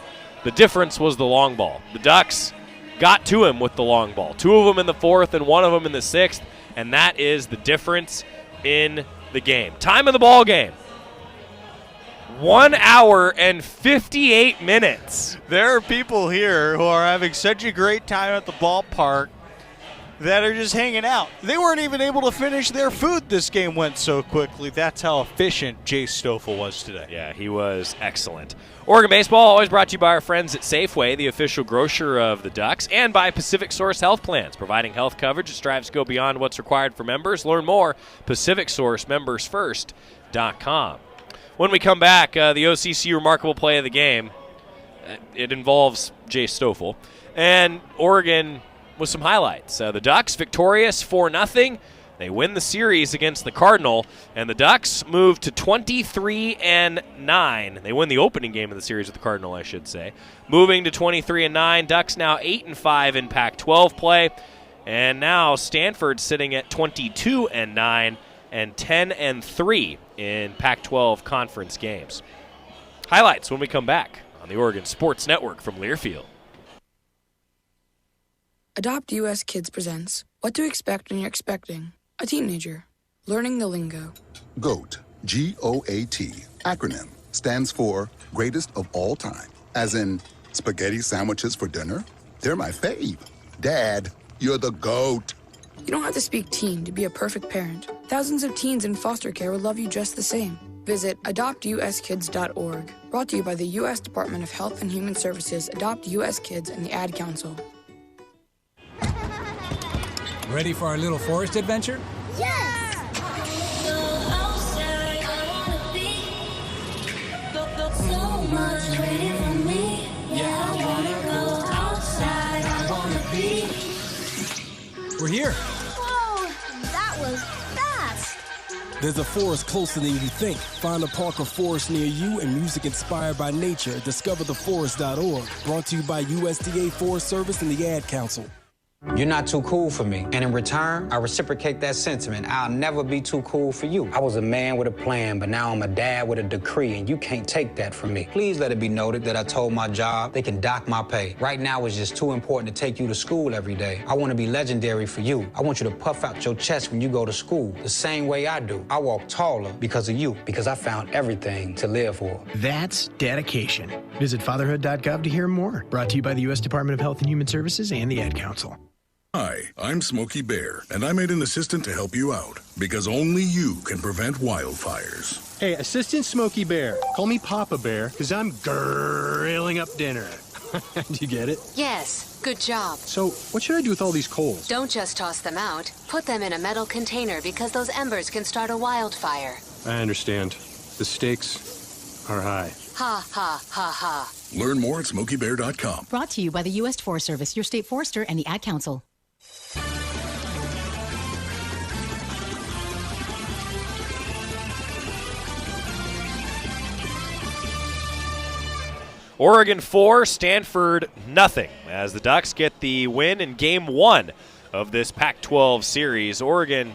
The difference was the long ball. The Ducks got to him with the long ball. 2 of them in the 4th and 1 of them in the 6th, and that is the difference in the game. Time of the ball game. 1 hour and 58 minutes. There are people here who are having such a great time at the ballpark that are just hanging out. They weren't even able to finish their food. This game went so quickly. That's how efficient Jay Stoffel was today. Yeah, he was excellent. Oregon Baseball always brought to you by our friends at Safeway, the official grocer of the Ducks, and by Pacific Source Health Plans, providing health coverage that strives to go beyond what's required for members. Learn more, PacificSourceMembersFirst.com. When we come back, the OCC Remarkable Play of the Game, it involves Jay Stoffel, and Oregon with some highlights. The Ducks victorious 4-0. They win the series against the Cardinal, and the Ducks move to 23-9. They win the opening game of the series with the Cardinal, I should say. Moving to 23-9. Ducks now 8-5 in Pac-12 play, and now Stanford sitting at 22-9 and 10-3 in Pac-12 conference games. Highlights when we come back on the Oregon Sports Network from Learfield. Adopt US Kids presents What to Expect When You're Expecting a Teenager. Learning the Lingo. GOAT, G-O-A-T, acronym, stands for Greatest of All Time. As in, spaghetti sandwiches for dinner? They're my fave. Dad, you're the GOAT. You don't have to speak teen to be a perfect parent. Thousands of teens in foster care will love you just the same. Visit adoptuskids.org. Brought to you by the U.S. Department of Health and Human Services, Adopt U.S. Kids, and the Ad Council. Ready for our little forest adventure? Yes! We're here. Whoa, that was fast. There's a forest closer than you think. Find a park or forest near you and music inspired by nature at discovertheforest.org. Brought to you by USDA Forest Service and the Ad Council. You're not too cool for me. And in return, I reciprocate that sentiment. I'll never be too cool for you. I was a man with a plan, but now I'm a dad with a decree, and you can't take that from me. Please let it be noted that I told my job they can dock my pay. Right now, it's just too important to take you to school every day. I want to be legendary for you. I want you to puff out your chest when you go to school, the same way I do. I walk taller because of you, because I found everything to live for. That's dedication. Visit fatherhood.gov to hear more. Brought to you by the U.S. Department of Health and Human Services and the Ad Council. Hi, I'm Smokey Bear, and I made an assistant to help you out, because only you can prevent wildfires. Hey, Assistant Smokey Bear. Call me Papa Bear, because I'm grilling up dinner. Do you get it? Yes, good job. So, what should I do with all these coals? Don't just toss them out. Put them in a metal container because those embers can start a wildfire. I understand. The stakes are high. Ha, ha, ha, ha. Learn more at SmokeyBear.com. Brought to you by the U.S. Forest Service, your state forester, and the Ad Council. Oregon 4, Stanford nothing, as the Ducks get the win in Game 1 of this Pac-12 series. Oregon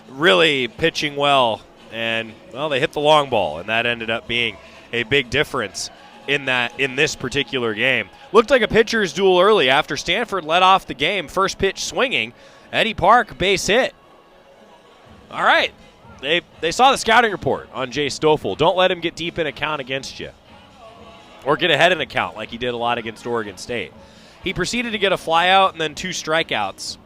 really pitching well, and, well, they hit the long ball, and that ended up being a big difference in this particular game. Looked like a pitcher's duel early after Stanford led off the game. First pitch swinging. Eddie Park, base hit. All right. They saw the scouting report on Jay Stoffel. Don't let him get deep in a count against you, or get ahead in a count like he did a lot against Oregon State. He proceeded to get a flyout and then 2 strikeouts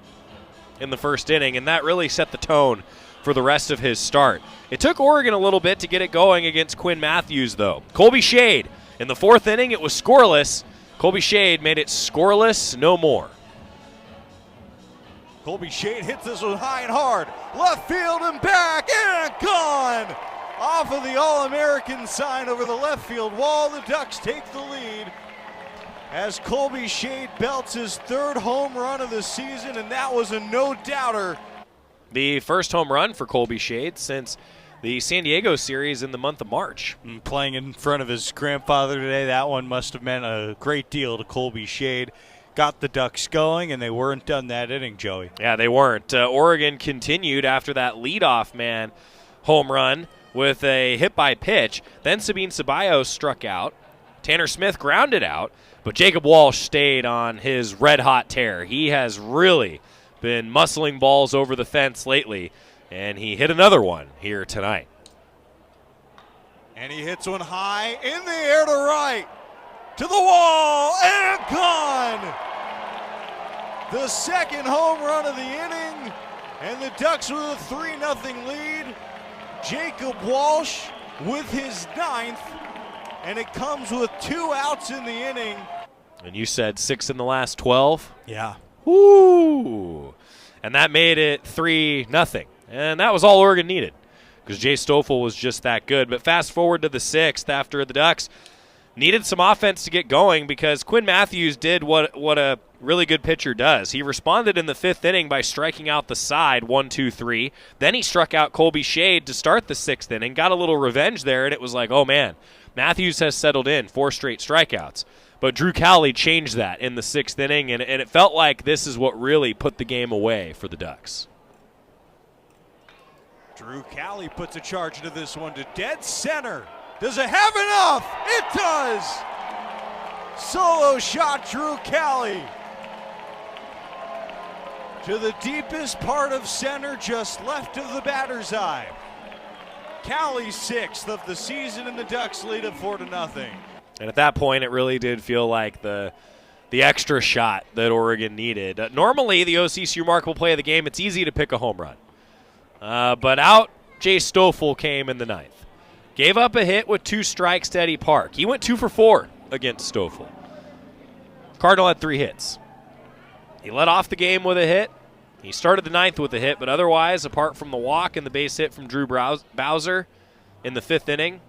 in the first inning, and that really set the tone for the rest of his start. It took Oregon a little bit to get it going against Quinn Matthews, though. Colby Shade, in the 4th inning, it was scoreless. Colby Shade made it scoreless, no more. Colby Shade hits this one high and hard. Left field and back, and gone! Off of the All-American sign over the left field wall, the Ducks take the lead as Colby Shade belts his 3rd home run of the season, and that was a no-doubter. The first home run for Colby Shade since the San Diego series in the month of March. Playing in front of his grandfather today, that one must have meant a great deal to Colby Shade. Got the Ducks going, and they weren't done that inning, Joey. Yeah, they weren't. Oregon continued after that leadoff man home run with a hit by pitch. Then Sabine Ceballos struck out. Tanner Smith grounded out, but Jacob Walsh stayed on his red-hot tear. He has really been muscling balls over the fence lately, and he hit another one here tonight. And he hits one high in the air to right, to the wall, and gone! The 2nd home run of the inning, and the Ducks with a 3-0 lead. Jacob Walsh with his 9th, and it comes with 2 outs in the inning. And you said 6 in the last 12? Yeah. Woo! And that made it 3-0. And that was all Oregon needed, because Jay Stoffel was just that good. But fast forward to the 6th, after the Ducks needed some offense to get going, because Quinn Matthews did what a really good pitcher does. He responded in the 5th inning by striking out the side 1-2-3. Then he struck out Colby Shade to start the 6th inning, got a little revenge there, and it was like, oh man, Matthews has settled in, 4 straight strikeouts. But Drew Cowley changed that in the 6th inning, and it felt like this is what really put the game away for the Ducks. Drew Cowley puts a charge into this one to dead center. Does it have enough? It does! Solo shot, Drew Cowley. To the deepest part of center, just left of the batter's eye. Cowley's 6th of the season, and the Ducks lead it 4-0. And at that point, it really did feel like the extra shot that Oregon needed. Normally, the OC's remarkable play of the game, it's easy to pick a home run. But out Jay Stoffel came in the 9th. Gave up a hit with 2 strikes to Eddie Park. He went 2 for 4 against Stoffel. Cardinal had 3 hits. He led off the game with a hit. He started the 9th with a hit, but otherwise, apart from the walk and the base hit from Drew Bowser in the 5th inning,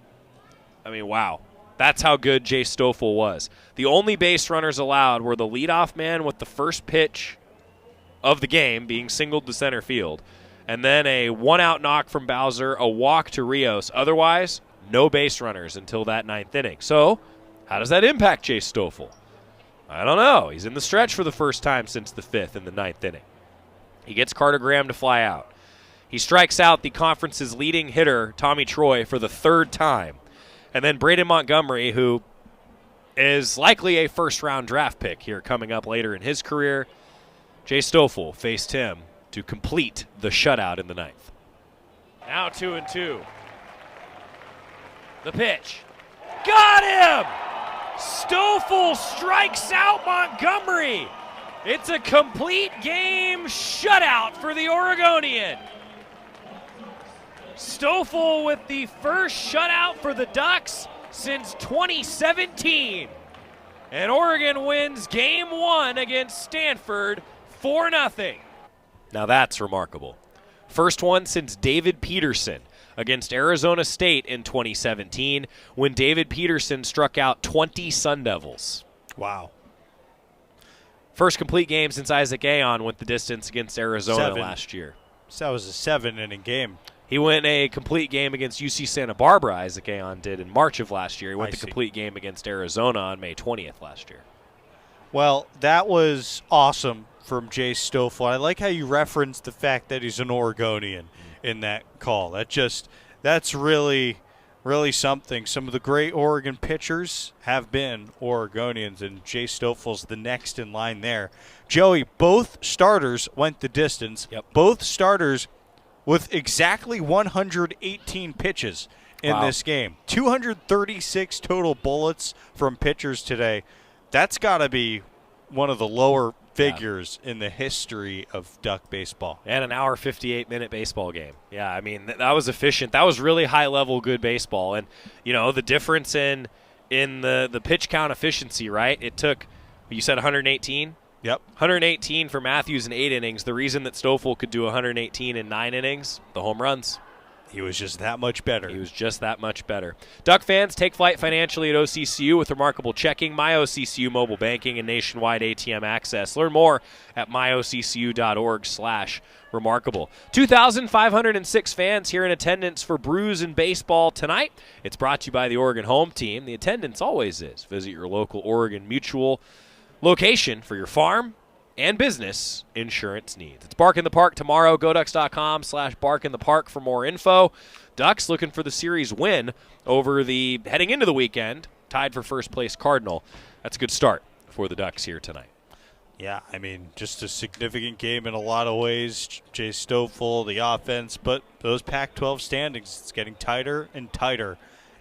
I mean, wow. That's how good Jay Stoffel was. The only base runners allowed were the leadoff man with the first pitch of the game being singled to center field, and then a one-out knock from Bowser, a walk to Rios. Otherwise, no base runners until that 9th inning. So, how does that impact Jay Stoffel? I don't know. He's in the stretch for the first time since the 5th in the 9th inning. He gets Carter Graham to fly out. He strikes out the conference's leading hitter, Tommy Troy, for the 3rd time. And then Braden Montgomery, who is likely a first-round draft pick here coming up later in his career. Jay Stoffel faced him to complete the shutout in the 9th. Now 2-2. The pitch. Got him! Stoffel strikes out Montgomery. It's a complete game shutout for the Oregonian. Stoffel with the first shutout for the Ducks since 2017. And Oregon wins Game 1 against Stanford 4-0. Now that's remarkable. First one since David Peterson against Arizona State in 2017 when David Peterson struck out 20 Sun Devils. Wow. First complete game since Isaac Aon went the distance against Arizona last year. So that was a 7-inning game. He went a complete game against UC Santa Barbara, Isaac Aon did, in March of last year. He went the complete game against Arizona on May 20th last year. Well, that was awesome from Jay Stoffel. I like how you referenced the fact that he's an Oregonian in that call. That's really, really something. Some of the great Oregon pitchers have been Oregonians, and Jay Stoffel's the next in line there. Joey, both starters went the distance. Yep. Both starters with exactly 118 pitches in this game. 236 total bullets from pitchers today. That's got to be one of the lower figures in the history of Duck baseball. And an hour, 58-minute baseball game. Yeah, I mean, that was efficient. That was really high-level good baseball. And, you know, the difference in the pitch count efficiency, right? It took, you said 118? Yep. 118 for Matthews in 8 innings. The reason that Stoffel could do 118 in 9 innings, the home runs. He was just that much better. He was just that much better. Duck fans, take flight financially at OCCU with remarkable checking, MyOCCU mobile banking, and nationwide ATM access. Learn more at myoccu.org/remarkable. 2,506 fans here in attendance for Brews and Baseball tonight. It's brought to you by the Oregon home team. The attendance always is. Visit your local Oregon Mutual location for your farm and business insurance needs. It's Bark in the Park tomorrow. GoDucks.com/barkinthepark for more info. Ducks looking for the series win over the heading into the weekend, tied for first place Cardinal. That's a good start for the Ducks here tonight. Yeah, I mean, just a significant game in a lot of ways. Jay Stoffel, the offense, but those Pac-12 standings, it's getting tighter and tighter.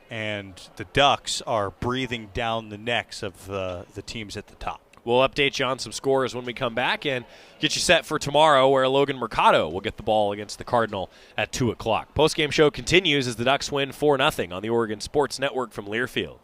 And the Ducks are breathing down the necks of the teams at the top. We'll update you on some scores when we come back and get you set for tomorrow where Logan Mercado will get the ball against the Cardinal at 2 o'clock. Postgame show continues as the Ducks win 4-0 on the Oregon Sports Network from Learfield.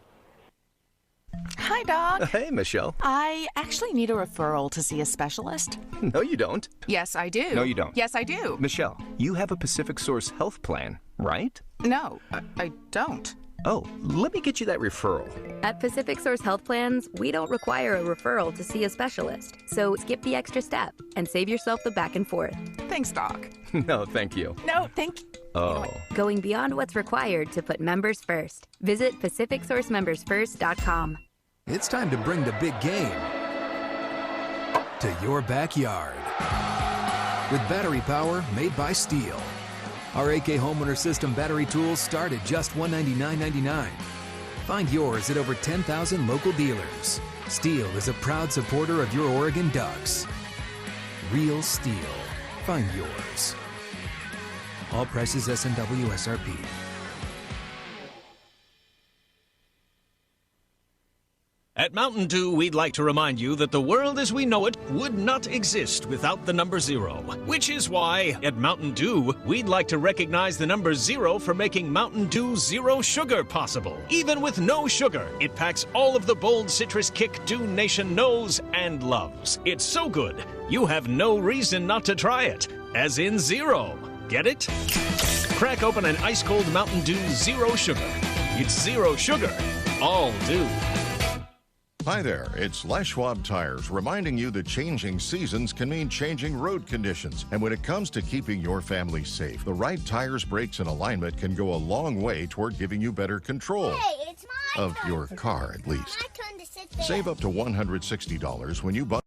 Hi, Doc. Hey, Michelle. I actually need a referral to see a specialist. No, you don't. Yes, I do. No, you don't. Yes, I do. Michelle, you have a Pacific Source health plan, right? No, I don't. Oh, let me get you that referral. At Pacific Source Health Plans, we don't require a referral to see a specialist. So skip the extra step and save yourself the back and forth. Thanks, Doc. No, thank you. No, thank you. Oh. Going beyond what's required to put members first. Visit PacificSourceMembersFirst.com. It's time to bring the big game to your backyard. With battery power made by Steel. Our AK Homeowner System battery tools start at just $199.99. Find yours at over 10,000 local dealers. Steel is a proud supporter of your Oregon Ducks. Real Steel. Find yours. All prices S&W SRP. At Mountain Dew, we'd like to remind you that the world as we know it would not exist without the number 0. Which is why, at Mountain Dew, we'd like to recognize the number 0 for making Mountain Dew Zero Sugar possible. Even with no sugar, it packs all of the bold citrus kick Dew Nation knows and loves. It's so good, you have no reason not to try it. As in 0. Get it? Crack open an ice-cold Mountain Dew Zero Sugar. It's zero sugar, all do. Hi there, it's Les Schwab Tires reminding you that changing seasons can mean changing road conditions. And when it comes to keeping your family safe, the right tires, brakes, and alignment can go a long way toward giving you better control. Hey, it's my of turn. your car, at least. My turn to sit there. Save up to $160 when you buy